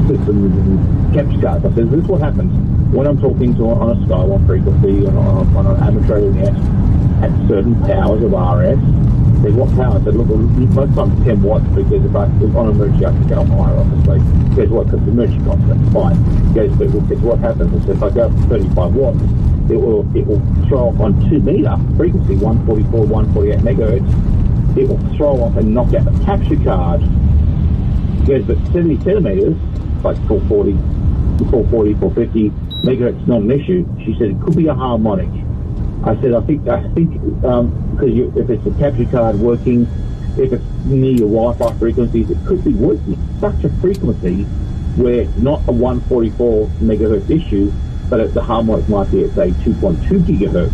[SPEAKER 4] systems and capture cards. I said, this is what happens when I'm talking to on a Skywalk frequency on an amateur net at certain powers of RF. Said, what power? I said, look, most times 10 watts, because if on an emergency I can go higher, obviously. Guess what? Because the emergency constant's fine. Guess what happens is if I go up to 35 watts, it will throw off on 2 meter frequency, 144, 148 megahertz. It will throw off and knock out the capture card. Guess but 70 centimeters, like 440, 450 megahertz, not an issue. She said it could be a harmonic. I said, I think, because if it's a capture card working, if it's near your Wi-Fi frequencies, it could be working at such a frequency where it's not a 144 megahertz issue, but the harmonic might be at, say, 2.2 gigahertz,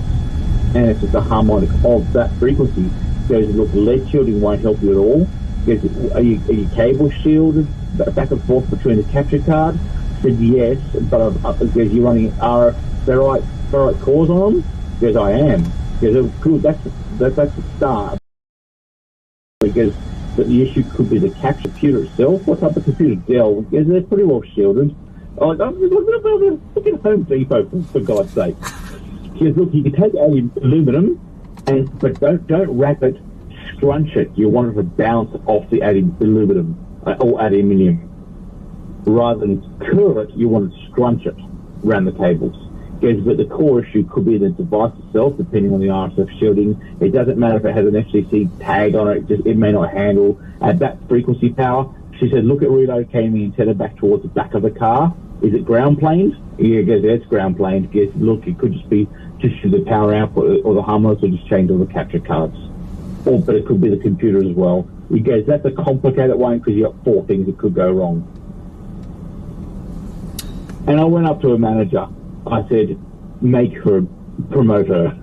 [SPEAKER 4] and it's just a harmonic of that frequency. Goes, look, lead shielding won't help you at all. Goes, are you cable shielded back and forth between the capture card? I said, yes, but because you're running RF ferrite cores on them? Because I am. Because oh, good, that's a start. Because the issue could be the capture computer itself. What type of computer? Dell? Because they're pretty well shielded. Look at Home Depot, for God's sake. She goes, look, you can take aluminum, but don't wrap it, scrunch it. You want it to bounce off the aluminum or aluminium. Rather than curl it, you want to scrunch it around the cables. But the core issue could be the device itself, depending on the RSF shielding. It doesn't matter if it has an FCC tag on it; it may not handle at that frequency power. She said, "Look at relocating the antenna back towards the back of the car. Is it ground planed?" Yeah, goes, it's ground planed. Goes, look, it could just be the power output or the harmonics will just change all the capture cards, but it could be the computer as well. He goes, that's a complicated one because you got 4 things that could go wrong. And I went up to a manager. I said, make her, promote her.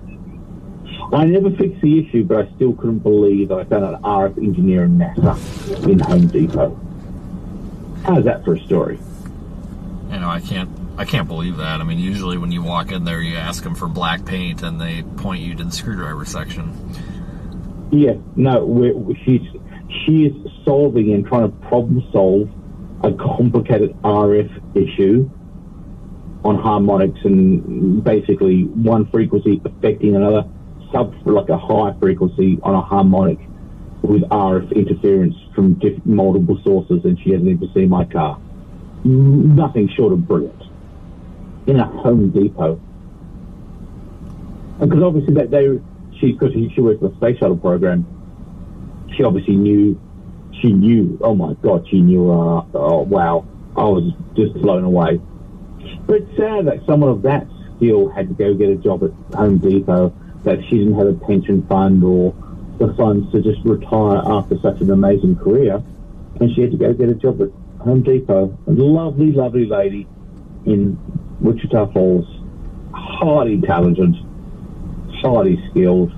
[SPEAKER 4] I never fixed the issue, but I still couldn't believe I found an RF engineer in NASA in Home Depot. How's that for a story?
[SPEAKER 1] You know, I can't believe that. I mean, usually when you walk in there, you ask them for black paint and they point you to the screwdriver section.
[SPEAKER 4] Yeah, no, she is solving and trying to problem solve a complicated RF issue on harmonics and basically one frequency affecting another like a high frequency on a harmonic with RF interference from multiple sources, and she hasn't even seen my car. Nothing short of brilliant. In a Home Depot. Because obviously because she works for the space shuttle program, she obviously knew, oh my God, she knew, oh wow, I was just blown away. But it's sad that someone of that skill had to go get a job at Home Depot, that she didn't have a pension fund or the funds to just retire after such an amazing career, and she had to go get a job at Home Depot. A lovely, lovely lady in Wichita Falls, highly talented, highly skilled,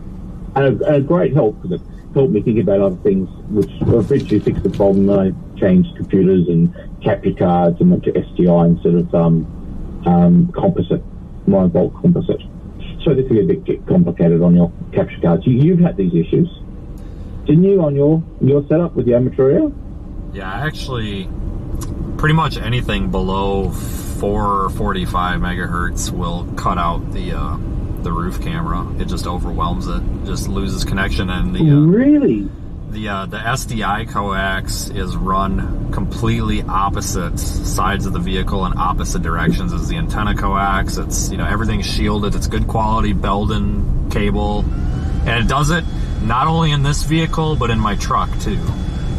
[SPEAKER 4] and a great help because it helped me think about other things, which eventually fixed the problem. I changed computers and capture cards and went to STI instead of composite, line bolt composite. So this is a bit complicated on your capture cards. You've had these issues, didn't you, on your setup with the Armaturia?
[SPEAKER 1] Yeah, actually, pretty much anything below 445 megahertz will cut out the roof camera. It just overwhelms it, just loses connection, and
[SPEAKER 4] really.
[SPEAKER 1] The SDI coax is run completely opposite sides of the vehicle in opposite directions as the antenna coax. It's, everything's shielded. It's good quality Belden cable, and it does it not only in this vehicle but in my truck too.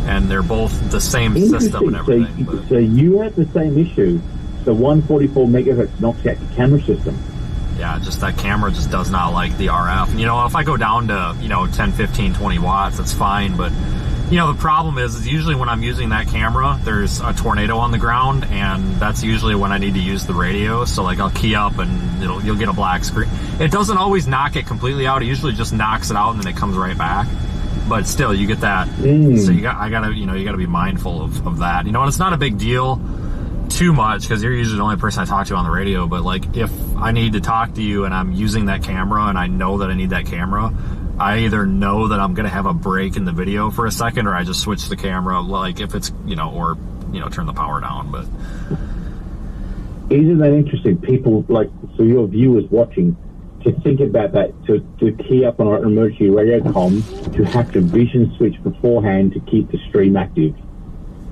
[SPEAKER 1] And they're both the same system and everything.
[SPEAKER 4] So you have the same issue. The 144 megahertz knocks out the camera system.
[SPEAKER 1] Yeah, just that camera just does not like the RF. And, if I go down to, 10, 15, 20 watts, that's fine. But, the problem is usually when I'm using that camera, there's a tornado on the ground, and that's usually when I need to use the radio. So, I'll key up and you'll get a black screen. It doesn't always knock it completely out. It usually just knocks it out and then it comes right back. But still, you get that. So you gotta be mindful of that. And it's not a big deal too much because you're usually the only person I talk to on the radio. But if I need to talk to you and I'm using that camera and I know that I need that camera, I either know that I'm gonna have a break in the video for a second, or I just switch the camera. If it's or turn the power down. But
[SPEAKER 4] isn't that interesting? People so your viewers watching, to think about that, to key up on an emergency radio comm, to have to vision switch beforehand to keep the stream active.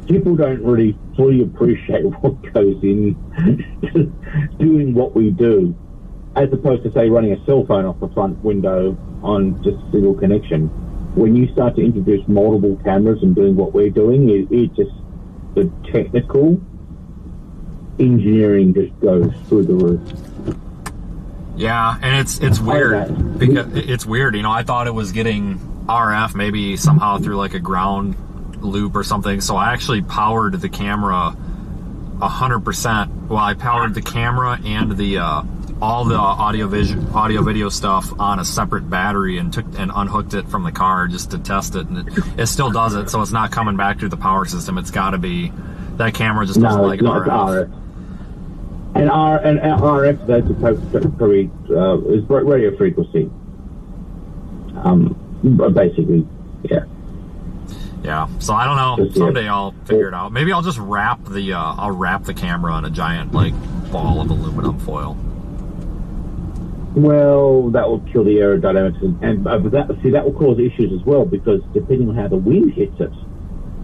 [SPEAKER 4] People don't really fully appreciate what goes in to doing what we do, as opposed to, say, running a cell phone off the front window on just a single connection. When you start to introduce multiple cameras and doing what we're doing, it just, the technical engineering just goes through the roof.
[SPEAKER 1] Yeah, and it's weird because it's weird. You know, I thought it was getting RF maybe somehow through like a ground loop or something. So I actually powered the camera 100%. Well, I powered the camera and the all the audio video stuff on a separate battery and unhooked it from the car just to test it, and it still does it. So it's not coming back through the power system. It's got to be that camera just doesn't like RF.
[SPEAKER 4] And RF, that's supposed to is radio frequency. Basically, yeah.
[SPEAKER 1] Yeah. So I don't know. Someday I'll figure it out. Maybe I'll just wrap the camera in a giant like ball of aluminum foil.
[SPEAKER 4] Well, that will kill the aerodynamics, and that will cause issues as well, because depending on how the wind hits it,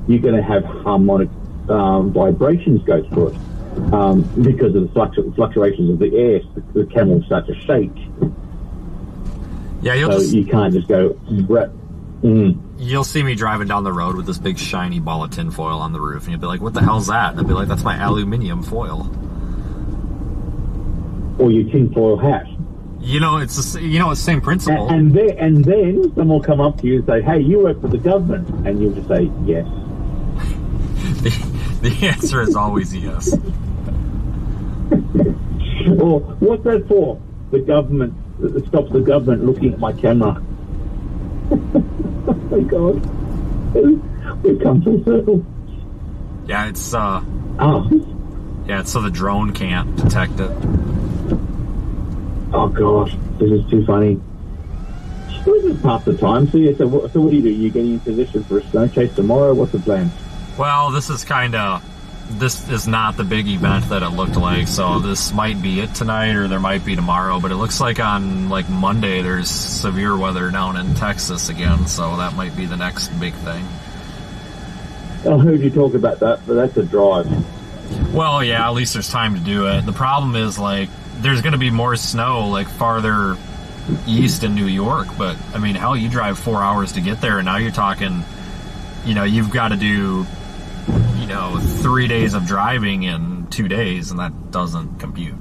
[SPEAKER 4] you're going to have harmonic vibrations go through it. Because of the fluctuations of the air, the camera will start to shake.
[SPEAKER 1] Yeah,
[SPEAKER 4] you can't just go.
[SPEAKER 1] You'll see me driving down the road with this big shiny ball of tinfoil on the roof, and you'll be like, "What the hell's that?" And I'll be like, "That's my aluminium foil."
[SPEAKER 4] Or your tinfoil hat.
[SPEAKER 1] You know, it's the same principle.
[SPEAKER 4] And then someone will come up to you and say, "Hey, you work for the government," and you'll just say, "Yes."
[SPEAKER 1] The answer is always yes.
[SPEAKER 4] Or what's that for? The government. It stops the government looking at my camera. Oh my God, we've come full circle.
[SPEAKER 1] Yeah, it's yeah, it's so the drone can't detect it.
[SPEAKER 4] Oh gosh, this is too funny. This is past the time. So what do? You're getting in position for a snow chase tomorrow? What's the plan?
[SPEAKER 1] Well, this is not the big event that it looked like, so this might be it tonight, or there might be tomorrow, but it looks like on like Monday there's severe weather down in Texas again, so that might be the next big thing.
[SPEAKER 4] I heard you talk about that, but that's a drive.
[SPEAKER 1] Well, yeah, at least there's time to do it. The problem is, like, there's going to be more snow, like, farther east in New York, but, I mean, hell, you drive 4 hours to get there, and now you're talking, you know, you've got to do 3 days of driving in 2 days, and that doesn't compute.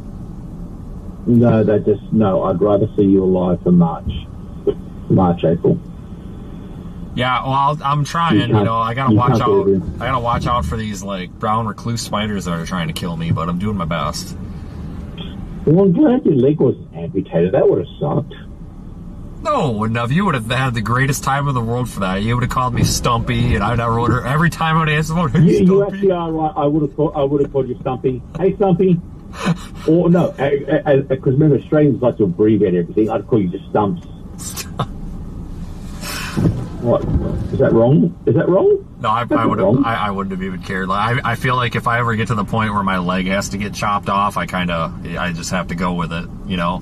[SPEAKER 4] No, I'd rather see you alive for March, April.
[SPEAKER 1] Yeah, well, I'm trying. I gotta watch out. I gotta watch out for these like brown recluse spiders that are trying to kill me, but I'm doing my best.
[SPEAKER 4] Well, I'm glad your leg wasn't amputated. That would have sucked.
[SPEAKER 1] No, wouldn't have. You would have had the greatest time in the world for that. You would have called me Stumpy, and I'd have every time I would answer the phone. Hey,
[SPEAKER 4] you actually are right. I would have called you Stumpy. Hey, Stumpy. Or no, because remember, Australians like to abbreviate everything. I'd call you just Stumps. What? Is that wrong?
[SPEAKER 1] No, I would have. I wouldn't have even cared. I feel like if I ever get to the point where my leg has to get chopped off, I just have to go with it. You know.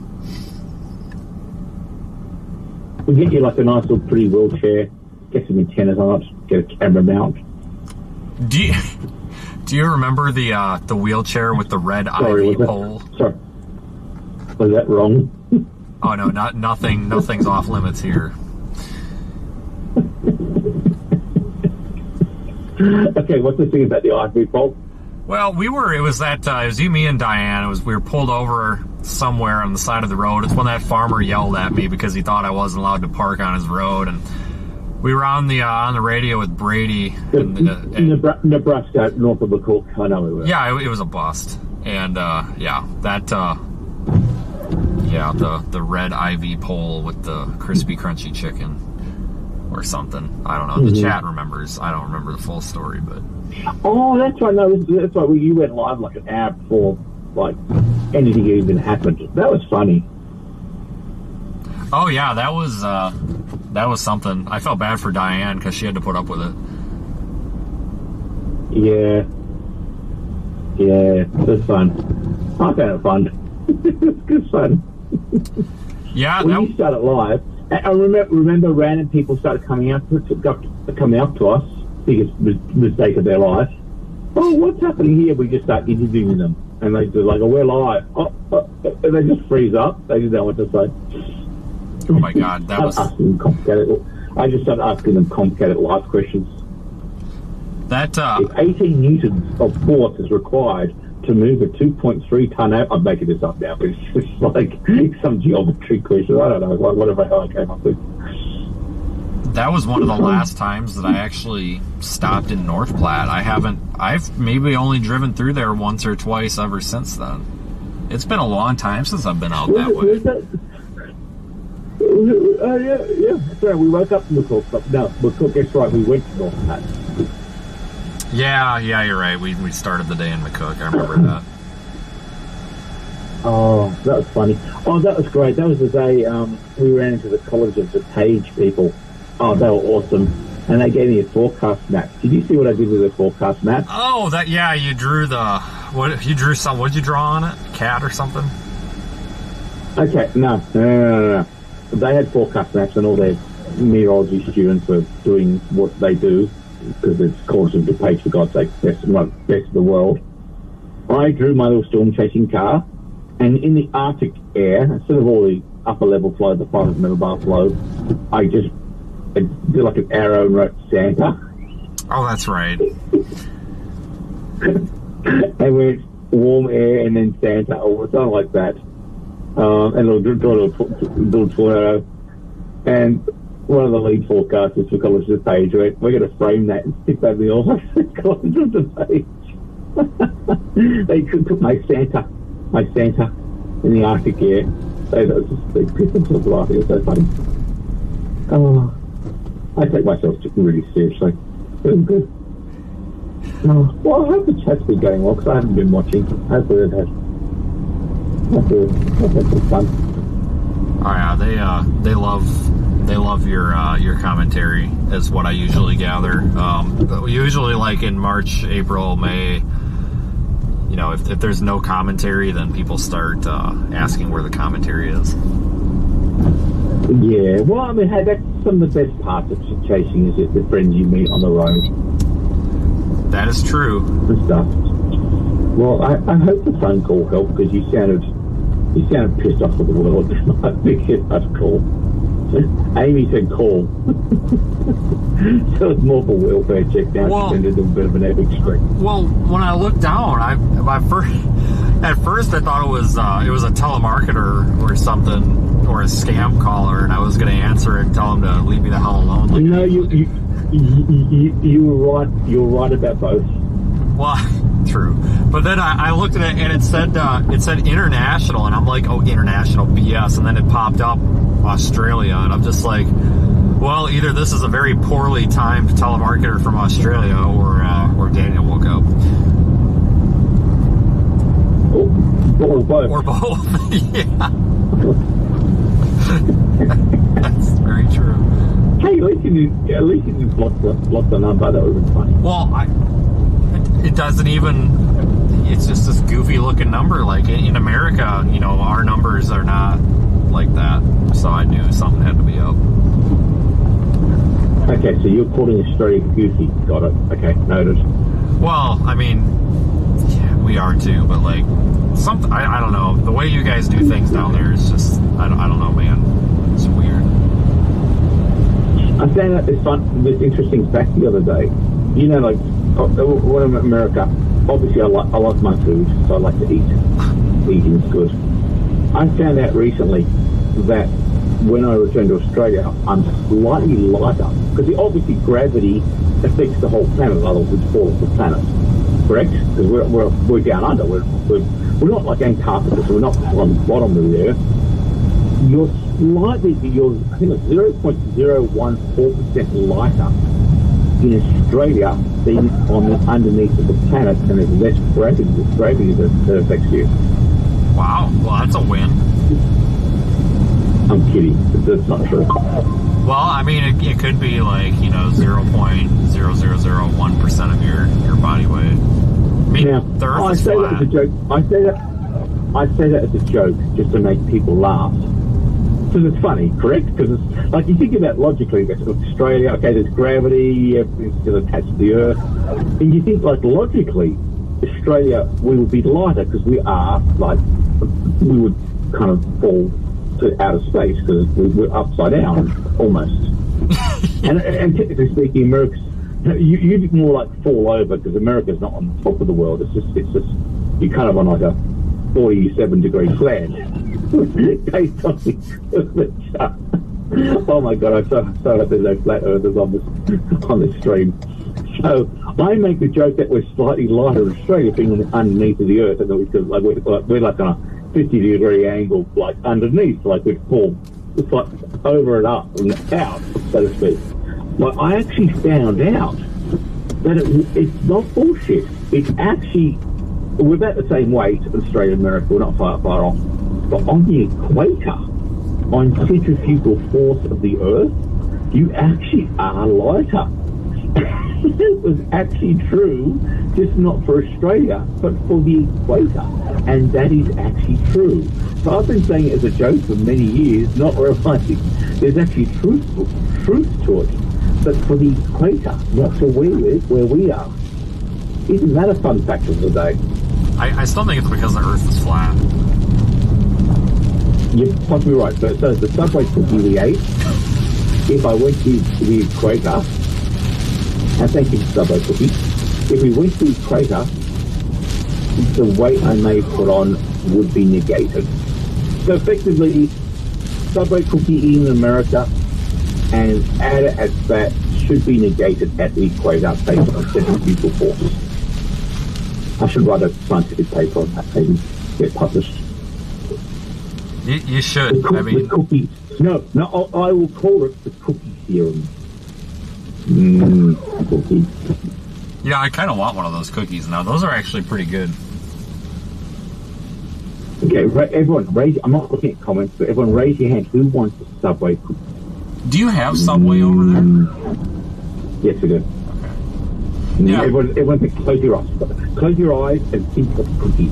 [SPEAKER 4] We'll get you like a nice little pretty wheelchair, get some antennas on it, get a camera mount.
[SPEAKER 1] Do you remember the wheelchair with the red ivy pole?
[SPEAKER 4] Sorry, was that wrong?
[SPEAKER 1] Oh no, nothing's off limits here.
[SPEAKER 4] Okay, what's the thing about the ivy pole?
[SPEAKER 1] Well, it was you, me, and Diane. We were pulled over somewhere on the side of the road. It's when that farmer yelled at me because he thought I wasn't allowed to park on his road, and we were on the radio with Brady.
[SPEAKER 4] Nebraska, north of McCook. I know we were.
[SPEAKER 1] Yeah, it was a bust, and the red ivy pole with the crispy, crunchy chicken. Or something. I don't know. The chat remembers. I don't remember the full story, but...
[SPEAKER 4] Oh, that's right. No, that's right. You went live like an hour before, like, anything even happened. That was funny.
[SPEAKER 1] Oh, yeah. That was something. I felt bad for Diane because she had to put up with it.
[SPEAKER 4] Yeah. Yeah. It was fun. I found it fun. It was good fun.
[SPEAKER 1] Yeah.
[SPEAKER 4] When you started live... I remember random people started coming up to us, biggest mistake of their life. Oh, what's happening here? We just start interviewing them, and they're like, "Oh, we're live." And they just freeze up. They just don't know what to say.
[SPEAKER 1] Oh my God, that was.
[SPEAKER 4] I just started asking them complicated life questions.
[SPEAKER 1] That
[SPEAKER 4] if 18 newtons of force is required to move a 2.3 ton I'm making this up now, but it's just like some geometry question. I don't know, like whatever the hell I came up with.
[SPEAKER 1] That was one of the last times that I actually stopped in North Platte. I've maybe only driven through there once or twice ever since then. It's been a long time since I've been out that way.
[SPEAKER 4] Yeah. Sorry, we woke up in McCook. No, McCook, that's right, we went to North Platte.
[SPEAKER 1] Yeah, you're right. We started the day in McCook. I remember that.
[SPEAKER 4] Oh, that was funny. Oh, that was great. That was the day we ran into the College of DuPage people. Oh, they were awesome. And they gave me a forecast map. Did you see what I did with the forecast map?
[SPEAKER 1] Oh, you drew what did you draw on it? A cat or something?
[SPEAKER 4] Okay, no. They had forecast maps and all their meteorology students were doing what they do because it's College of DuPage, for God's sake, best of the world. I drew my little storm chasing car, and in the Arctic air, instead of all the upper level flow, the 500 millibar flow, I just did like an arrow and wrote Santa.
[SPEAKER 1] Oh, that's right.
[SPEAKER 4] And went warm air and then Santa or something like that. And a little tornado. And one of the lead forecasters for College of DuPage went, we're going to frame that and stick that in the office at College of DuPage. They took my Santa in the Arctic air. They pissed themselves laughing. It was so funny. Oh, I take myself really seriously. It was good. Oh, well, I hope the chat's been going well because I haven't been watching. Hopefully it has. I've had some fun.
[SPEAKER 1] Oh yeah, they love your commentary is what I usually gather. Usually like in March, April, May, you know, if there's no commentary, then people start asking where the commentary is.
[SPEAKER 4] Yeah, well, I mean, hey, that's some of the best parts of chasing is the friends you meet on the road.
[SPEAKER 1] That is true.
[SPEAKER 4] And stuff. Well, I hope the phone call helped because you sounded pissed off with the world. I think that's cool. Amy said call. So it's more for welfare check down.
[SPEAKER 1] Well,
[SPEAKER 4] she did a bit of an epic streak.
[SPEAKER 1] Well, when I looked down, at first I thought it was a telemarketer or something, or a scam caller, and I was going to answer and tell him to leave me the hell alone. Like,
[SPEAKER 4] no, you were right. You were right about both.
[SPEAKER 1] Well, true. But then I looked at it and it said international, and I'm like, oh, international BS, and then it popped up Australia, and I'm just like, well, either this is a very poorly timed telemarketer from Australia, or Daniel woke up.
[SPEAKER 4] Or both.
[SPEAKER 1] Or both. Yeah. That's very true.
[SPEAKER 4] Hey, at least you didn't block the number. That would have been funny.
[SPEAKER 1] Well, it doesn't even. It's just this goofy looking number. Like in America, you know, our numbers are not like that. So I knew something had to be up.
[SPEAKER 4] Okay, so you're calling Australia goofy. Got it. Okay, noted.
[SPEAKER 1] Well, I mean, yeah, we are too, but like something. I don't know. The way you guys do things down there is just. I don't know, man. It's weird.
[SPEAKER 4] I found out this interesting fact the other day. You know, like when I'm in America, obviously I like my food, so I like to eat. Eating's good. I found out recently that when I return to Australia, I'm slightly lighter because obviously gravity affects the whole planet. Otherwise, we'd fall off the planet. Correct? Because we're down under. We're not like Antarctica, so we're not on the bottom of the Earth. You're I think it's 0.014% lighter in Australia than on the underneath of the planet, and there's less gravity that affects you.
[SPEAKER 1] Wow, well that's a win.
[SPEAKER 4] I'm kidding, but that's not true.
[SPEAKER 1] Well, I mean, it could be like, you know, 0.0001% of your body weight. I mean,
[SPEAKER 4] now,
[SPEAKER 1] the Earth is
[SPEAKER 4] that
[SPEAKER 1] flat.
[SPEAKER 4] as a joke. I say that as a joke just to make people laugh. Because it's funny, correct? Because it's like you think about logically, that's Australia, okay, there's gravity, everything's still attached to the Earth. And you think, like, logically, Australia, we would be lighter because we would kind of fall to outer space because we're upside down, almost. and technically speaking, America's, you'd more like fall over because America's not on top of the world. It's just you're kind of on like a 47-degree slant based on the oh my god, I'm so hope there's no flat earthers on this stream. So I make the joke that we're slightly lighter in Australia, being underneath of the Earth, and because like we're like on a 50-degree angle, like underneath, like we'd fall. It's like over and up and out, so to speak. But I actually found out that it's not bullshit. It's actually, we're about the same weight in Australia and America, we're not far off. But on the equator, on centrifugal force of the Earth, you actually are lighter. It was actually true, just not for Australia, but for the equator. And that is actually true. So I've been saying it as a joke for many years, not realizing there's actually truth to it. But for the equator, not for where we are. Isn't that a fun fact of the day?
[SPEAKER 1] I still think it's because the Earth is flat.
[SPEAKER 4] You're possibly right. So the Subway cookie we ate, if I went to the equator, and thank you for Subway cookie, if we went to the equator, the weight I may put on would be negated. So effectively, Subway cookie eaten in America and added as fat should be negated at the equator based on centrifugal force. I should write a scientific paper on that, maybe get published.
[SPEAKER 1] You should.
[SPEAKER 4] The cookie. No, I will call it the cookie theorem. Cookie.
[SPEAKER 1] Yeah, I kind of want one of those cookies now. Those are actually pretty good.
[SPEAKER 4] Okay, everyone, raise. I'm not looking at comments, but everyone, raise your hand. Who wants a Subway cookie?
[SPEAKER 1] Do you have Subway over there?
[SPEAKER 4] Yes, we do.
[SPEAKER 1] Okay.
[SPEAKER 4] Yeah. Everyone, close your eyes. Close your eyes and think of cookies.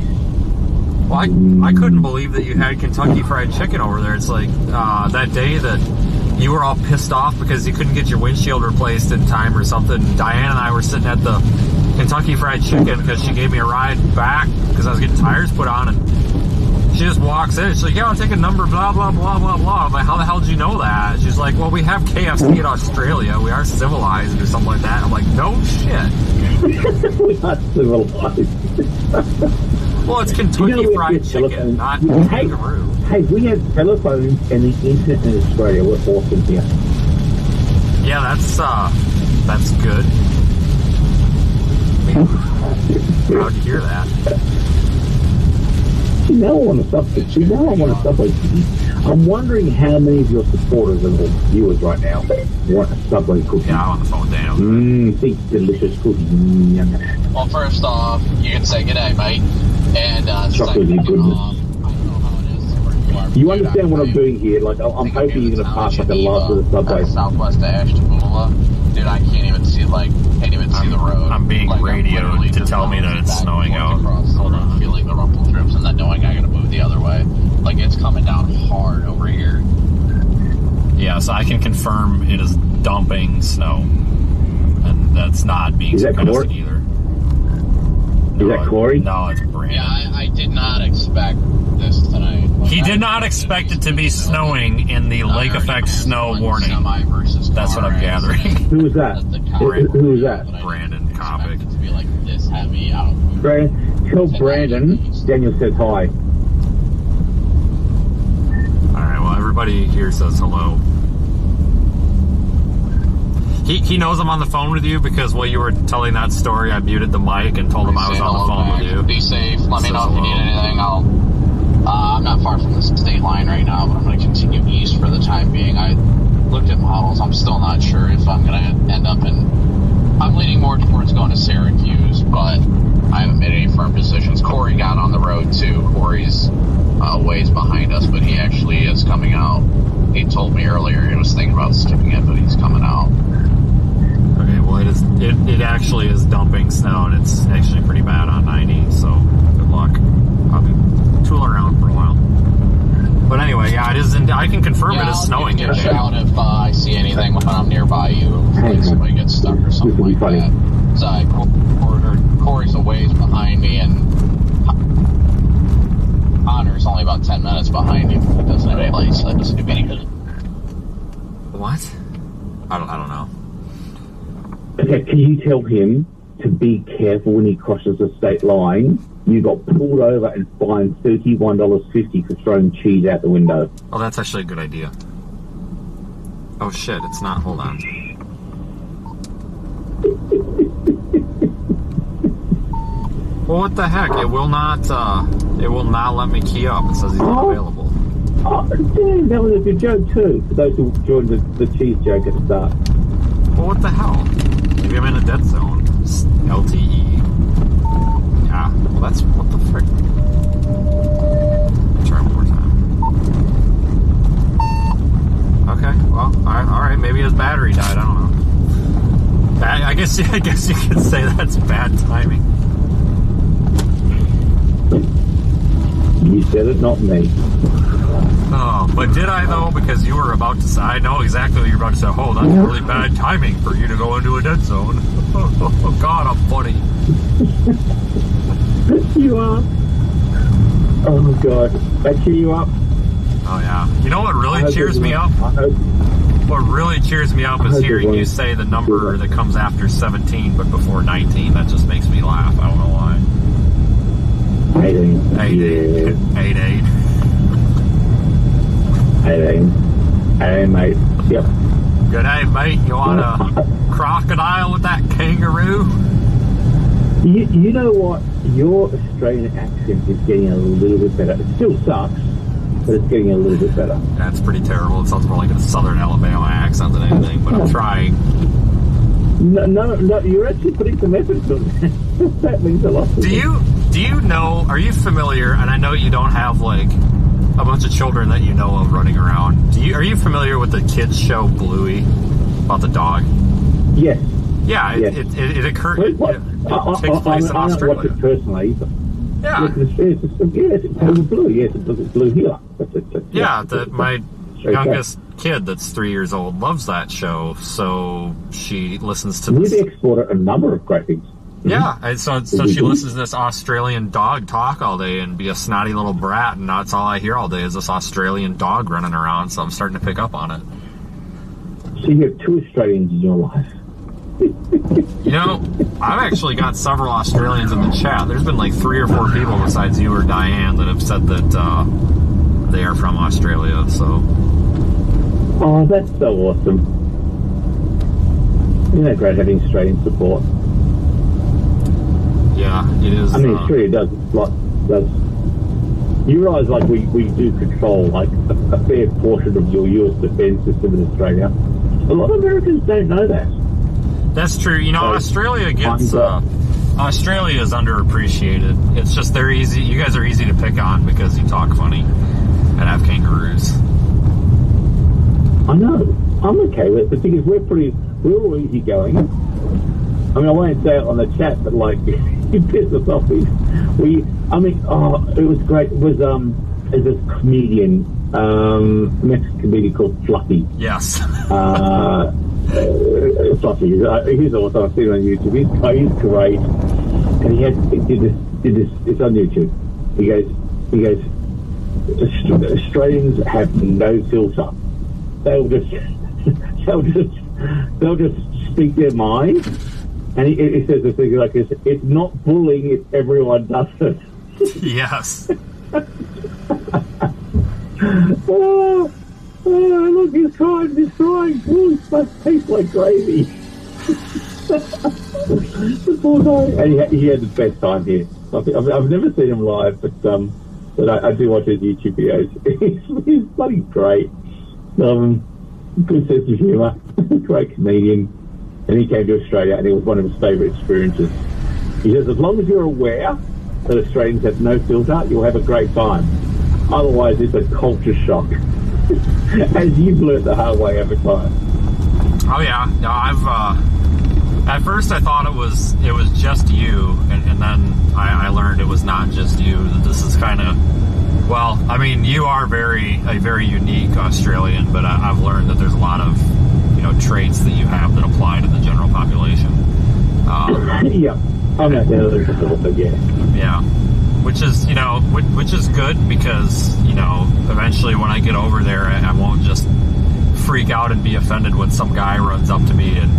[SPEAKER 1] Well, I couldn't believe that you had Kentucky Fried Chicken over there. It's like that day that you were all pissed off because you couldn't get your windshield replaced in time or something. Diane and I were sitting at the Kentucky Fried Chicken because she gave me a ride back because I was getting tires put on, and she just walks in. She's like, yeah, I'll take a number, blah, blah, blah, blah, blah. I'm like, how the hell did you know that? She's like, well, we have KFC in Australia. We are civilized or something like that. I'm like, no shit.
[SPEAKER 4] We're not civilized.
[SPEAKER 1] Well, it's Kentucky Fried Chicken, not kangaroo.
[SPEAKER 4] Hey, we have telephones and the internet in Australia. We're awesome here.
[SPEAKER 1] Yeah, that's good. Proud to hear that.
[SPEAKER 4] See, now I want to Subway cookie. I'm wondering how many of your supporters and viewers right now want a Subway cookie.
[SPEAKER 1] Yeah, I'm on the phone with Daniel.
[SPEAKER 4] Think delicious cookie.
[SPEAKER 2] Well, first off, you can say g'day, mate. And
[SPEAKER 4] chocolate
[SPEAKER 2] second
[SPEAKER 4] goodness.
[SPEAKER 2] off, I don't know how it is where you are.
[SPEAKER 4] You understand what I'm doing here? Like, I'm hoping you're going to pass like a lot of the Subway.
[SPEAKER 2] Southwest of Ashtabula. Dude, I can't even see the road.
[SPEAKER 1] I'm being radioed to tell me that it's snowing out.
[SPEAKER 2] Hold on. Feeling the rumble strips and then knowing I gotta move the other way. Like, it's coming down hard over here.
[SPEAKER 1] Yeah, so I can confirm it is dumping snow. And that's not being sarcastic either.
[SPEAKER 4] Is that Corey?
[SPEAKER 1] No, it's Brandon.
[SPEAKER 2] Yeah, I did not expect this tonight.
[SPEAKER 1] He did not expect it to be snowing in the lake effect snow warning. That's what I'm gathering.
[SPEAKER 4] Who is that? Who is that?
[SPEAKER 1] Brandon Kopic.
[SPEAKER 2] To be like this heavy out.
[SPEAKER 4] Brandon, tell Brandon. Daniel says hi.
[SPEAKER 1] Alright, well, everybody here says hello. He knows I'm on the phone with you because while you were telling that story, I muted the mic and told him I was on the phone with you.
[SPEAKER 2] Be safe. Let me know if you need anything. I'm not far from the state line right now, but I'm going to continue east for the time being. I looked at models. I'm still not sure if I'm going to end up in... I'm leaning more towards going to Syracuse, but I haven't made any firm decisions. Corey got on the road, too. Corey's ways behind us, but he actually is coming out. He told me earlier he was thinking about skipping it, but he's coming out.
[SPEAKER 1] Okay, well, it actually is dumping snow, and it's actually pretty bad on 90, so good luck. I'll be tooling around for a while. But anyway, yeah, it is. I can confirm it is snowing.
[SPEAKER 2] I'll give you a shout if I see anything when I'm nearby you. If somebody gets stuck or something like that. So Corey's a ways behind me, and Connor's only about 10 minutes behind you. It doesn't have any lights, so that doesn't do any good.
[SPEAKER 1] What? I don't know.
[SPEAKER 4] Okay, can you tell him to be careful when he crosses the state line you got pulled over and fined $31.50 for throwing cheese out the window.
[SPEAKER 1] Oh, that's actually a good idea. Oh shit, it's not. Hold on. Well, what the heck? It will not. It will not let me key up. It says he's not available.
[SPEAKER 4] Oh, damn, that was a good joke too. For those who joined the cheese joke at the start.
[SPEAKER 1] Well, what the hell? Maybe I'm in a dead zone. LTE. Yeah. Well, that's what the frick. Try one more time. Okay. Well, all right. Maybe his battery died. I don't know. I guess you could say that's bad timing.
[SPEAKER 4] You said it, not me.
[SPEAKER 1] Oh, but did I though? Because you were about to say, I know exactly what you're about to say. Oh, that's really bad timing for you to go into a dead zone. Oh God, I'm funny.
[SPEAKER 4] You are. Oh my God. That cheer you up?
[SPEAKER 1] Oh yeah. You know what really cheers me up? What really cheers me up is hearing you say the number that comes after 17 but before 19. That just makes me laugh. I don't know why.
[SPEAKER 4] 18.
[SPEAKER 1] 88. 88.
[SPEAKER 4] 18, mate. Yep.
[SPEAKER 1] Good day, mate. You want a crocodile with that kangaroo?
[SPEAKER 4] You know what? Your Australian accent is getting a little bit better. It still sucks, but it's getting a little bit better.
[SPEAKER 1] That's pretty terrible. It sounds more like a southern Alabama accent than anything, but I'm trying.
[SPEAKER 4] No, you're actually putting some effort into it. That means a lot.
[SPEAKER 1] Do you know, are you familiar, and I know you don't have like a bunch of children that you know of running around. Are you familiar with the kids show Bluey about the dog?
[SPEAKER 4] Yes.
[SPEAKER 1] Yeah,
[SPEAKER 4] yes.
[SPEAKER 1] It takes place in Australia.
[SPEAKER 4] I watch it personally.
[SPEAKER 1] Yeah.
[SPEAKER 4] It's Blue. Yes, it's Blue here.
[SPEAKER 1] My youngest kid that's 3 years old loves that show, so she listens to this.
[SPEAKER 4] We've exported a number of great things.
[SPEAKER 1] Yeah, and so she listens to this Australian dog talk all day and be a snotty little brat, and that's all I hear all day is this Australian dog running around, so I'm starting to pick up on it.
[SPEAKER 4] So you have 2 Australians in your life.
[SPEAKER 1] You know, I've actually got several Australians in the chat. There's been like 3 or 4 people besides you or Diane that have said that they are from Australia, so...
[SPEAKER 4] Oh, that's so awesome. Isn't that great having Australian support?
[SPEAKER 1] Yeah, it is.
[SPEAKER 4] I mean, Australia does. You realise, like, we do control, like, a fair portion of your US defence system in Australia. A lot of Americans don't know that.
[SPEAKER 1] That's true. You know, so, Australia is underappreciated. It's just they're easy. You guys are easy to pick on because you talk funny and have kangaroos.
[SPEAKER 4] I know. I'm okay with it, but because we're all easygoing. I mean, I won't say it on the chat, but like, you piss us off. It was great. It was this comedian, Mexican comedian called Fluffy.
[SPEAKER 1] Yes.
[SPEAKER 4] Fluffy. He's also I've seen on YouTube. He's great, and he did this. It's on YouTube. He goes. Australians have no filter. They'll just speak their mind. And he says the thing like this: it's not bullying if everyone does it.
[SPEAKER 1] Yes.
[SPEAKER 4] Look, he's crying. Oh, he must taste like gravy. The poor guy. And he had the best time here. I've never seen him live, but I do watch his YouTube videos. He's bloody great. Good sense of humour. Great comedian. And he came to Australia, and it was one of his favourite experiences. He says, as long as you're aware that Australians have no filter, you'll have a great time. Otherwise, it's a culture shock. As you've learned the hard way over time.
[SPEAKER 1] Oh, yeah. No, at first I thought it was just you, and then I learned it was not just you. That this is kind of... Well, I mean, you are a very unique Australian, but I've learned that there's a lot of traits that you have that apply to the general population.
[SPEAKER 4] Yeah, I'm not the other people, but yeah.
[SPEAKER 1] Yeah, which is good because eventually when I get over there, I won't just freak out and be offended when some guy runs up to me and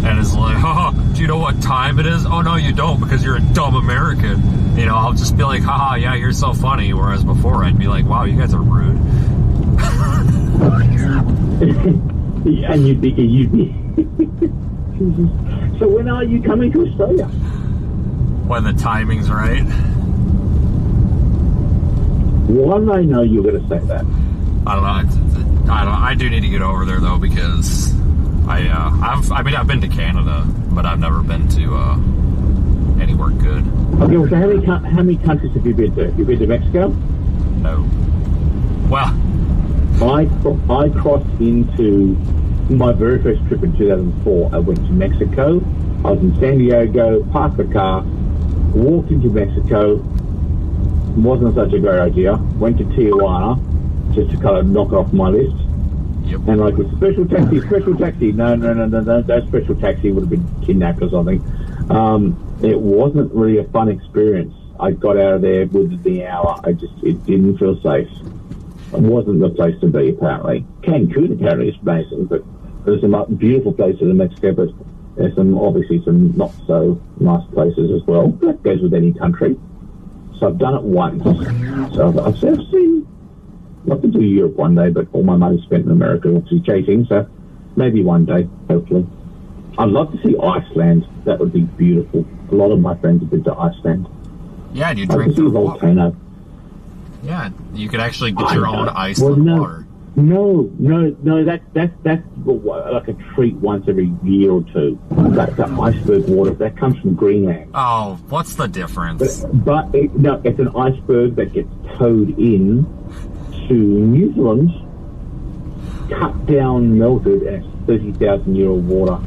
[SPEAKER 1] and is like, haha, do you know what time it is? Oh, no, you don't, because you're a dumb American. You know, I'll just be like, haha, yeah, you're so funny. Whereas before, I'd be like, wow, you guys are rude.
[SPEAKER 4] And you'd be. So when are you coming to Australia?
[SPEAKER 1] When the timing's right.
[SPEAKER 4] Why did I know you were going to say that?
[SPEAKER 1] I don't know. I do need to get over there though, because I've been to Canada, but I've never been to anywhere good.
[SPEAKER 4] Okay, well, so how many countries have you been to? You've been to Mexico?
[SPEAKER 1] No. Well,
[SPEAKER 4] I crossed into my very first trip in 2004. I went to Mexico. I was in San Diego, parked the car, walked into Mexico. Wasn't such a great idea. Went to Tijuana just to kind of knock off my list.
[SPEAKER 1] yep.
[SPEAKER 4] And like a special taxi. No, that special taxi would have been kidnapped or something. It wasn't really a fun experience. I got out of there within the hour. It didn't feel safe. It wasn't the place to be, apparently. Cancun apparently is amazing, but there's some beautiful places in Mexico, but there's obviously some not so nice places as well. That goes with any country. So I've done it once. So I've seen, I'd love to do Europe one day, but all my money's spent in America, obviously chasing, so maybe one day, hopefully. I'd love to see Iceland. That would be beautiful. A lot of my friends have been to Iceland.
[SPEAKER 1] Yeah, and you
[SPEAKER 4] I'd
[SPEAKER 1] drink
[SPEAKER 4] see a
[SPEAKER 1] the
[SPEAKER 4] volcano.
[SPEAKER 1] Yeah, you could actually get your own ice
[SPEAKER 4] Well,
[SPEAKER 1] water.
[SPEAKER 4] No, that's like a treat once every year or two. That's the iceberg water. That comes from Greenland.
[SPEAKER 1] Oh, what's the difference?
[SPEAKER 4] But it's an iceberg that gets towed in to Newfoundland, cut down, melted, and it's 30,000-year-old water.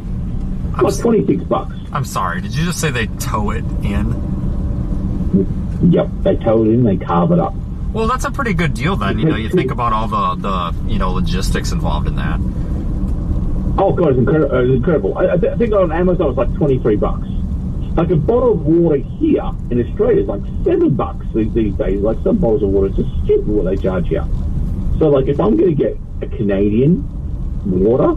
[SPEAKER 4] Like $26.
[SPEAKER 1] I'm sorry, did you just say they tow it in?
[SPEAKER 4] Yep, they tow it in, they carve it up.
[SPEAKER 1] Well, that's a pretty good deal then. You know, you think about all the logistics involved in that.
[SPEAKER 4] Oh god, it's incredible. I think on Amazon it's like $23. Like a bottle of water here in Australia is like $7 these days. Like some bottles of water, it's just stupid what they charge you. So like if I'm going to get a Canadian water,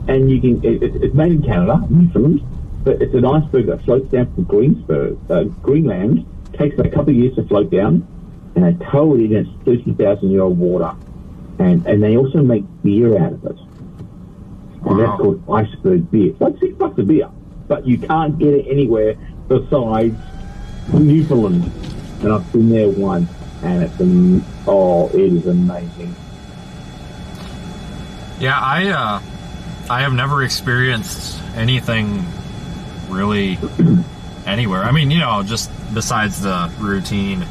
[SPEAKER 4] and you can, it's made in Canada, Newfoundland, but it's an iceberg that floats down from Greenland. Takes a couple of years to float down, and they tow it in. It's 30,000-year-old water, and they also make beer out of it. And that's called iceberg beer. It's like $6 a beer, but you can't get it anywhere besides Newfoundland. And I've been there once, and it is amazing.
[SPEAKER 1] Yeah, I have never experienced anything really anywhere. I mean, just besides the routine.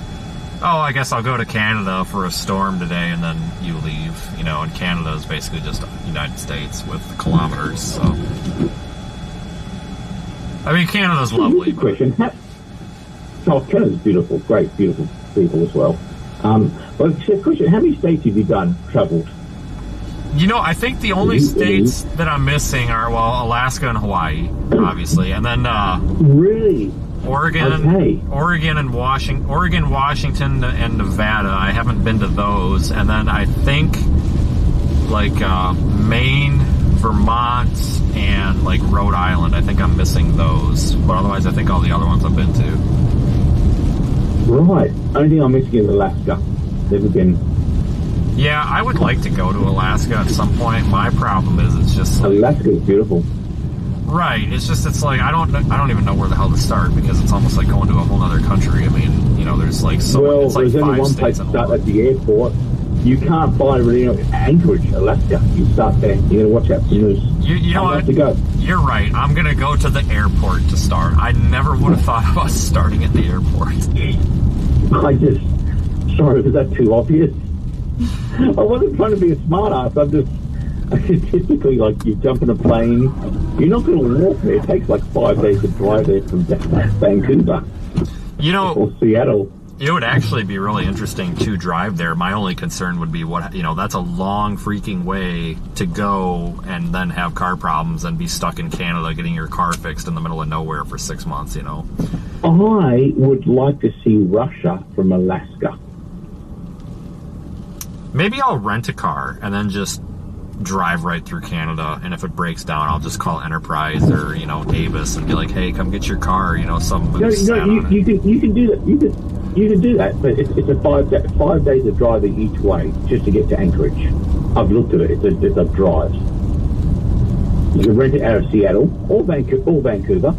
[SPEAKER 1] Oh, I guess I'll go to Canada for a storm today, and then you leave. And Canada is basically just United States with kilometers. So, I mean, Canada's lovely.
[SPEAKER 4] Good question. Canada's beautiful, great, beautiful people as well. But question: how many states have you travelled?
[SPEAKER 1] I think the only states that I'm missing are, Alaska and Hawaii, obviously, and then
[SPEAKER 4] really
[SPEAKER 1] Oregon,
[SPEAKER 4] okay.
[SPEAKER 1] Oregon, Washington, and Nevada. I haven't been to those, and then I think like Maine, Vermont, and like Rhode Island. I think I'm missing those, but otherwise, I think all the other ones I've been to.
[SPEAKER 4] Right. Only thing I'm missing is Alaska. Never been.
[SPEAKER 1] Yeah, I would like to go to Alaska at some point. My problem is it's just like,
[SPEAKER 4] Alaska is beautiful.
[SPEAKER 1] Right. It's like I don't even know where the hell to start, because it's almost like going to a whole other country. I mean, there's like so.
[SPEAKER 4] Well,
[SPEAKER 1] it's like
[SPEAKER 4] there's only one place to start at the airport. You can't fly really Anchorage, Alaska. You start there. You got to watch out for news.
[SPEAKER 1] You know what?
[SPEAKER 4] To go.
[SPEAKER 1] You're right. I'm gonna go to the airport to start. I never would have thought about starting at the airport.
[SPEAKER 4] Sorry, was that too obvious? I wasn't trying to be a smart ass. Typically, like, you jump in a plane, you're not going to walk there. It takes like 5 days to drive there from Vancouver or Seattle.
[SPEAKER 1] It would actually be really interesting to drive there. My only concern would be that's a long freaking way to go and then have car problems and be stuck in Canada getting your car fixed in the middle of nowhere for 6 months,
[SPEAKER 4] I would like to see Russia from Alaska.
[SPEAKER 1] Maybe I'll rent a car and then just drive right through Canada, and if it breaks down, I'll just call Enterprise or Avis and be like, "Hey, come get your car." Somebody sat on it.
[SPEAKER 4] You can do that. You can do that, but it's a 5 days of driving each way just to get to Anchorage. I've looked at it. It's a drive. You can rent it out of Seattle or Vancouver,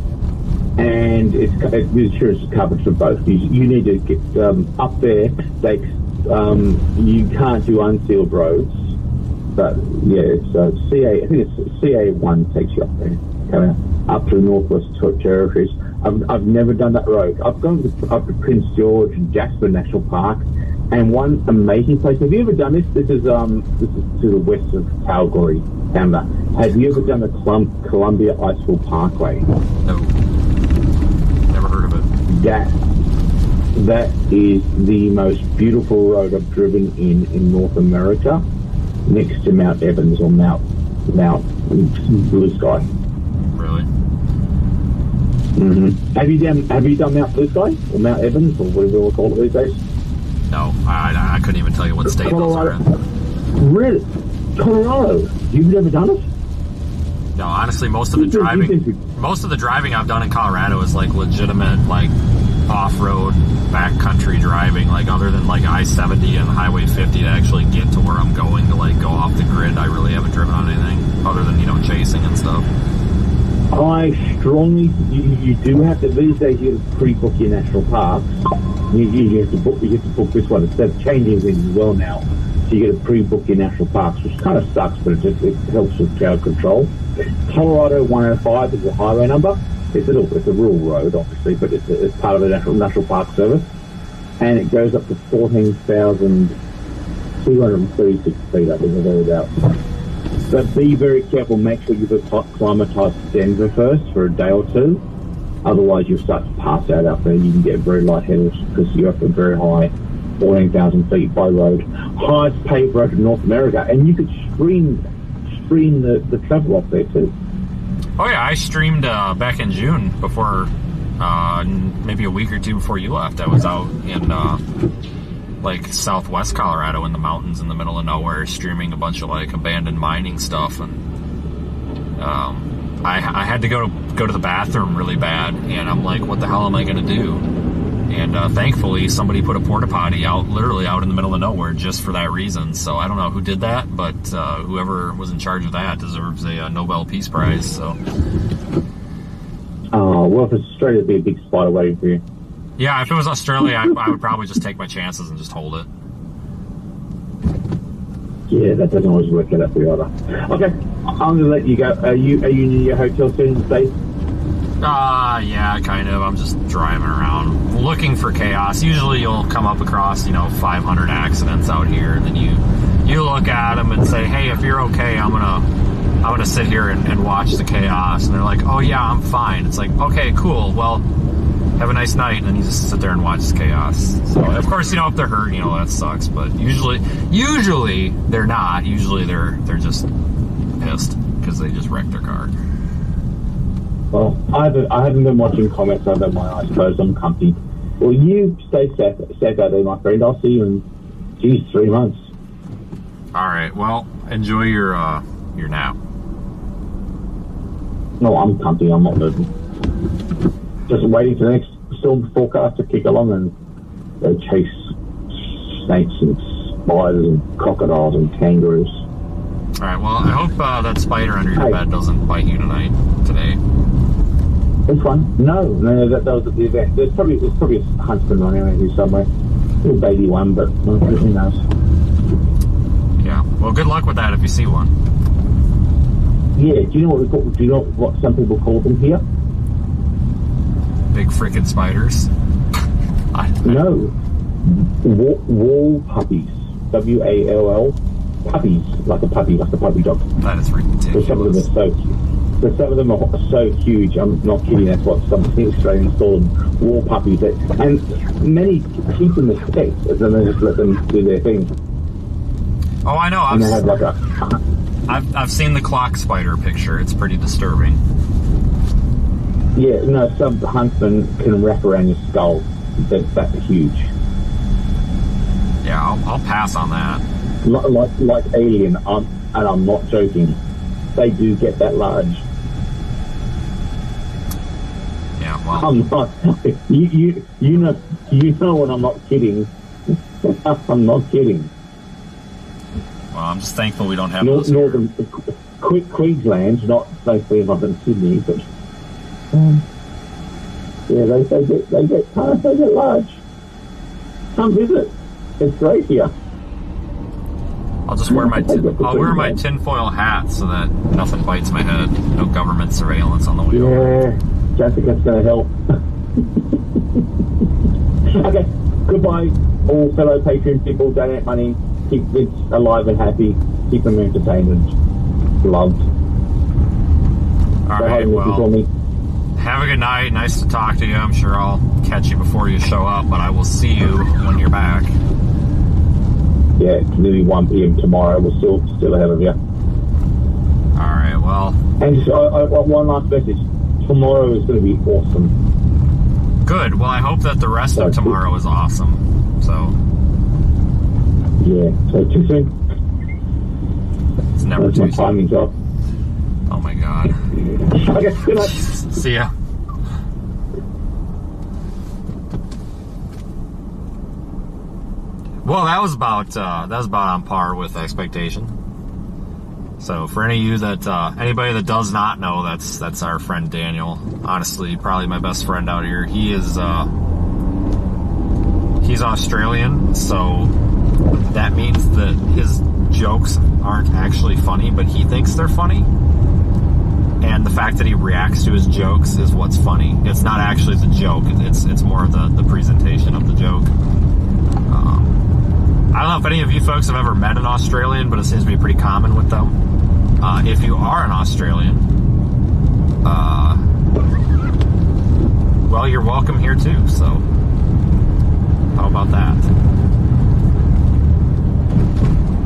[SPEAKER 4] and the insurance is covered for both. You need to get up there. You can't do unsealed roads, but yeah, it's CA. I think it's CA1 takes you up there, coming up to the Northwest Territories. I've never done that road. I've gone up to Prince George and Jasper National Park, and one amazing place. Have you ever done this? This is to the west of Calgary, Canada. Have you ever done the Columbia Icefall Parkway?
[SPEAKER 1] No, never heard of it.
[SPEAKER 4] That is the most beautiful road I've driven in North America, next to Mount Evans or Mount Blue Sky.
[SPEAKER 1] Really?
[SPEAKER 4] Mm-hmm. Have you done Mount Blue Sky or Mount Evans or whatever we'll call it these days?
[SPEAKER 1] No, I couldn't even tell you what state
[SPEAKER 4] Colorado.
[SPEAKER 1] those are in.
[SPEAKER 4] Really? Colorado? You've never done it?
[SPEAKER 1] No, honestly, most of the driving I've done in Colorado is like legitimate, like off-road, backcountry driving. Like other than like I-70 and Highway 50 to actually get to where I'm going to like go off the grid, I really haven't driven on anything other than chasing and stuff.
[SPEAKER 4] I strongly, you do have to, these days you have to pre-book your national parks. You have to book this one instead of changing things as well now. So you get to pre-book your national parks, which kind of sucks, but it helps with crowd control. Colorado 105 is the highway number. It's a rural road, obviously, but it's part of the National Park Service, and it goes up to 14,236 feet, I think, or thereabouts. But be very careful. Make sure you've acclimatized to Denver first for a day or two. Otherwise, you'll start to pass out up there. You can get very lightheaded because you're up at very high, 14,000 feet by road. Highest paved road in North America, and you could stream the travel off there too.
[SPEAKER 1] Oh yeah, I streamed back in June before, maybe a week or two before you left. I was out in like southwest Colorado in the mountains in the middle of nowhere, streaming a bunch of like abandoned mining stuff, and I had to go to the bathroom really bad, and I'm like, what the hell am I gonna do? And thankfully, somebody put a porta potty literally out in the middle of nowhere just for that reason. So I don't know who did that, but whoever was in charge of that deserves a Nobel Peace Prize. So.
[SPEAKER 4] Oh, well, if it's Australia, it'd be a big spider waiting for you.
[SPEAKER 1] Yeah, if it was Australia, I would probably just take my chances and just hold it.
[SPEAKER 4] Yeah, that doesn't always work out for you either. Okay, I'm going to let you go. Are you in your hotel soon to stay?
[SPEAKER 1] Yeah, kind of. I'm just driving around looking for chaos. Usually you'll come up across, 500 accidents out here, and then you look at them and say, hey, if you're okay, I'm gonna sit here and watch the chaos. And they're like, oh yeah, I'm fine. It's like, okay, cool. Well, have a nice night. And then you just sit there and watch the chaos. So of course, if they're hurt, that sucks. But usually they're not. Usually they're just pissed because they just wrecked their car.
[SPEAKER 4] Well, I haven't been watching comments other than I suppose I'm comfy. Well, you stay safe out there, my friend. I'll see you in 3 months.
[SPEAKER 1] All right. Well, enjoy your nap.
[SPEAKER 4] No, I'm comfy. I'm not moving. Just waiting for the next storm forecast to kick along and go chase snakes and spiders and crocodiles and kangaroos.
[SPEAKER 1] All right. Well, I hope that spider under your bed doesn't bite you today.
[SPEAKER 4] It's fine. No, that was the event. There's probably a huntsman running around here somewhere. Little baby one, but who knows?
[SPEAKER 1] Yeah. Well, good luck with that if you see one.
[SPEAKER 4] Yeah. Do you know what some people call them here?
[SPEAKER 1] Big frickin' spiders.
[SPEAKER 4] No. Wall puppies. WALL puppies, like a puppy dog.
[SPEAKER 1] That is ridiculous.
[SPEAKER 4] Some of them are so huge. I'm not kidding. That's what some Australians call them, wall puppies. And many keep them as pets, and then they just let them do their thing.
[SPEAKER 1] Oh, I know.
[SPEAKER 4] And they have like
[SPEAKER 1] I've seen the clock spider picture. It's pretty disturbing.
[SPEAKER 4] Yeah, no. Some huntsmen can wrap around your skull. That's huge.
[SPEAKER 1] Yeah, I'll pass on that.
[SPEAKER 4] Like Alien, and I'm not joking. They do get that large.
[SPEAKER 1] Yeah, well,
[SPEAKER 4] I'm not. You know when I'm not kidding. I'm not kidding.
[SPEAKER 1] well, I'm just thankful we don't have those here.
[SPEAKER 4] Northern Queensland, not thankfully not in Sydney, but yeah, they get large. Come visit. It's great here.
[SPEAKER 1] I'll just wear my tinfoil hat so that nothing bites my head. No government surveillance on the wheel.
[SPEAKER 4] Yeah, Jessica's going to help. Okay, goodbye, all fellow Patreon people. Donate money. Keep Vince alive and happy. Keep them entertained and loved.
[SPEAKER 1] All right, well, have a good night. Nice to talk to you. I'm sure I'll catch you before you show up, but I will see you when you're back.
[SPEAKER 4] Yeah, it's nearly 1 p.m. tomorrow. We're still ahead of you.
[SPEAKER 1] All right, well.
[SPEAKER 4] And just one last message. Tomorrow is going to be awesome.
[SPEAKER 1] Good. Well, I hope that the rest of tomorrow is awesome. So.
[SPEAKER 4] Yeah. So too soon.
[SPEAKER 1] It's never too soon.
[SPEAKER 4] My timing's off.
[SPEAKER 1] Oh my God.
[SPEAKER 4] Okay. Good night.
[SPEAKER 1] See ya. Well, that was about on par with expectation. So for any of you that anybody that does not know, that's our friend Daniel. Honestly, probably my best friend out here. He's Australian, so that means that his jokes aren't actually funny, but he thinks they're funny. And the fact that he reacts to his jokes is what's funny. It's not actually the joke. It's more of the presentation of the joke. I don't know if any of you folks have ever met an Australian, but it seems to be pretty common with them. If you are an Australian, well, you're welcome here too, so how about that?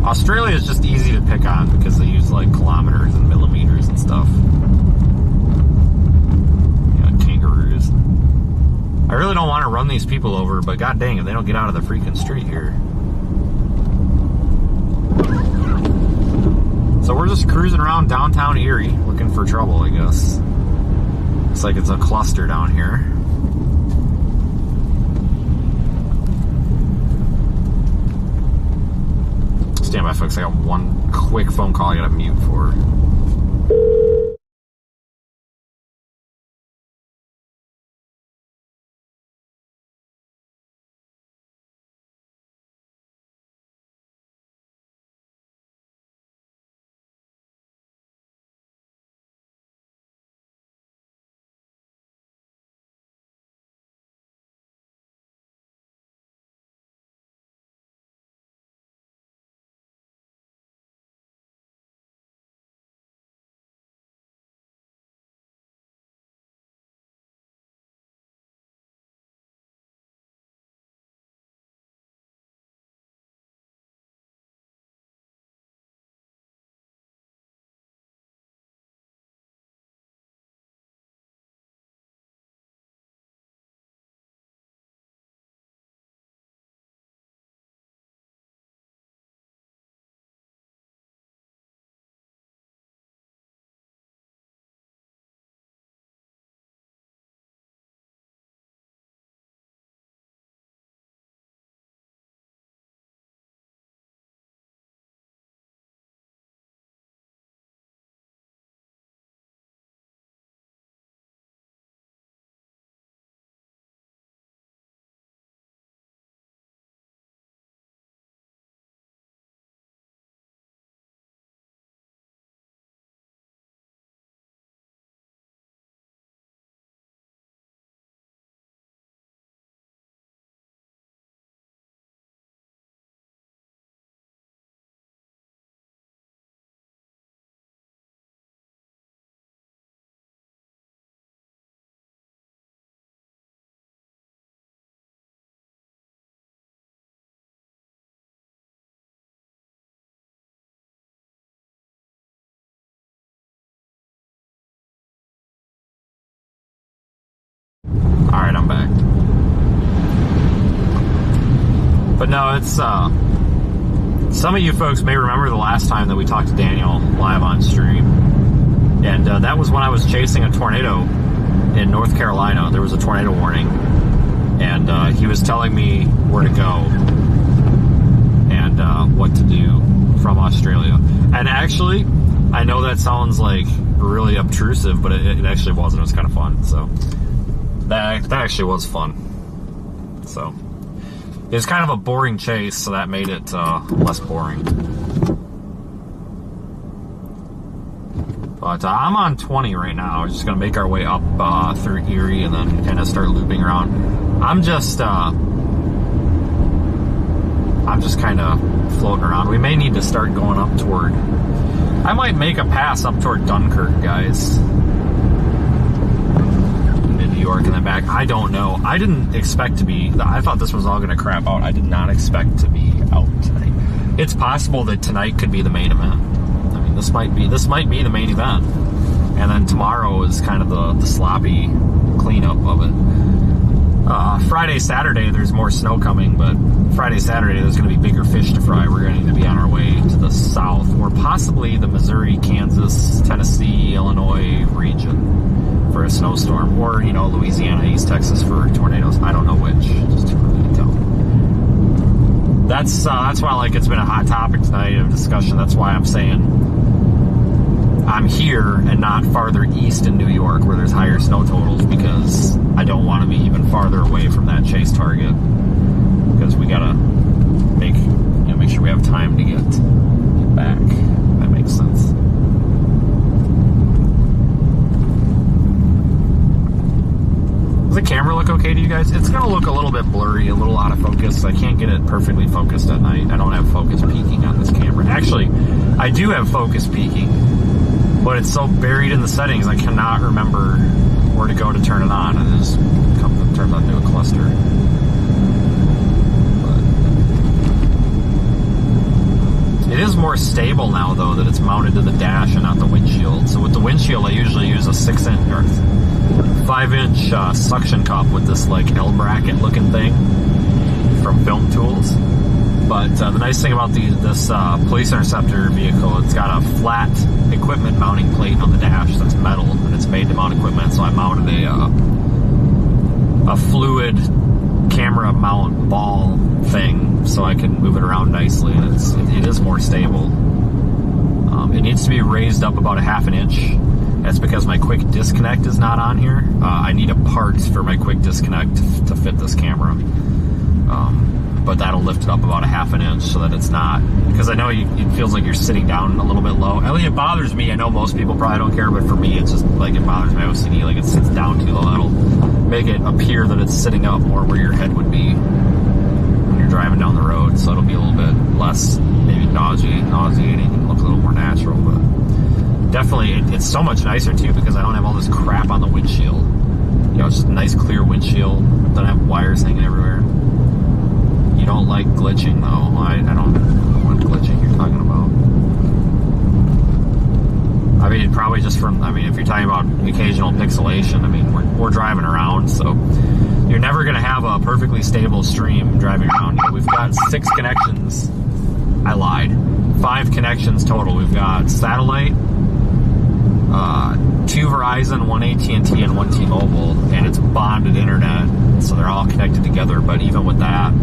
[SPEAKER 1] Australia is just easy to pick on because they use like kilometers and millimeters and stuff. Yeah, kangaroos. I really don't want to run these people over, but god dang it, they don't get out of the freaking street here. So we're just cruising around downtown Erie, looking for trouble, I guess. Looks like it's a cluster down here. Stand by, folks. I got one quick phone call I gotta mute for. Alright, I'm back. But no, it's Some of you folks may remember the last time that we talked to Daniel live on stream. And that was when I was chasing a tornado in North Carolina. There was a tornado warning. And he was telling me where to go and what to do from Australia. And actually, I know that sounds like really obtrusive, but it actually wasn't. It was kind of fun. So that actually was fun. So it was kind of a boring chase, so that made it less boring. But I'm on 20 right now. We're just going to make our way up through Erie and then kind of start looping around. I'm just kind of floating around. We may need to start going up toward... I might make a pass up toward Dunkirk, guys. Into New York and then back. I don't know. I didn't expect to be... I thought this was all going to crap out. I did not expect to be out tonight. It's possible that tonight could be the main event. I mean, this might be the main event. And then tomorrow is kind of the sloppy cleanup of it. Friday, Saturday, there's more snow coming, but Friday, Saturday, there's going to be bigger fish to fry. We're going to need to be on our way to the south, or possibly the Missouri, Kansas, Tennessee, Illinois region for a snowstorm, or, you know, Louisiana, East Texas for tornadoes. I don't know which. Just too early to tell. That's why, like, it's been a hot topic tonight of discussion. That's why I'm saying I'm here and not farther east in New York where there's higher snow totals, because I don't want to be even farther away from that chase target, because we gotta make sure we have time to get back. That makes sense. Does the camera look okay to you guys? It's gonna look a little bit blurry, a little out of focus. I can't get it perfectly focused at night. I don't have focus peaking on this camera. Actually, I do have focus peaking, but it's so buried in the settings I cannot remember where to go to turn it on, and it just turns out into a cluster. But it is more stable now, though, that it's mounted to the dash and not the windshield. So with the windshield, I usually use a 6-inch or 5-inch suction cup with this like L bracket looking thing from Film Tools. But the nice thing about this police interceptor vehicle, it's got a flat equipment mounting plate on the dash that's metal, and it's made to mount equipment. So I mounted a fluid camera mount ball thing so I can move it around nicely, and it is more stable. It needs to be raised up about a 1/2 inch. That's because my quick disconnect is not on here. I need a part for my quick disconnect to fit this camera. But that'll lift it up about a 1/2 inch so that it's not, because I know it feels like you're sitting down a little bit low. I mean, it bothers me. I know most people probably don't care, but for me, it's just like, it bothers my OCD. Like, it sits down too low. That'll make it appear that it's sitting up more where your head would be when you're driving down the road. So it'll be a little bit less maybe nauseating and look a little more natural. But definitely, it's so much nicer too, because I don't have all this crap on the windshield. You know, it's just a nice clear windshield. Don't have wires hanging everywhere. You don't like glitching, though. I don't know what glitching you're talking about. I mean, probably just from, if you're talking about occasional pixelation, we're driving around, so you're never going to have a perfectly stable stream driving around. You know, we've got 6 connections. I lied. 5 connections total. We've got satellite, 2 Verizon, 1 AT&T, and 1 T-Mobile, and it's bonded internet, so they're all connected together. But even with that,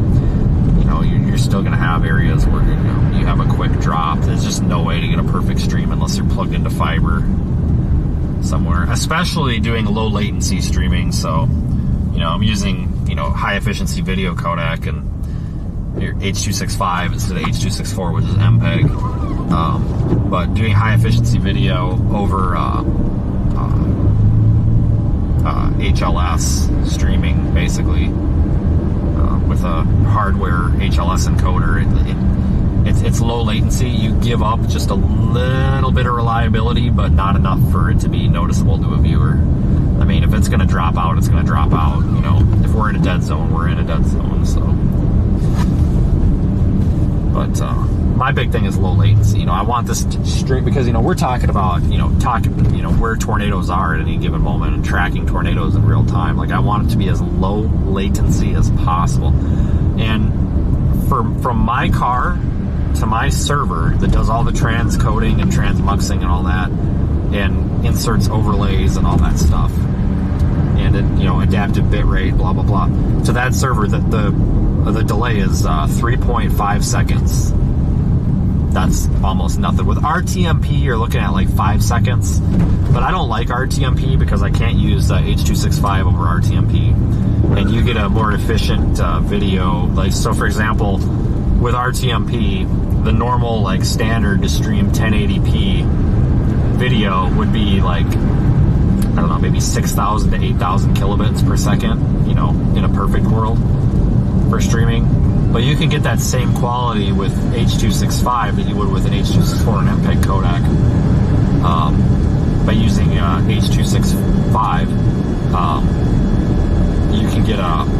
[SPEAKER 1] you're still going to have areas where you have a quick drop. There's just no way to get a perfect stream unless you're plugged into fiber somewhere, especially doing low latency streaming. So, I'm using, high efficiency video codec and H.265 instead of H.264, which is MPEG. But doing high efficiency video over HLS streaming, basically, with a hardware HLS encoder, it's low latency. You give up just a little bit of reliability, but not enough for it to be noticeable to a viewer. I mean, if it's going to drop out, it's going to drop out. If we're in a dead zone, we're in a dead zone. So, but my big thing is low latency. I want this straight, because we're talking about where tornadoes are at any given moment and tracking tornadoes in real time. Like, I want it to be as low latency as possible. And from my car to to my server that does all the transcoding and transmuxing and all that, and inserts overlays and all that stuff, and it, you know, adaptive bitrate, blah blah blah. To that server, the delay is 3.5 seconds. That's almost nothing. With RTMP, you're looking at like 5 seconds, but I don't like RTMP because I can't use H.265 over RTMP, and you get a more efficient video. Like, so for example, with RTMP, the normal, like, standard to stream 1080p video would be like, I don't know, maybe 6,000 to 8,000 kilobits per second, you know, in a perfect world for streaming. But you can get that same quality with H.265 that you would with an H.264 and MPEG codec by using H.265. You can get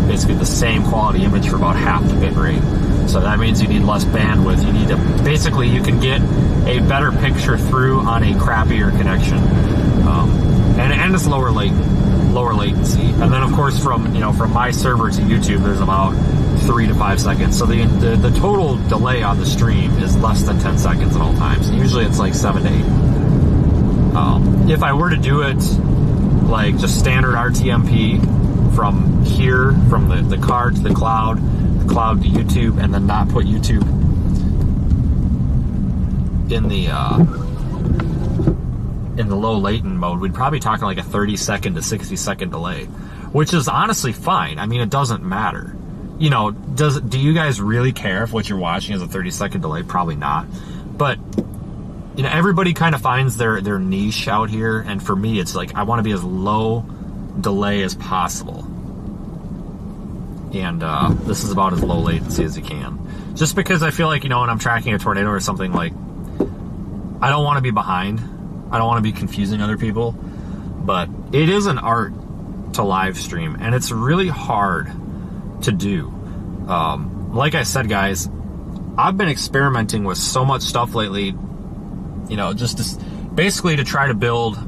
[SPEAKER 1] basically the same quality image for about half the bit rate. So that means you need less bandwidth. You need to, basically, you can get a better picture through on a crappier connection, and it's lower latency. And then, of course, from my server to YouTube, there's about 3 to 5 seconds. So the total delay on the stream is less than 10 seconds at all times. Usually it's like 7 to 8. If I were to do it like just standard RTMP from here, from the card to the cloud to YouTube, and then not put YouTube in the low latent mode, we'd probably talking like a 30-second to 60-second delay, which is honestly fine. I mean, it doesn't matter. You know, do you guys really care if what you're watching is a 30-second delay? Probably not. But, you know, everybody kind of finds their niche out here, and for me, it's like I want to be as low delay as possible. And this is about as low latency as you can. Just because I feel like, you know, when I'm tracking a tornado or something, like, I don't want to be behind. I don't want to be confusing other people. But it is an art to live stream, and it's really hard to do. Like I said, guys, I've been experimenting with so much stuff lately, you know, just basically to try to build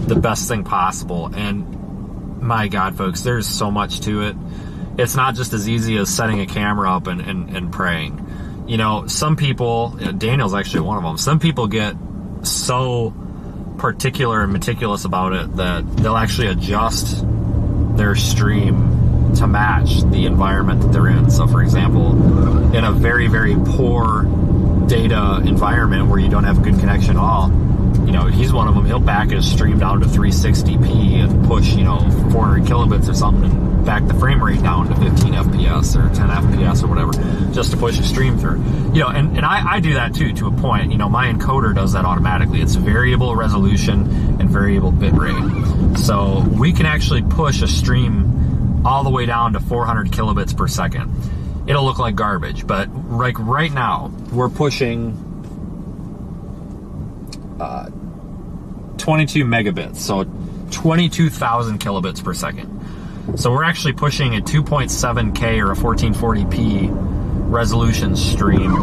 [SPEAKER 1] the best thing possible. And my God, folks, there's so much to it. It's not just as easy as setting a camera up and praying. You know, some people, Daniel's actually one of them, some people get so particular and meticulous about it that they'll actually adjust their stream to match the environment that they're in. So for example, in a very, very poor data environment where you don't have a good connection at all, you know, he's one of them. He'll back his stream down to 360p and push, you know, 400 kilobits or something, and back the frame rate down to 15 FPS or 10 FPS or whatever, just to push his stream through. You know, and I do that too, to a point. You know, my encoder does that automatically. It's variable resolution and variable bit rate. So we can actually push a stream all the way down to 400 kilobits per second. It'll look like garbage, but like right now, we're pushing 22 megabits, so 22,000 kilobits per second. So we're actually pushing a 2.7K or a 1440p resolution stream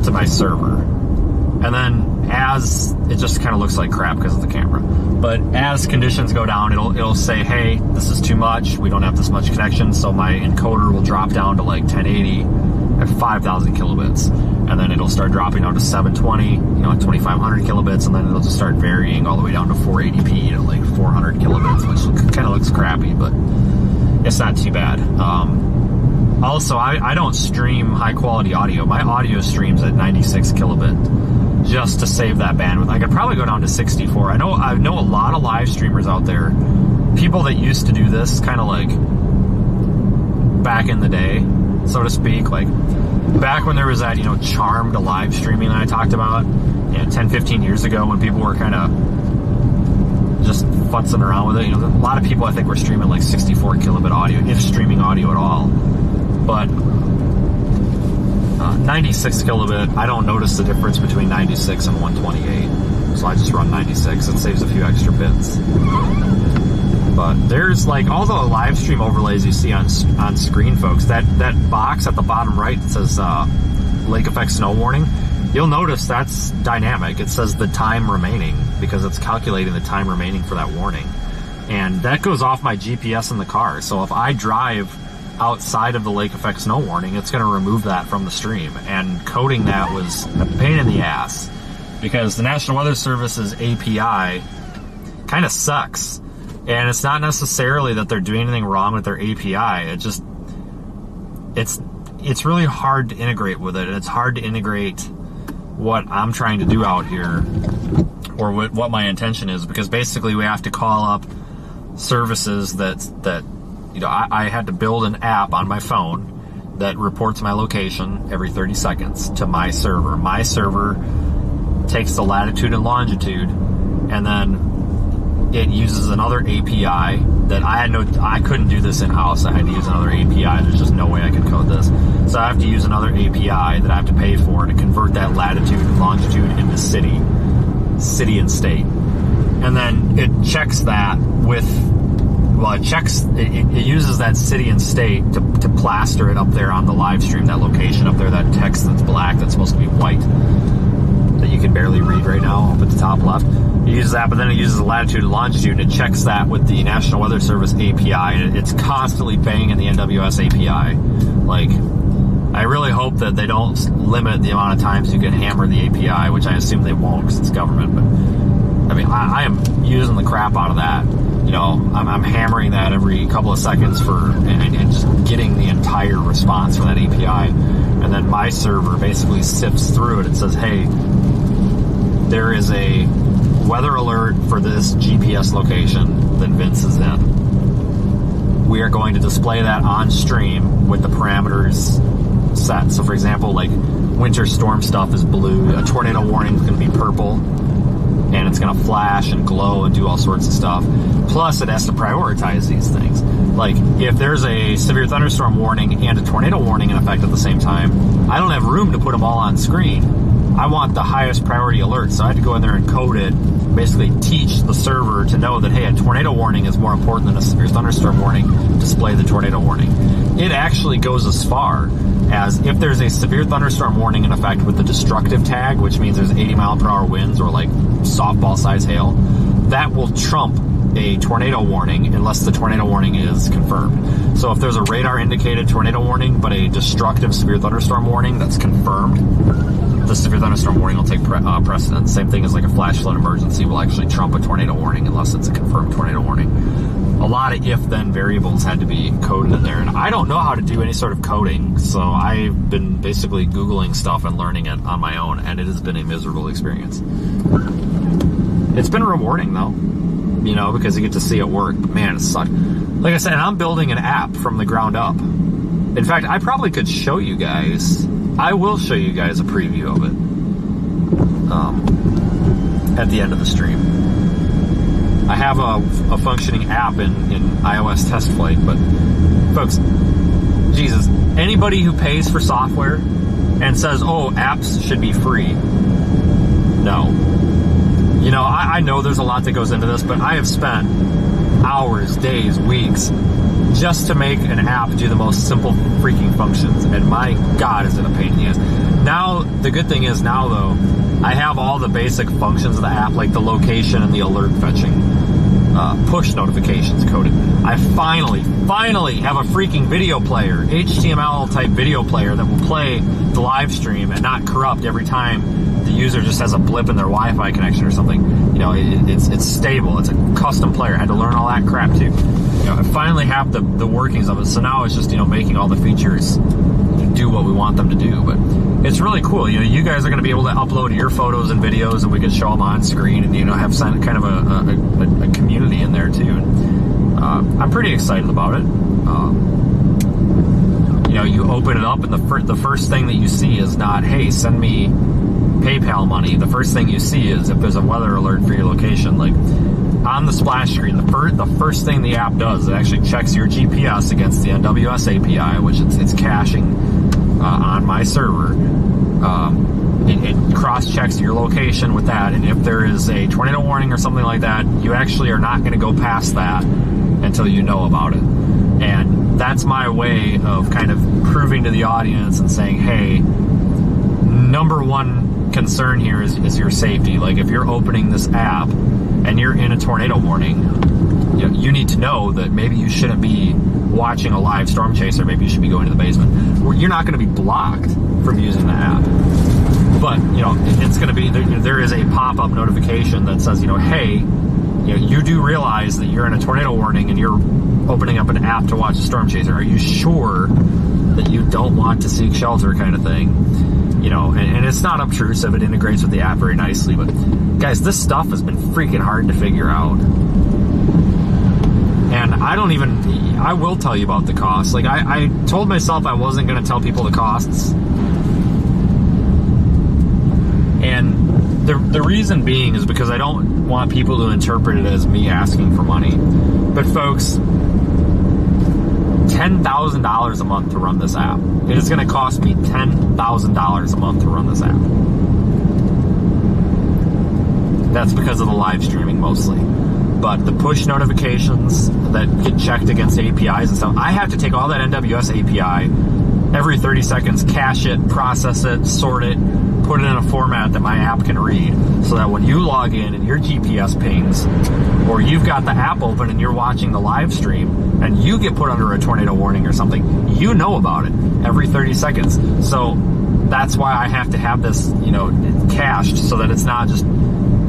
[SPEAKER 1] to my server. And then as it just kind of looks like crap because of the camera, but as conditions go down, it'll say, hey, this is too much, we don't have this much connection, so my encoder will drop down to like 1080 at 5,000 kilobits, and then it'll start dropping down to 720, you know, at 2,500 kilobits, and then it'll just start varying all the way down to 480p to like 400 kilobits, which kind of looks crappy, but it's not too bad. Also, I don't stream high quality audio. My audio streams at 96 kilobit just to save that bandwidth. I could probably go down to 64. I know a lot of live streamers out there, people that used to do this kind of like back in the day, so to speak, like back when there was that, you know, charm to live streaming that I talked about, you know, 10, 15 years ago, when people were kind of just futzing around with it. You know, a lot of people I think were streaming like 64 kilobit audio, if streaming audio at all. But 96 kilobit, I don't notice the difference between 96 and 128. So I just run 96. It saves a few extra bits. But there's like all the live stream overlays you see on screen, folks. That box at the bottom right that says lake effect snow warning, you'll notice that's dynamic. It says the time remaining because it's calculating the time remaining for that warning. And that goes off my GPS in the car. So if I drive outside of the lake effect snow warning, it's going to remove that from the stream. And coding that was a pain in the ass because the National Weather Service's API kind of sucks. And it's not necessarily that they're doing anything wrong with their API. It just, it's really hard to integrate with it. And it's hard to integrate what I'm trying to do out here or what my intention is, because basically we have to call up services that you know, I had to build an app on my phone that reports my location every 30 seconds to my server. My server takes the latitude and longitude, and then it uses another API that I couldn't do this in-house. I had to use another API. There's just no way I could code this. So I have to use another API that I have to pay for to convert that latitude and longitude into city and state. And then it checks that with, well, it uses that city and state to plaster it up there on the live stream, that location up there, that text that's black that's supposed to be white, that you can barely read right now up at the top left. It uses that, but then it uses the latitude and longitude, and it checks that with the National Weather Service API, and it's constantly banging the NWS API. Like, I really hope that they don't limit the amount of times you can hammer the API, which I assume they won't because it's government, but I mean, I am using the crap out of that. You know, I'm hammering that every couple of seconds and just getting the entire response from that API. And then my server basically sifts through it and says, hey, there is a weather alert for this GPS location that Vince is in. We are going to display that on stream with the parameters set. So for example, like winter storm stuff is blue, a tornado warning is going to be purple, and it's going to flash and glow and do all sorts of stuff. Plus, it has to prioritize these things. Like, if there's a severe thunderstorm warning and a tornado warning in effect at the same time, I don't have room to put them all on screen. I want the highest priority alert, so I had to go in there and code it, basically teach the server to know that, hey, a tornado warning is more important than a severe thunderstorm warning, display the tornado warning. It actually goes as far as if there's a severe thunderstorm warning in effect with the destructive tag, which means there's 80-mile-per-hour winds or like softball-size hail, that will trump a tornado warning unless the tornado warning is confirmed. So if there's a radar-indicated tornado warning but a destructive severe thunderstorm warning that's confirmed, the severe thunderstorm warning will take precedence. Same thing as like a flash flood emergency will actually trump a tornado warning unless it's a confirmed tornado warning. A lot of if-then variables had to be coded in there, and I don't know how to do any sort of coding, so I've been basically Googling stuff and learning it on my own, and it has been a miserable experience. It's been rewarding though, you know, because you get to see it work, but man, it sucked. Like I said, I'm building an app from the ground up. In fact, I probably could show you guys. I will show you guys a preview of it at the end of the stream. I have a functioning app in iOS test flight, but folks, Jesus, anybody who pays for software and says, oh, apps should be free, no. You know, I know there's a lot that goes into this, but I have spent hours, days, weeks just to make an app do the most simple freaking functions, and my God, is it a pain in the ass. Now, the good thing is now, though, I have all the basic functions of the app, like the location and the alert fetching, push notifications coded. I finally have a freaking video player, HTML-type video player that will play the live stream and not corrupt every time the user just has a blip in their Wi-Fi connection or something. You know, it's stable. It's a custom player. I had to learn all that crap, too. You know, I finally have the workings of it, so now it's just, you know, making all the features do what we want them to do. But it's really cool. You know, you guys are going to be able to upload your photos and videos, and we can show them on screen, and, you know, have kind of a community in there too. And I'm pretty excited about it. You know, you open it up, and the first thing that you see is not, hey, send me PayPal money. The first thing you see is if there's a weather alert for your location, like on the splash screen, the first thing the app does, it actually checks your GPS against the NWS API, which it's caching on my server. It cross-checks your location with that, and if there is a tornado warning or something like that, you actually are not going to go past that until you know about it. And that's my way of kind of proving to the audience and saying, hey, number one concern here is your safety. Like, if you're opening this app and you're in a tornado warning, you need to know that maybe you shouldn't be watching a live storm chaser. Maybe you should be going to the basement. You're not going to be blocked from using the app, but it's going to be there is a pop-up notification that says, hey, you do realize that you're in a tornado warning and you're opening up an app to watch a storm chaser. Are you sure that you don't want to seek shelter, kind of thing? And it's not obtrusive. It integrates with the app very nicely. But guys, this stuff has been freaking hard to figure out. And I will tell you about the costs. Like, I told myself I wasn't going to tell people the costs. And the reason being is because I don't want people to interpret it as me asking for money. But folks, $10,000 a month to run this app. It is going to cost me $10,000 a month to run this app. That's because of the live streaming mostly. But the push notifications that get checked against APIs and stuff, I have to take all that NWS API every 30 seconds, cache it, process it, sort it, put it in a format that my app can read, so that when you log in and your GPS pings, or you've got the app open and you're watching the live stream and you get put under a tornado warning or something, you know about it every 30 seconds. So that's why I have to have this, cached, so that it's not just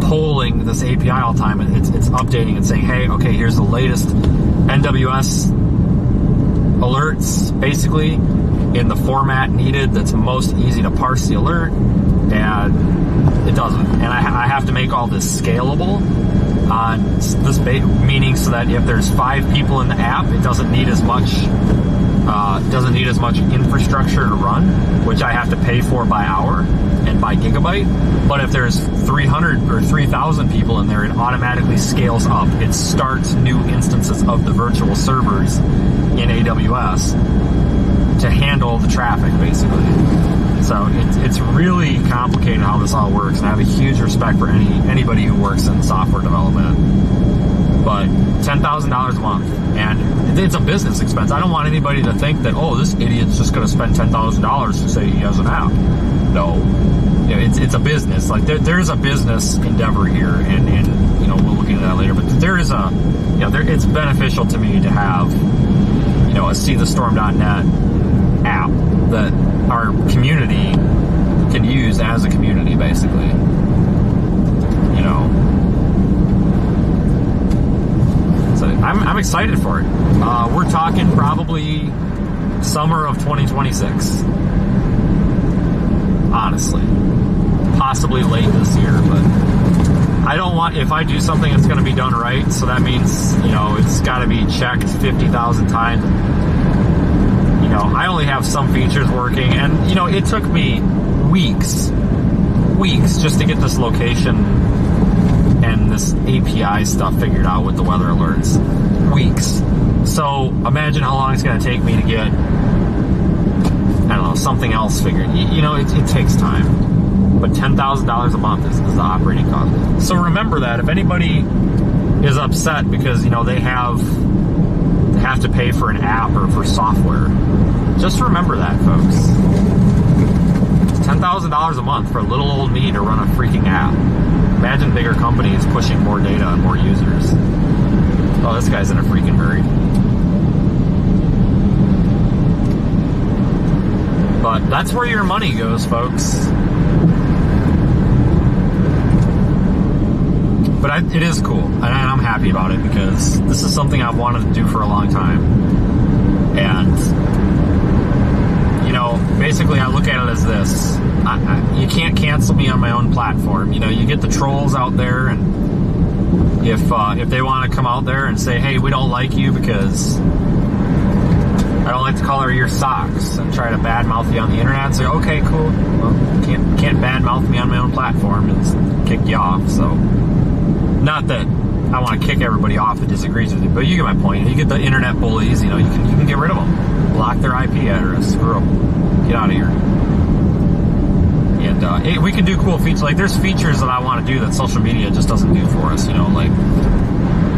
[SPEAKER 1] polling this API all the time, and it's updating and saying, hey, okay, here's the latest NWS alerts, basically, in the format needed that's most easy to parse the alert, and it doesn't. And I have to make all this scalable on this, meaning so that if there's 5 people in the app, it doesn't need as much infrastructure to run, which I have to pay for by hour and by gigabyte. But if there's 300 or 3,000 people in there, it automatically scales up. It starts new instances of the virtual servers in AWS to handle the traffic, basically. So it's really complicated how this all works, and I have a huge respect for anybody who works in software development. But $10,000 a month, and it's a business expense. I don't want anybody to think that, oh, this idiot's just going to spend $10,000 to say he has an app. No, it's a business. Like there's a business endeavor here, and we'll look into that later. But there is it's beneficial to me to have a seethestorm.net app that our community can use as a community, basically. So I'm excited for it. We're talking probably summer of 2026. Honestly, possibly late this year, but I don't want, if I do something, it's going to be done right. So that means, it's got to be checked 50,000 times. I only have some features working, and it took me weeks just to get this location and this API stuff figured out with the weather alerts. Weeks. So imagine how long it's going to take me to get, something else figured. It takes time. But $10,000 a month is the operating cost. So remember that if anybody is upset because they have to pay for an app or for software, just remember that, folks. $10,000 a month for little old me to run a freaking app. Imagine bigger companies pushing more data and more users. Oh, this guy's in a freaking hurry. But that's where your money goes, folks. But it is cool, and I'm happy about it, because this is something I've wanted to do for a long time. And, basically I look at it as this. You can't cancel me on my own platform. You get the trolls out there, and if they want to come out there and say, hey, we don't like you because I don't like the color of your socks, and try to badmouth you on the internet, and say, okay, cool. Well, can't badmouth me on my own platform and kick you off. So, not that I want to kick everybody off that disagrees with you, but you get my point. You get the internet bullies. You can get rid of them, block their IP address, screw them, get out of here. And we can do cool features. Like, there's features that I want to do that social media just doesn't do for us. Like,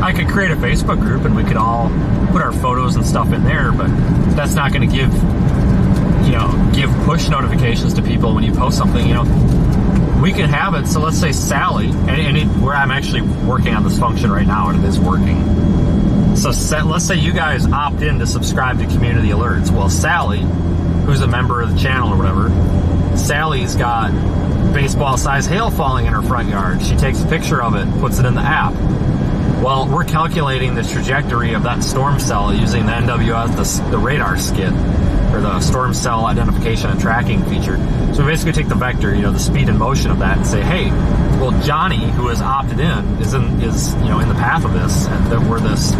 [SPEAKER 1] I could create a Facebook group and we could all put our photos and stuff in there, but that's not going to give push notifications to people when you post something. We can have it. So let's say Sally, where I'm actually working on this function right now, and it is working. So let's say you guys opt in to subscribe to community alerts. Well, Sally, who's a member of the channel or whatever, Sally's got baseball-sized hail falling in her front yard. She takes a picture of it, puts it in the app. Well, we're calculating the trajectory of that storm cell using the NWS, the radar skid, or the storm cell identification and tracking feature. So we basically take the vector, the speed and motion of that, and say, hey, well, Johnny, who has opted in, is in the path of this, and that where this,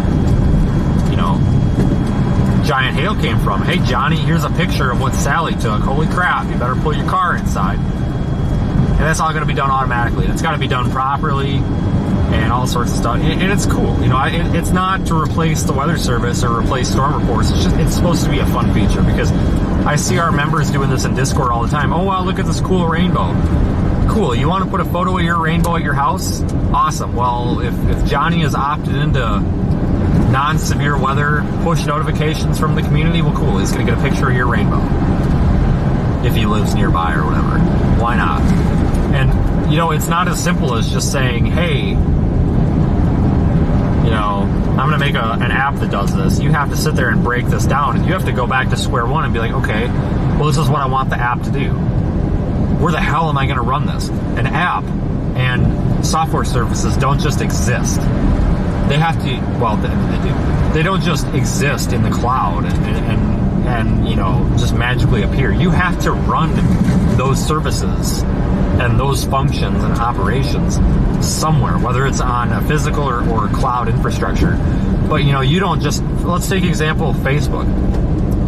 [SPEAKER 1] giant hail came from. Hey, Johnny, here's a picture of what Sally took. Holy crap, you better pull your car inside. And that's all going to be done automatically. It's got to be done properly and all sorts of stuff. And it's cool. It's not to replace the weather service or replace storm reports. It's supposed to be a fun feature, because I see our members doing this in Discord all the time. Oh, wow, look at this cool rainbow. Cool. You want to put a photo of your rainbow at your house? Awesome. Well, if Johnny has opted into non-severe weather push notifications from the community, well, cool. He's going to get a picture of your rainbow if he lives nearby or whatever. Why not? And, it's not as simple as just saying, hey, I'm going to make an app that does this. You have to sit there and break this down, and you have to go back to square one and be like, okay, well, this is what I want the app to do. Where the hell am I going to run this? An app and software services don't just exist. They have to, well, they do. They don't just exist in the cloud and just magically appear. You have to run those services and those functions and operations somewhere, whether it's on a physical or cloud infrastructure. But, you don't just, let's take example, Facebook.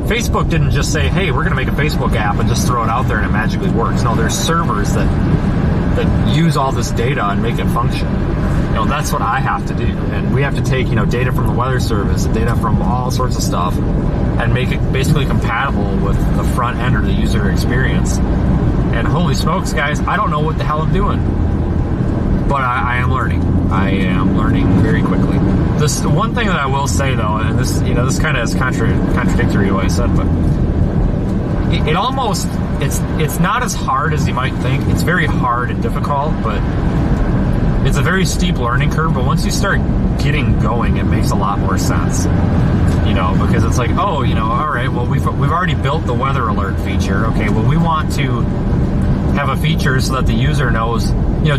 [SPEAKER 1] Facebook didn't just say, hey, we're going to make a Facebook app and just throw it out there and it magically works. No, there's servers that use all this data and make it function. That's what I have to do. And we have to take, data from the weather service, data from all sorts of stuff, and make it basically compatible with the front end or the user experience. And holy smokes, guys, I don't know what the hell I'm doing. But I am learning. I am learning very quickly. This one thing that I will say, though, and this kind of is contradictory to what I said, but it almost, it's not as hard as you might think. It's very hard and difficult, but it's a very steep learning curve. But once you start getting going, it makes a lot more sense. Because it's like, oh, all right, well, we've already built the weather alert feature. Okay, well, we want to have a feature so that the user knows,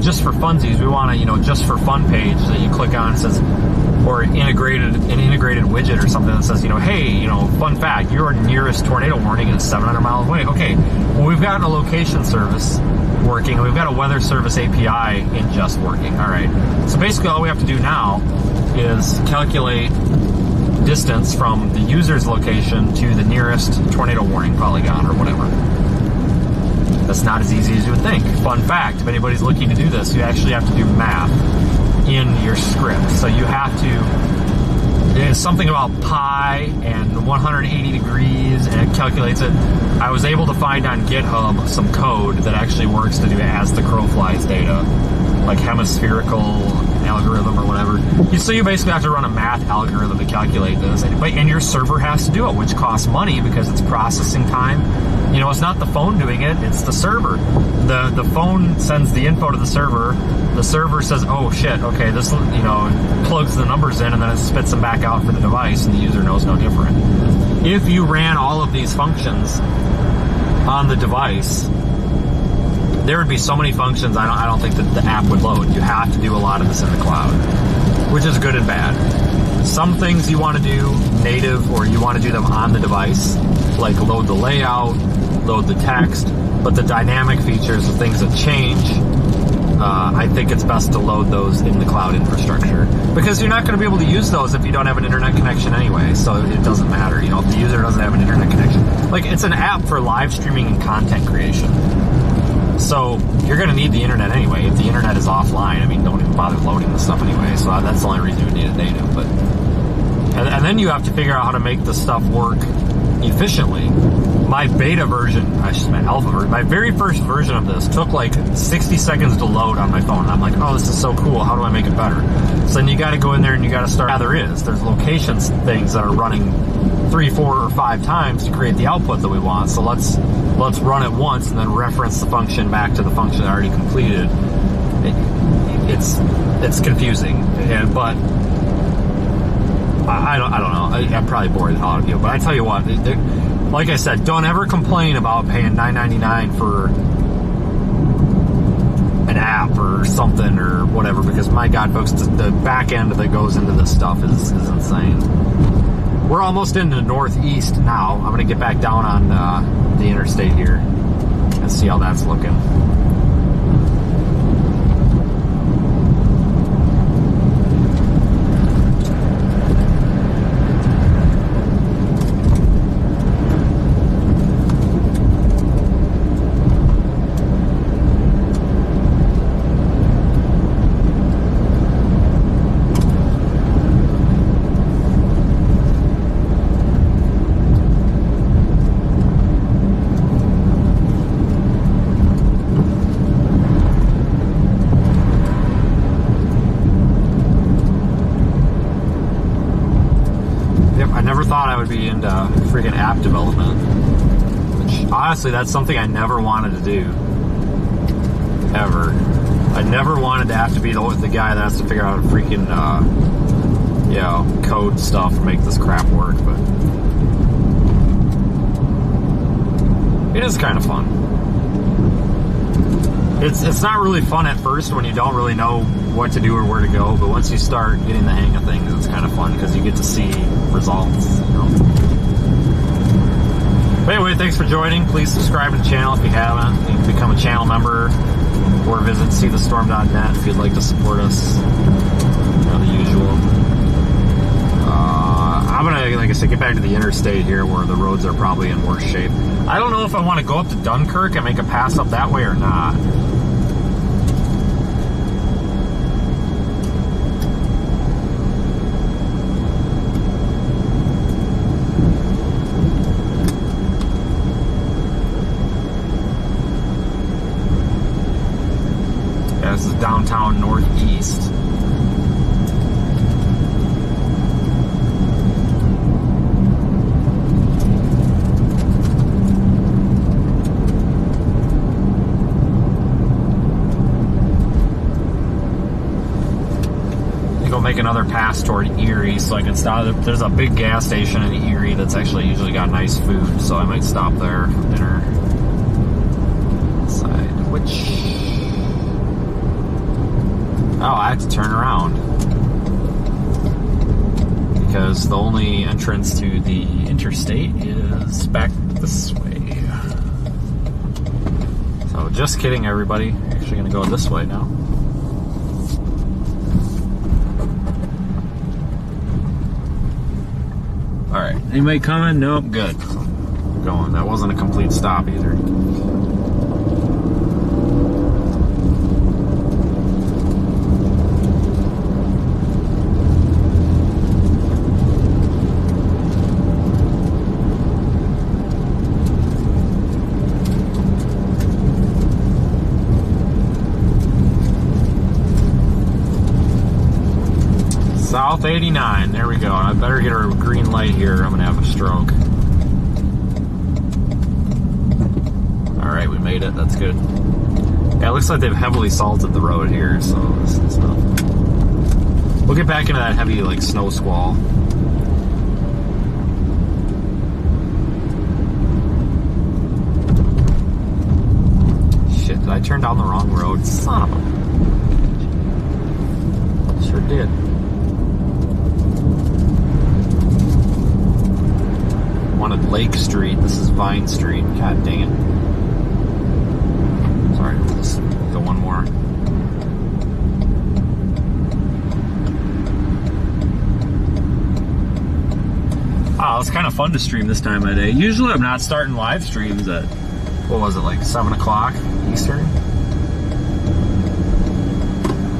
[SPEAKER 1] just for funsies, we want a, just for fun page that you click on and says, or an integrated widget or something that says, hey, fun fact, your nearest tornado warning is 700 miles away. Okay, well, we've got a location service working, and we've got a weather service API ingest working. All right, so basically all we have to do now is calculate distance from the user's location to the nearest tornado warning polygon or whatever. That's not as easy as you would think. Fun fact, if anybody's looking to do this, you actually have to do math in your script. So you have to, there's something about pi and 180 degrees, and it calculates it. I was able to find on GitHub some code that actually works to do as the crow flies data, like hemispherical algorithm or whatever. So you basically have to run a math algorithm to calculate this, and your server has to do it, which costs money because it's processing time. It's not the phone doing it, it's the server. The phone sends the info to the server. The server says, oh shit, okay, this, plugs the numbers in, and then it spits them back out for the device, and the user knows no different. If you ran all of these functions on the device, there would be so many functions, I don't think that the app would load. You have to do a lot of this in the cloud, which is good and bad. Some things you want to do native, or you want to do them on the device, like load the layout, load the text, but the dynamic features, the things that change, I think it's best to load those in the cloud infrastructure, because you're not going to be able to use those if you don't have an internet connection anyway, so it doesn't matter, if the user doesn't have an internet connection. Like, it's an app for live streaming and content creation. So you're going to need the internet anyway. If the internet is offline, don't even bother loading the stuff anyway. So that's the only reason you would need a native. But and then you have to figure out how to make the stuff work efficiently. My beta version, my alpha version, my very first version of this took like 60 seconds to load on my phone. I'm like, oh, this is so cool. How do I make it better? So then you got to go in there and you got to start. Yeah, there's locations things that are running 3, 4, or 5 times to create the output that we want. So let's run it once and then reference the function back to the function that already completed. It's confusing, but I don't know. I'm probably boring the hell out of you, but I tell you what, like I said, don't ever complain about paying $9.99 for an app or something or whatever, because my God, folks, the back end that goes into this stuff is insane. We're almost into Northeast now. I'm going to get back down on the interstate here and see how that's looking. I would be into freaking app development, which honestly, that's something I never wanted to do, ever. I never wanted to have to be the guy that has to figure out freaking you know, code stuff to make this crap work, but it is kind of fun. It's not really fun at first when you don't really know what to do or where to go, but once you start getting the hang of things, it's kind of fun because you get to see results, you know. But anyway, thanks for joining. Please subscribe to the channel if you haven't. You can become a channel member or visit seethestorm.net if you'd like to support us. You know, the usual. I'm gonna, like I said, get back to the interstate here where the roads are probably in worse shape. I don't know if I want to go up to Dunkirk and make a pass up that way or not. Yeah, this is downtown Northeast. Make another pass toward Erie so I can stop. There's a big gas station in Erie that's actually usually got nice food, so I might stop there for dinner. Side, which, oh, I have to turn around because the only entrance to the interstate is back this way. So just kidding, everybody. Actually gonna go this way now. Alright, anybody coming? Nope, good. Going. That wasn't a complete stop either. South 89, there we go. I better get a green light here, I'm gonna have a stroke. Alright, we made it, that's good. Yeah, it looks like they've heavily salted the road here, so this is we'll get back into that heavy, like, snow squall. Shit, did I turn down the wrong road? Son of a... Sure did. Wanted Lake Street. This is Vine Street. God dang it. Sorry, we'll just go one more. Oh, it's kind of fun to stream this time of day. Usually I'm not starting live streams at, what was it, like 7 o'clock Eastern?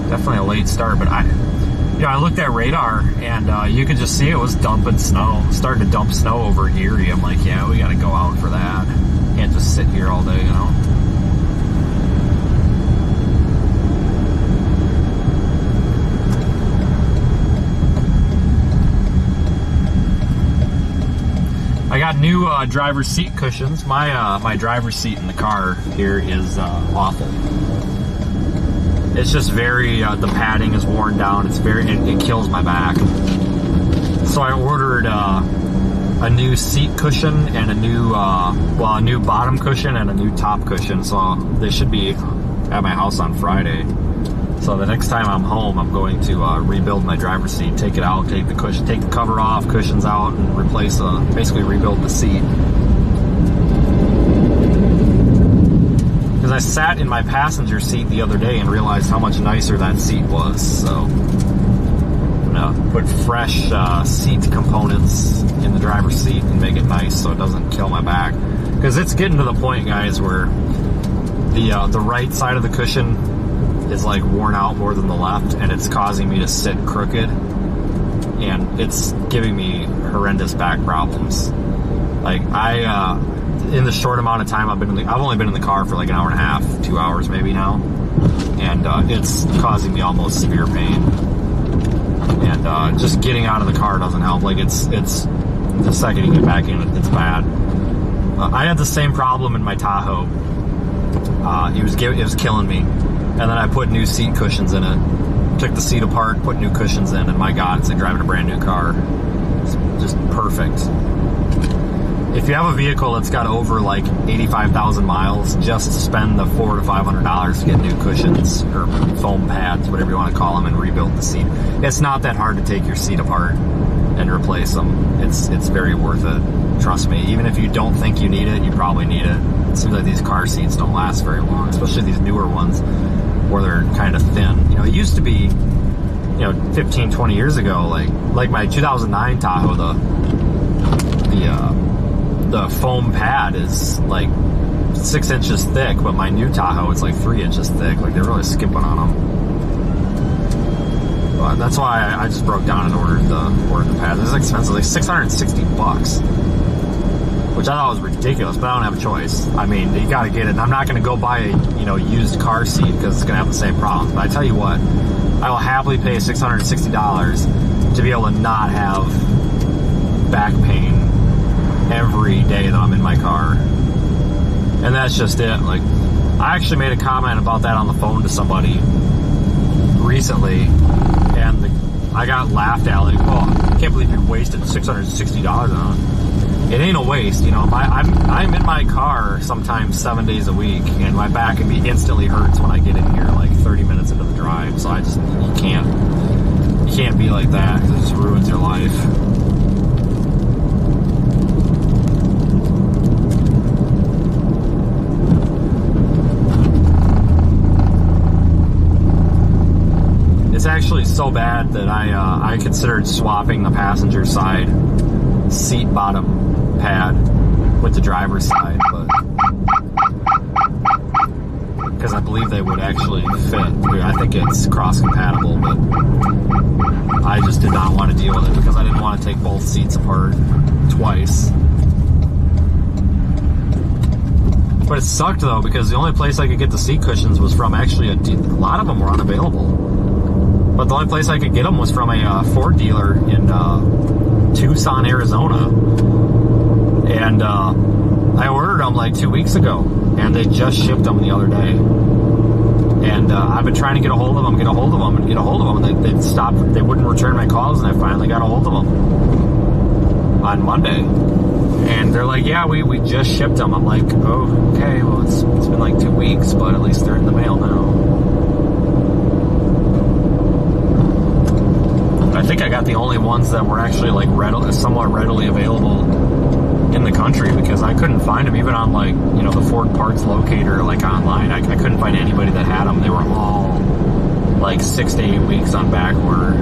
[SPEAKER 1] Definitely a late start, but I looked at radar and you could just see it was dumping snow, starting to dump snow over Erie. I'm like, yeah, we got to go out for that. Can't just sit here all day, you know. I got new driver's seat cushions. My driver's seat in the car here is awful. It's just very, the padding is worn down. It's very, it kills my back. So I ordered a new seat cushion and a new bottom cushion and a new top cushion. So they should be at my house on Friday. So the next time I'm home, I'm going to rebuild my driver's seat, take it out, take the cushion, take the cover off, cushions out, and replace, basically rebuild the seat. Because I sat in my passenger seat the other day and realized how much nicer that seat was. So I'm gonna put fresh seat components in the driver's seat and make it nice so it doesn't kill my back. Because it's getting to the point, guys, where the right side of the cushion is like worn out more than the left, and it's causing me to sit crooked, and it's giving me horrendous back problems. Like in the short amount of time I've only been in the car for like an hour and a half, 2 hours maybe now, and it's causing me almost severe pain. And just getting out of the car doesn't help. Like it's the second you get back in, it's bad. I had the same problem in my Tahoe. It was killing me. And then I put new seat cushions in it. Took the seat apart, put new cushions in, and my God, it's like driving a brand new car. It's just perfect. If you have a vehicle that's got over like 85,000 miles, just spend the $400 to $500 to get new cushions or foam pads, whatever you want to call them, and rebuild the seat. It's not that hard to take your seat apart and replace them. It's very worth it. Trust me. Even if you don't think you need it, you probably need it. It seems like these car seats don't last very long, especially these newer ones where they're kind of thin. You know, it used to be, 15, 20 years ago, like my 2009 Tahoe, the foam pad is like 6 inches thick, but my new Tahoe, it's like 3 inches thick. Like, they're really skipping on them. But that's why I just broke down and ordered the pad. It's expensive, like $660, which I thought was ridiculous, but I don't have a choice. I mean, you gotta get it. And I'm not gonna go buy a used car seat because it's gonna have the same problems. But I tell you what, I will happily pay $660 to be able to not have back pain every day that I'm in my car. And that's just it. Like, I actually made a comment about that on the phone to somebody recently, and I got laughed at, like, oh, I can't believe you wasted $660 on it. It ain't a waste, I'm in my car sometimes 7 days a week, and my back can be instantly hurts when I get in here like 30 minutes into the drive. So you can't be like that, because it just ruins your life. It's actually so bad that I considered swapping the passenger side seat bottom pad with the driver's side, but because I believe they would actually fit. I think it's cross compatible, but I just did not want to deal with it because I didn't want to take both seats apart twice. But it sucked though, because the only place I could get the seat cushions was from actually a lot of them were unavailable. But the only place I could get them was from a Ford dealer in Tucson, Arizona. And I ordered them like 2 weeks ago, and they just shipped them the other day. And I've been trying to get a hold of them, and they'd stopped. They wouldn't return my calls, and I finally got a hold of them on Monday. And they're like, yeah, we just shipped them. I'm like, oh, okay, well, it's been like 2 weeks, but at least they're in the mail now. I think I got the only ones that were actually like somewhat readily available in the country, because I couldn't find them even on like the Ford parts locator, like online. I couldn't find anybody that had them. They were all like 6 to 8 weeks on back order.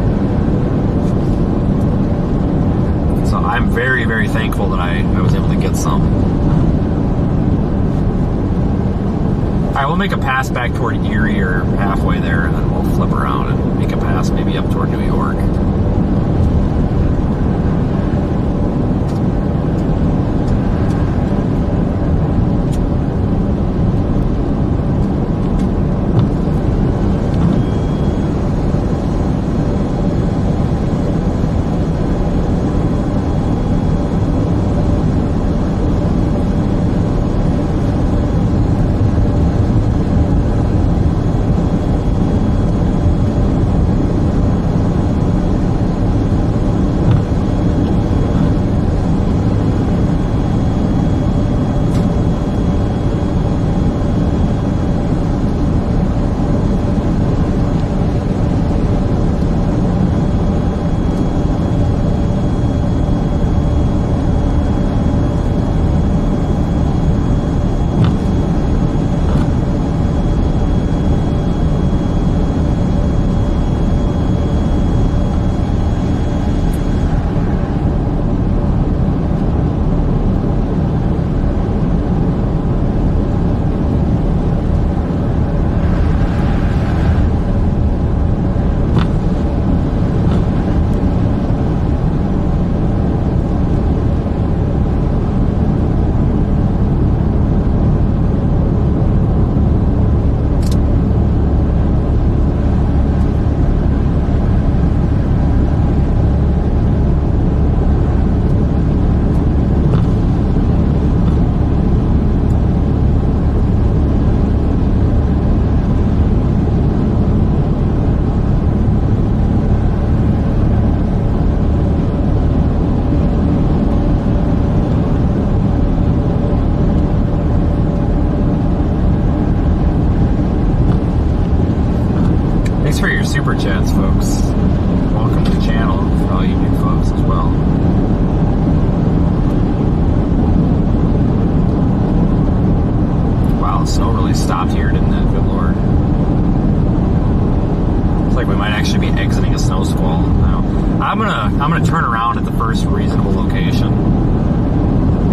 [SPEAKER 1] So I'm very, very thankful that I was able to get some. Alright, we'll make a pass back toward Erie or halfway there, and then we'll flip around and make a pass maybe up toward New York. for your super chats, folks. Welcome to the channel for all you new folks as well. Wow, the snow really stopped here, didn't it? Good Lord. Looks like we might actually be exiting a snow squall now. I'm gonna turn around at the first reasonable location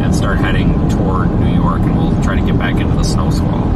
[SPEAKER 1] and start heading toward New York, and we'll try to get back into the snow squall.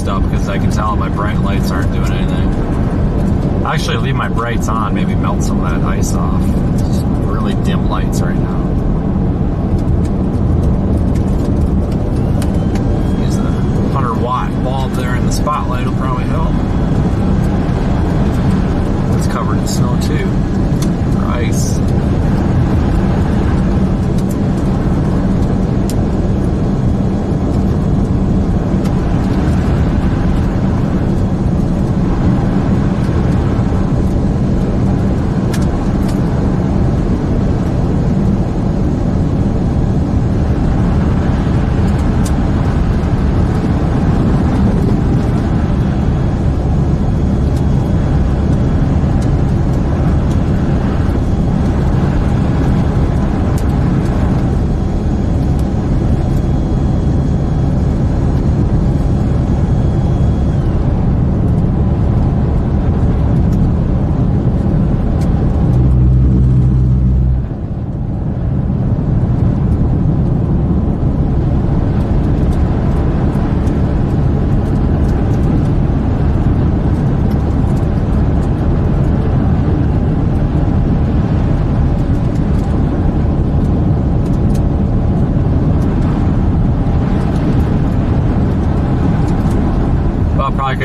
[SPEAKER 1] Up because I can tell my bright lights aren't doing anything. I actually leave my brights on, maybe melt some of that ice off. It's just really dim lights right now. Use the 100-watt bulb there in the spotlight will probably help. It's covered in snow too, or ice.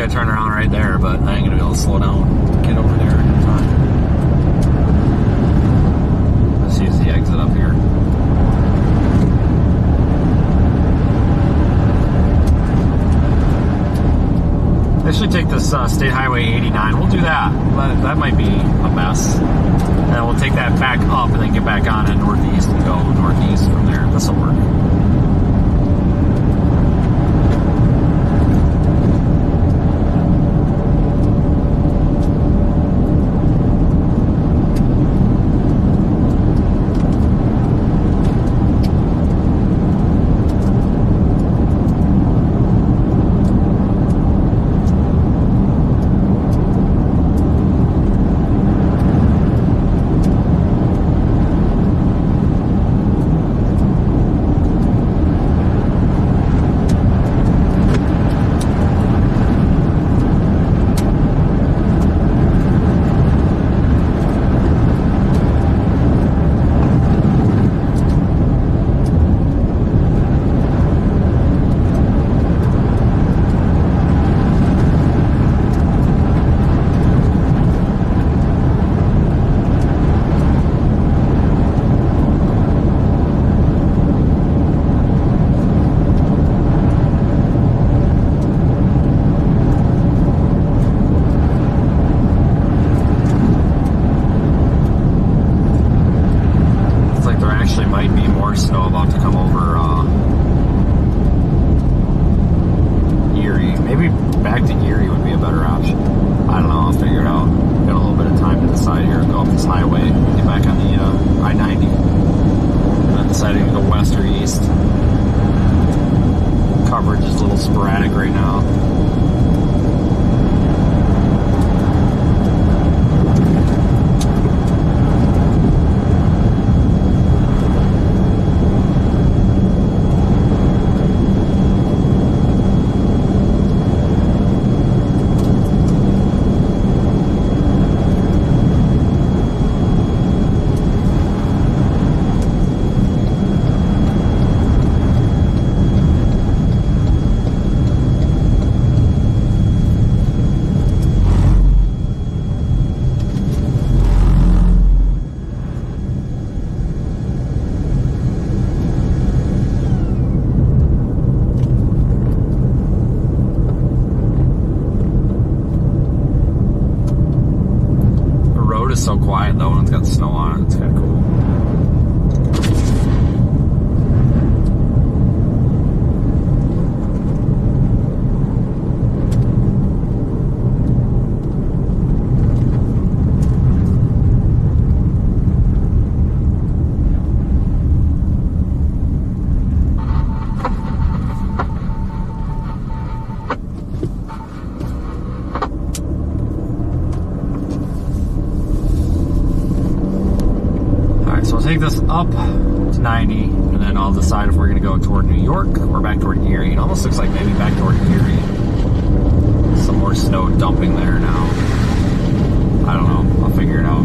[SPEAKER 1] gotta turn around right there, but I ain't gonna be able to slow down to get over there in time. Let's use the exit up here. They should take this State Highway 89. We'll do that. That might be a mess. And then we'll take that back up and then get back on it northeast and go northeast from there. This'll work. Snow about to come over Erie. Maybe back to Erie would be a better option. I don't know. I'll figure it out. Got a little bit of time to decide here. Go up this highway, get back on the I-90, and then deciding to go west or east. Coverage is a little sporadic right now. Is so quiet though when it's got snow on it. It's kind of cool. Take this up to 90, and then I'll decide if we're going to go toward New York or back toward Erie. It almost looks like maybe back toward Erie. Some more snow dumping there now. I don't know. I'll figure it out.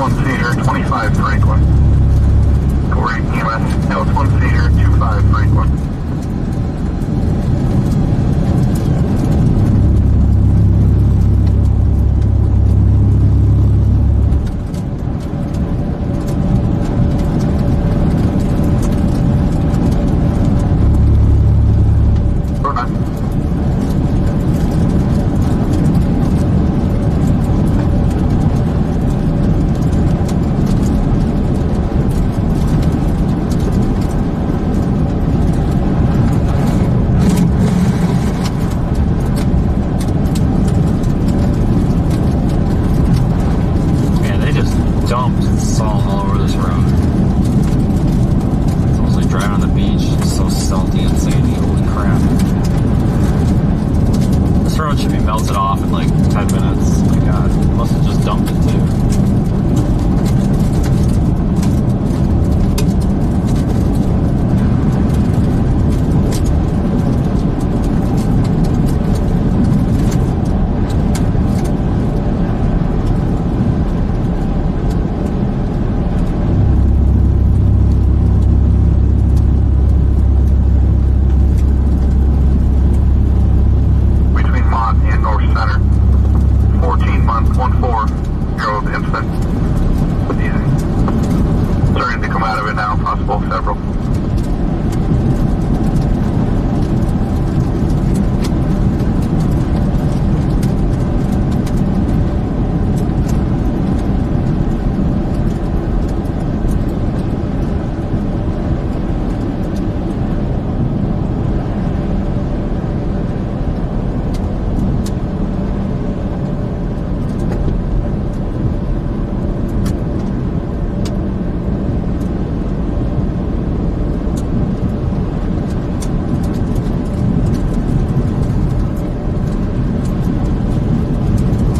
[SPEAKER 5] 1-seater, 25 Franklin. Corey, EMS, L 1-seater, 25 Franklin.
[SPEAKER 1] Dumped salt all over this road. It's almost like driving on the beach. It's so salty and sandy. Holy crap. This road should be melted off in like 10 minutes. Oh my god. Must have just dumped it too.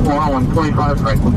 [SPEAKER 5] Wow, 25 Franklin.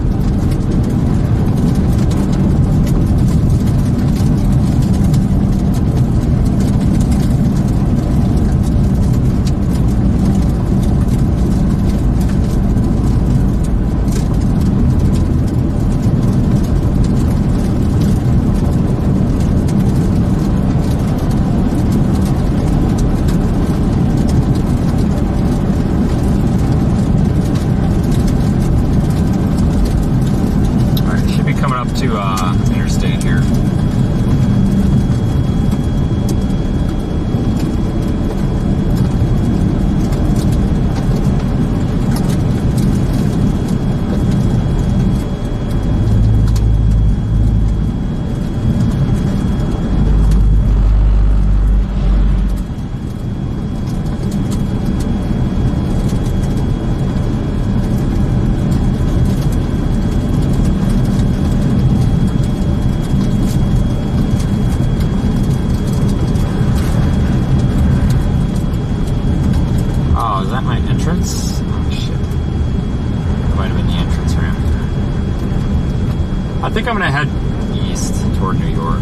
[SPEAKER 1] To interstate here. Entrance? Oh shit. That might have been the entrance ramp. I think I'm gonna head east toward New York.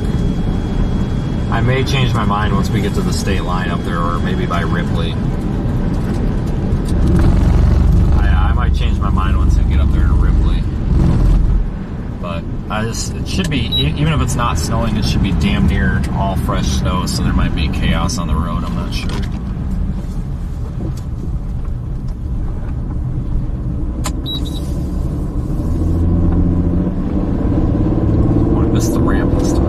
[SPEAKER 1] I may change my mind once we get to the state line up there, or maybe by Ripley. I might change my mind once I get up there to Ripley. But it should be, even if it's not snowing, it should be damn near all fresh snow, so there might be chaos on the road, I'm not sure. The ramp this time.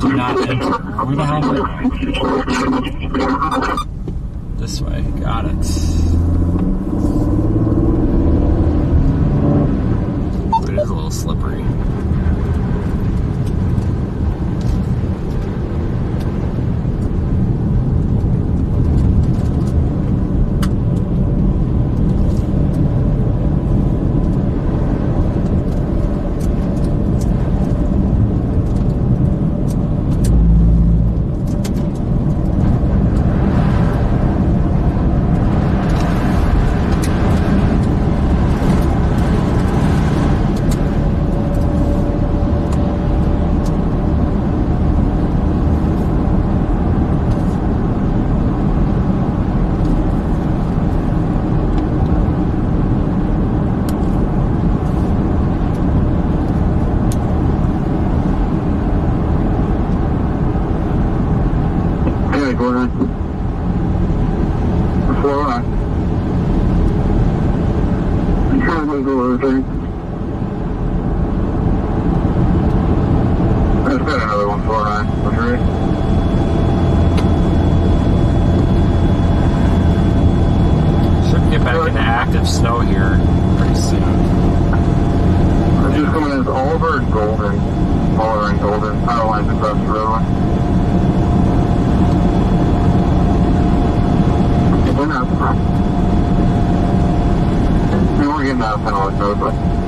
[SPEAKER 1] Do not enter. Where the hell are we? This way. Got it. It is a little slippery.
[SPEAKER 5] was delivery. I just got another 149. When you're ready.
[SPEAKER 1] Should get back into active snow here pretty soon.
[SPEAKER 5] I'm just coming as Oliver and Golden. Oliver and Golden. Power lines across the roadway. We're not. We weren't getting out of St. Louis roadway.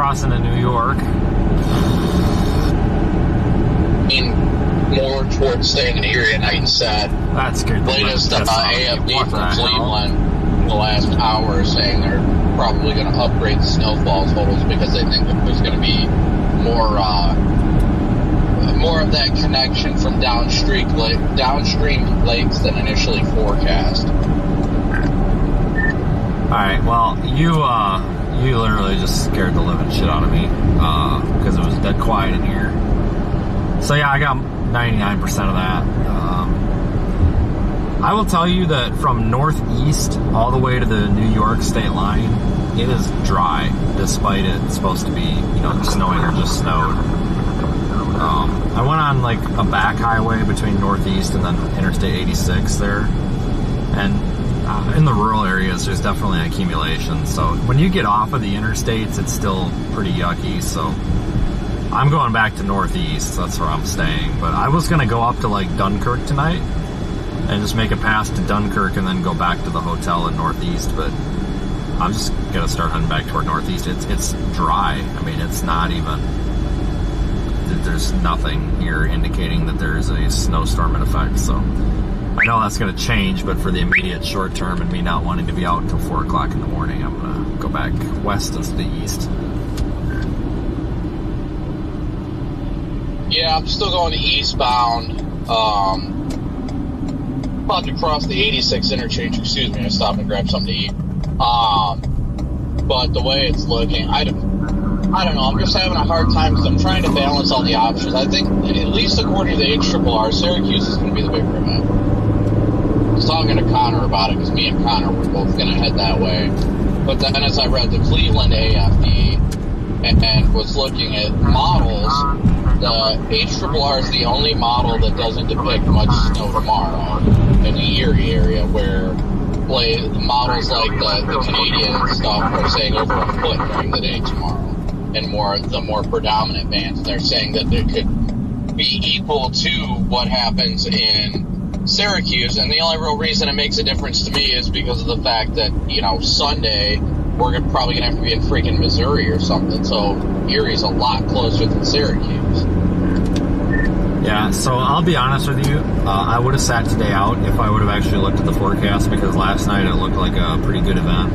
[SPEAKER 1] crossing to New York.
[SPEAKER 2] More towards staying in Erie at night instead.
[SPEAKER 1] That scared the
[SPEAKER 2] Latest
[SPEAKER 1] piss out of me.
[SPEAKER 2] AFD
[SPEAKER 1] What
[SPEAKER 2] from
[SPEAKER 1] the hell?
[SPEAKER 2] Cleveland the last hour saying they're probably going to upgrade the snowfall totals because they think that there's going to be more of that connection from downstream lakes than initially forecast.
[SPEAKER 1] Alright, well, you literally just scared the living shit out of me, because it was dead quiet in here. So yeah, I got 99% of that. I will tell you that from northeast all the way to the New York state line, it is dry, despite it supposed to be, snowing or just snowed. I went on like a back highway between northeast and then Interstate 86 there, and in the rural areas there's definitely accumulation. So when you get off of the interstates, it's still pretty yucky. So I'm going back to northeast. That's where I'm staying. But I was gonna go up to like Dunkirk tonight and just make a pass to Dunkirk and then go back to the hotel in northeast. But I'm just gonna start heading back toward northeast. It's dry. I mean, it's not even. There's nothing here indicating that there's a snowstorm in effect. So I know that's going to change, but for the immediate short term and me not wanting to be out until 4 o'clock in the morning, I'm going to go back west instead of east.
[SPEAKER 2] Yeah, I'm still going eastbound. About to cross the 86 interchange. Excuse me, I stopped and grabbed something to eat. But the way it's looking, I don't know. I'm just having a hard time because I'm trying to balance all the options. I think, at least according to the HRRR, Syracuse is going to be the bigger event. I was talking to Connor about it because me and Connor were both going to head that way. But then as I read the Cleveland AFD and was looking at models, the HRRR is the only model that doesn't depict much snow tomorrow in the Erie area, where models like the Canadian stuff are saying over a foot during the day tomorrow. And the more predominant bands, they're saying that it could be equal to what happens in Syracuse. And the only real reason it makes a difference to me is because of the fact that, Sunday we're probably going to have to be in freaking Missouri or something. So Erie's a lot closer than Syracuse.
[SPEAKER 1] Yeah, so I'll be honest with you. I would have sat today out if I would have actually looked at the forecast, because last night it looked like a pretty good event.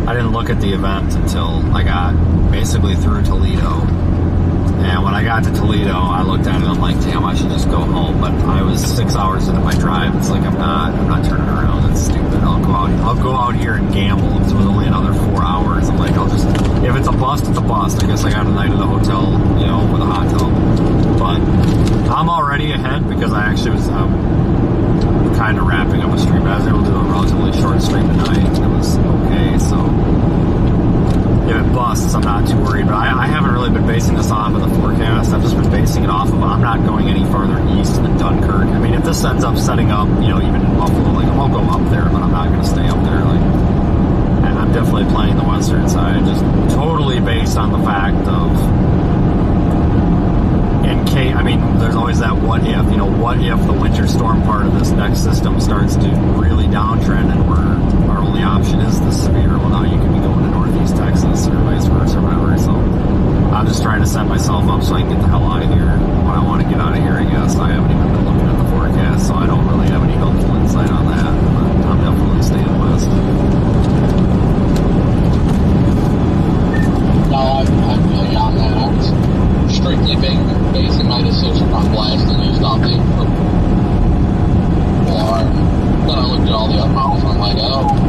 [SPEAKER 1] I didn't look at the event until I got basically through Toledo. And when I got to Toledo, I looked at it and I'm like, damn, I should just go home. But I was 6 hours into my drive. It's like, I'm not turning around. That's stupid. I'll go out here and gamble. If it was only another 4 hours, I'm like, if it's a bust, it's a bust. I guess I got a night at the hotel, with a hot tub. But I'm already ahead because I actually was kind of wrapping up a stream. I was able to do a relatively short stream tonight. It was okay, so if it busts, I'm not too worried. But I haven't really been basing this off of the forecast. I've just been basing it off of I'm not going any farther east than Dunkirk. I mean, if this ends up setting up, even in Buffalo, like, I'll go up there, but I'm not going to stay up there. Like, and I'm definitely playing the western side, just totally based on the fact of, there's always that what if, what if the winter storm part of this next system starts to really downtrend and our only option is the severe, well, now you can be going to northeast Texas or vice versa or whatever. So I'm just trying to set myself up so I can get the hell out of here when I want to get out of here, I guess. I haven't even been looking at the forecast, so I don't really have any helpful insight on that, but I'm definitely staying west.
[SPEAKER 2] No, I'm really on that. I was strictly basing my decision on blasting used off the or then I looked at all the other models and I'm like, a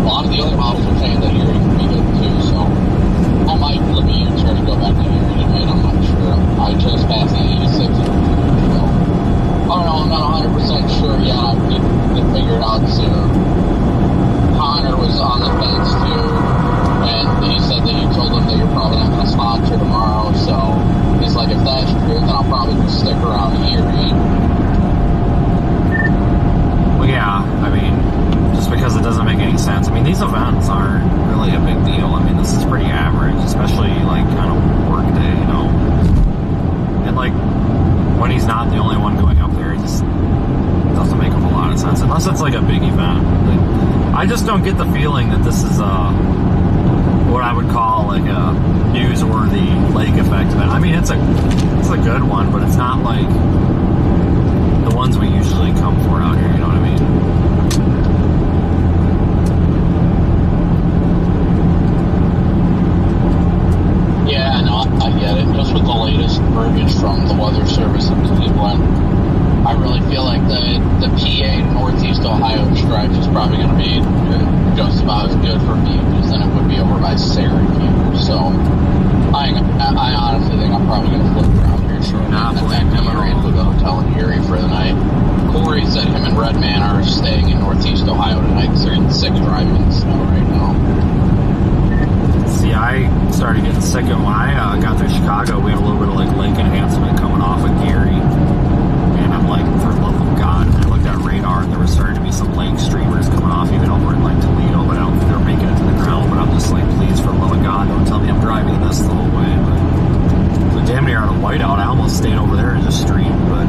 [SPEAKER 2] lot of the other models are saying that Erie can be good too, so I might flip a U-turn and go back to Erie tonight. I'm not sure. I just passed the 86 so I don't know, I'm not 100% sure yet. I need to figure it out soon. Connor was on the fence too, and he said that you told him that you're probably not going to sponsor tomorrow, so he's like, if that's true, then I'll probably just stick around here.
[SPEAKER 1] Well, yeah, just because it doesn't make any sense. These events aren't really a big deal. This is pretty average, especially kind of work day, And when he's not the only one going up there, it just doesn't make a whole lot of sense, unless it's a big event. I just don't get the feeling that this is what I would call like a newsworthy lake effect event. I mean, it's a good one, but it's not like the ones we usually come for out here. You know what I mean?
[SPEAKER 2] Yeah, no, I get it. Just with the latest verbiage from the Weather Service in Cleveland, I really feel like the PA Northeast Ohio stretch is probably going to be just about as good for views than it would be over by Syracuse. So I honestly think I'm probably going to flip around here shortly.
[SPEAKER 1] Not
[SPEAKER 2] And then back to Erie to the hotel in Erie for the night. Corey said him and Redman are staying in Northeast Ohio tonight because they're getting sick driving in the snow right now.
[SPEAKER 1] See, I started getting sick, and when I got through Chicago, we had a little bit of like lake enhancement coming off of Geary, and I'm like, for the love of God, I looked at radar, and there was starting to be some lake streamers coming off, even over in like Toledo, but I don't think they're making it to the ground. But I'm just like, please, for the love of God, don't tell me I'm driving this the whole way. But so damn near on a whiteout, I almost stayed over there and just streamed. But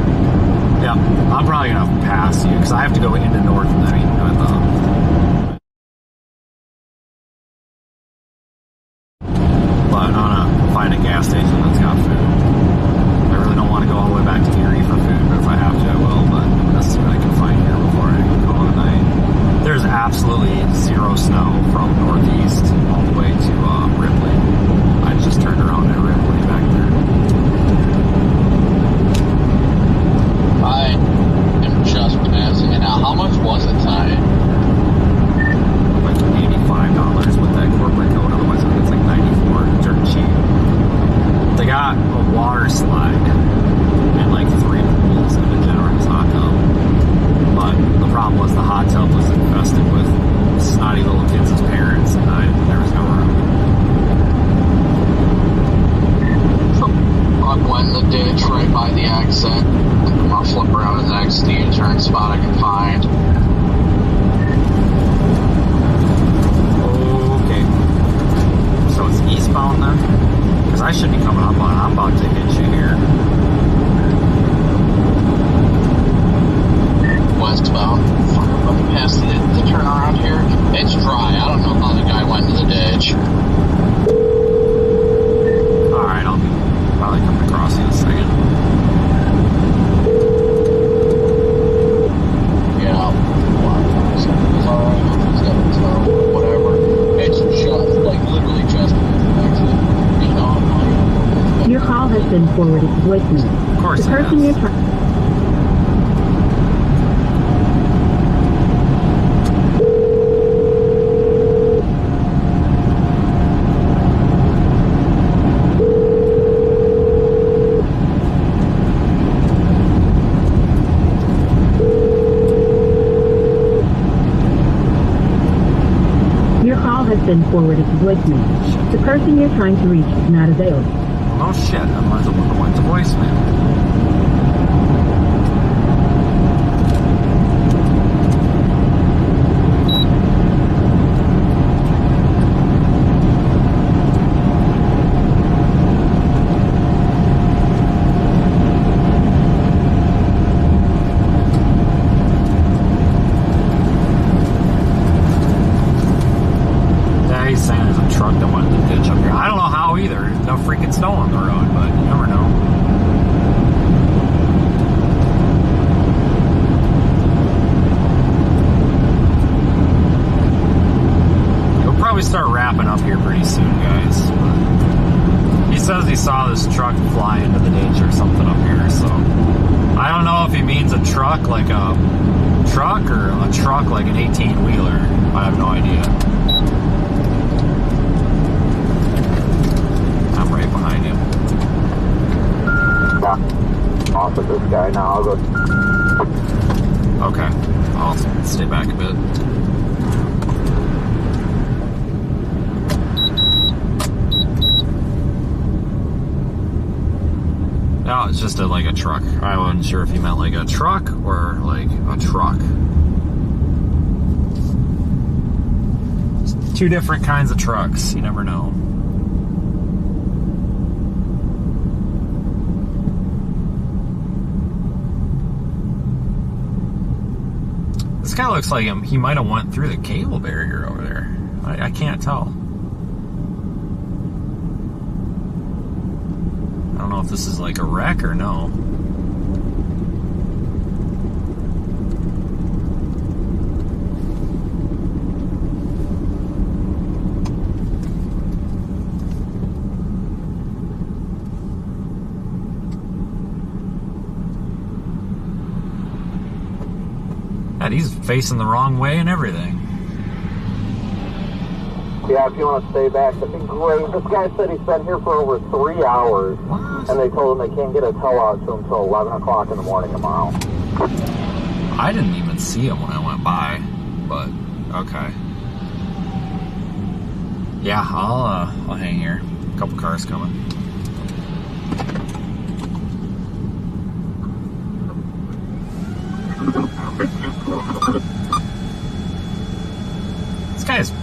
[SPEAKER 1] yeah, I'm probably gonna pass you because I have to go into North. I mean, but find a gas station that's got food. I really don't want to go all the way back to Erie for food, but if I have to, I will. But let's see what I can find here before I call it a night. There's absolutely zero snow from Northeast all the way to Ripley. I just turned around at Ripley back there.
[SPEAKER 2] I am just passing it now. How much was it tonight?
[SPEAKER 1] Like $85 with that corporate code, otherwise it's like $94, dirt cheap. They got a water slide and like 3 pools and a generous hot tub. But the problem was the hot tub was infested with snotty little kids as parents, and there was no room.
[SPEAKER 2] I'm in the ditch right by the exit. I'll flip around to the next U-turn spot I can find.
[SPEAKER 1] Okay. So it's eastbound then? Because I should be coming up on it. I'm about to hit you here.
[SPEAKER 2] Westbound. Let me pass the turnaround here. It's dry. I don't know how the guy went into the ditch.
[SPEAKER 1] Alright, I'll be probably coming across you in a second.
[SPEAKER 2] Yeah. Whatever. It's just, like, literally just
[SPEAKER 6] your call has been forwarded to voicemail.
[SPEAKER 1] Of course
[SPEAKER 6] the person you're trying. Has been forwarded to voicemail. The person you're trying to reach is not available.
[SPEAKER 1] Oh shit, unless it went to voicemail. Snow on the road, but you never know. We'll probably start wrapping up here pretty soon, guys. He says he saw this truck fly into the ditch or something up here, so I don't know if he means a truck like a truck or a truck like an 18-wheeler. I have no idea. Right behind him.
[SPEAKER 5] Yeah. Off of this guy now. I'll go.
[SPEAKER 1] Okay. I'll stay back a bit. No, it's just like a truck. I wasn't sure if you meant like a truck or like a truck. It's 2 different kinds of trucks. You never know. This guy looks like he might have went through the cable barrier over there. I can't tell. don't know if this is like a wreck or no. God, he's facing the wrong way and everything.
[SPEAKER 7] Yeah, if you want to stay back, that'd be great. This guy said he's been here for over 3 hours.
[SPEAKER 1] What?
[SPEAKER 7] And they told him they can't get a tow out to him until 11 o'clock in the morning tomorrow.
[SPEAKER 1] I didn't even see him when I went by, but okay. Yeah, I'll hang here. A couple cars coming. This guy's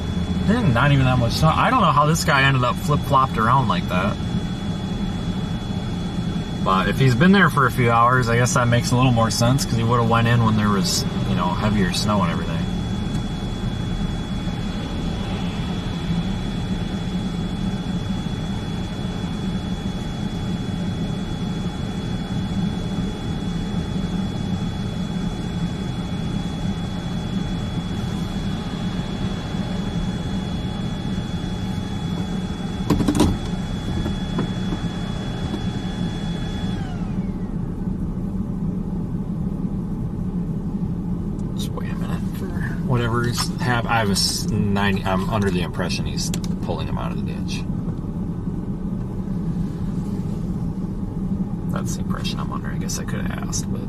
[SPEAKER 1] not even that much snow. I don't know how this guy ended up flip-flopped around like that. But if he's been there for a few hours, I guess that makes a little more sense, because he would have went in when there was, you know, heavier snow and everything. Whatever's happening, I'm under the impression he's pulling him out of the ditch. That's the impression I'm under. I guess I could have asked, but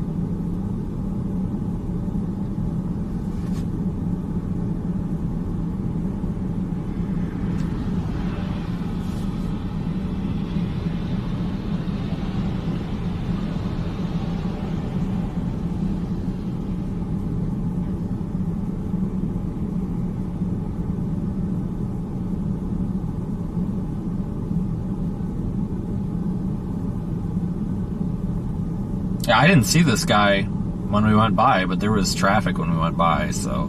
[SPEAKER 1] yeah, I didn't see this guy when we went by, but there was traffic when we went by, so.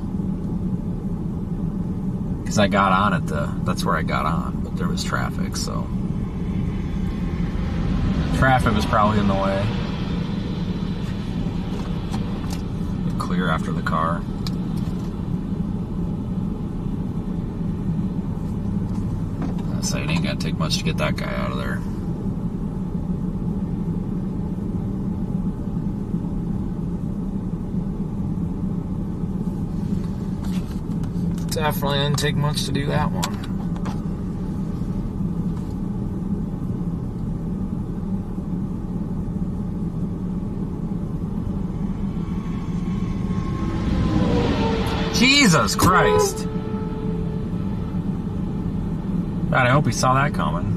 [SPEAKER 1] Because I got on that's where I got on, but there was traffic, so. Traffic was probably in the way. Clear after the car. I say it ain't gonna take much to get that guy out of there. Definitely didn't take much to do that one. Jesus Christ! God, I hope he saw that coming.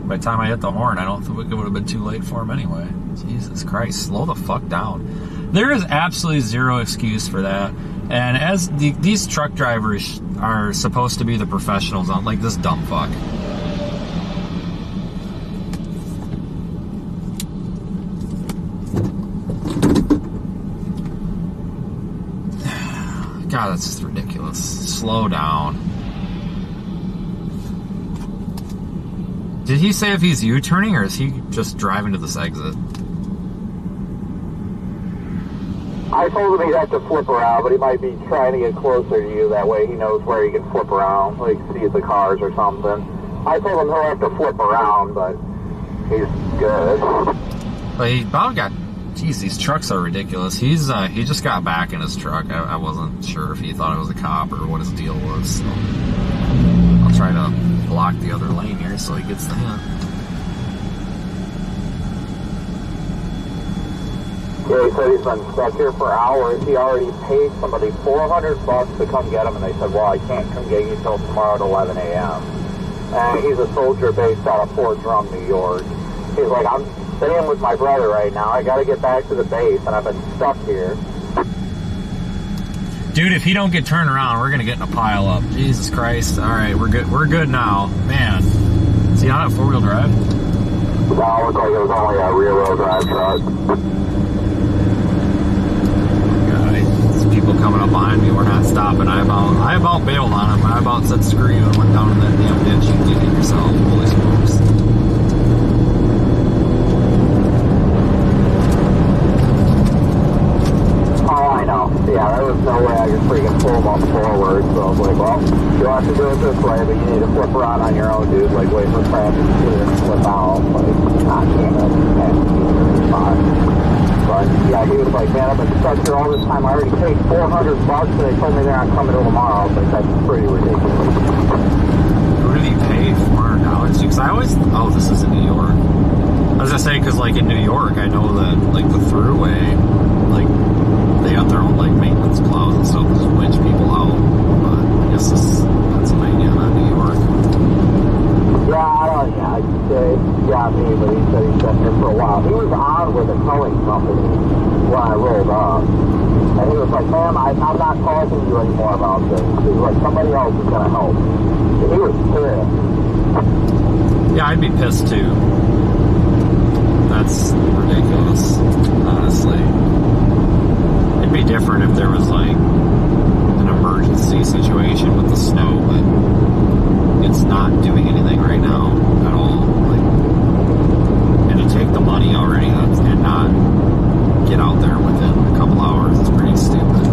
[SPEAKER 1] By the time I hit the horn, I don't think it would have been too late for him anyway. Jesus Christ, slow the fuck down. There is absolutely zero excuse for that. And as these truck drivers are supposed to be the professionals on, like this dumb fuck. God, that's just ridiculous. Slow down. Did he say if he's U-turning, or is he just driving to this exit?
[SPEAKER 7] I told him he'd have to flip around, but he might be trying to get closer to you. That way he knows where he can flip around, like see the cars or something. I told him he'll have to flip around, but he's good.
[SPEAKER 1] But he about got... Jeez, these trucks are ridiculous. He just got back in his truck. I wasn't sure if he thought it was a cop or what his deal was. So I'll try to block the other lane here so he gets the hint.
[SPEAKER 7] Yeah, he said he's been stuck here for hours. He already paid somebody $400 to come get him, and they said, well, I can't come get you till tomorrow at 11 a.m. And he's a soldier based out of Fort Drum, New York. He's like, I'm staying with my brother right now. I got to get back to the base, and I've been stuck here.
[SPEAKER 1] Dude, if he don't get turned around, we're gonna get in a pile up. Jesus Christ! All right, we're good. We're good now, man. Is he on a 4-wheel drive?
[SPEAKER 7] No, it looked like it was only a rear-wheel drive truck.
[SPEAKER 1] God, people coming up behind me. We're not stopping. I about bailed on him. I about said screw you and went down in that damn ditch. You did it yourself. Holy smokes!
[SPEAKER 7] like, man, I've been stuck here all this time. I already paid $400 and they told me they're not coming till tomorrow. I was like, that's pretty ridiculous.
[SPEAKER 1] Who did he pay $400 to? Because I always, oh, this is in New York. I was gonna say, because like in New York, I know that like the Thruway, like they got their own like maintenance plows and stuff to winch people out. But I guess this is Pennsylvania, not New York.
[SPEAKER 7] Yeah, I'd say, yeah, me, but he said he's been here for a while. He was on with a towing company when I rolled up. And he was like, ma'am, I'm not talking to you anymore about this. He was like, somebody else is going to help. And he was pissed.
[SPEAKER 1] Yeah, I'd be pissed too. That's ridiculous, honestly. It'd be different if there was like an emergency situation with the snow, but it's not doing anything right now at all. Like, and to take the money already and not get out there within a couple hours is pretty stupid.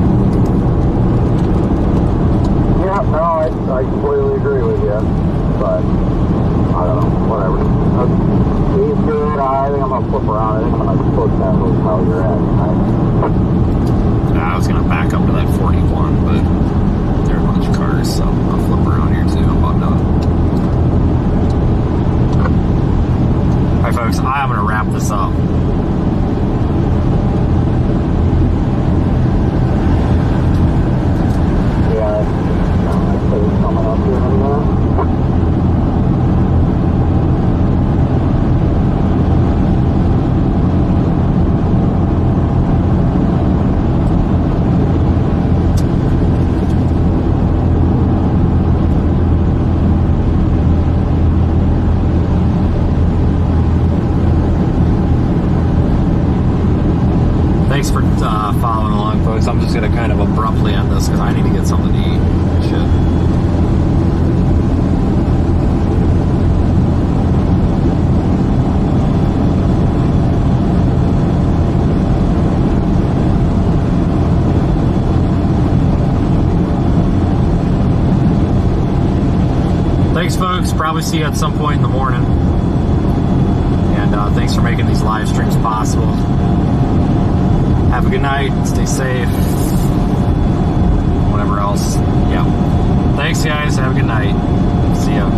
[SPEAKER 7] Yeah, no, I completely agree with you. But I don't know, whatever. He's good. I think I'm gonna flip around. I think I'm gonna book that hotel you're at tonight.
[SPEAKER 1] I was gonna back up to that 41, but there are a bunch of cars, so I'll flip around here too. I'm about done. Alright folks, I'm gonna wrap this up.
[SPEAKER 7] Yeah, coming up here in a minute.
[SPEAKER 1] Thanks for following along, folks. I'm just going to kind of abruptly end this because I need to get something to eat. Shit. Thanks, folks. Probably see you at some point in the morning. And thanks for making these live streams possible. Have a good night. Stay safe. Whatever else. Yeah. Thanks, guys. Have a good night. See ya.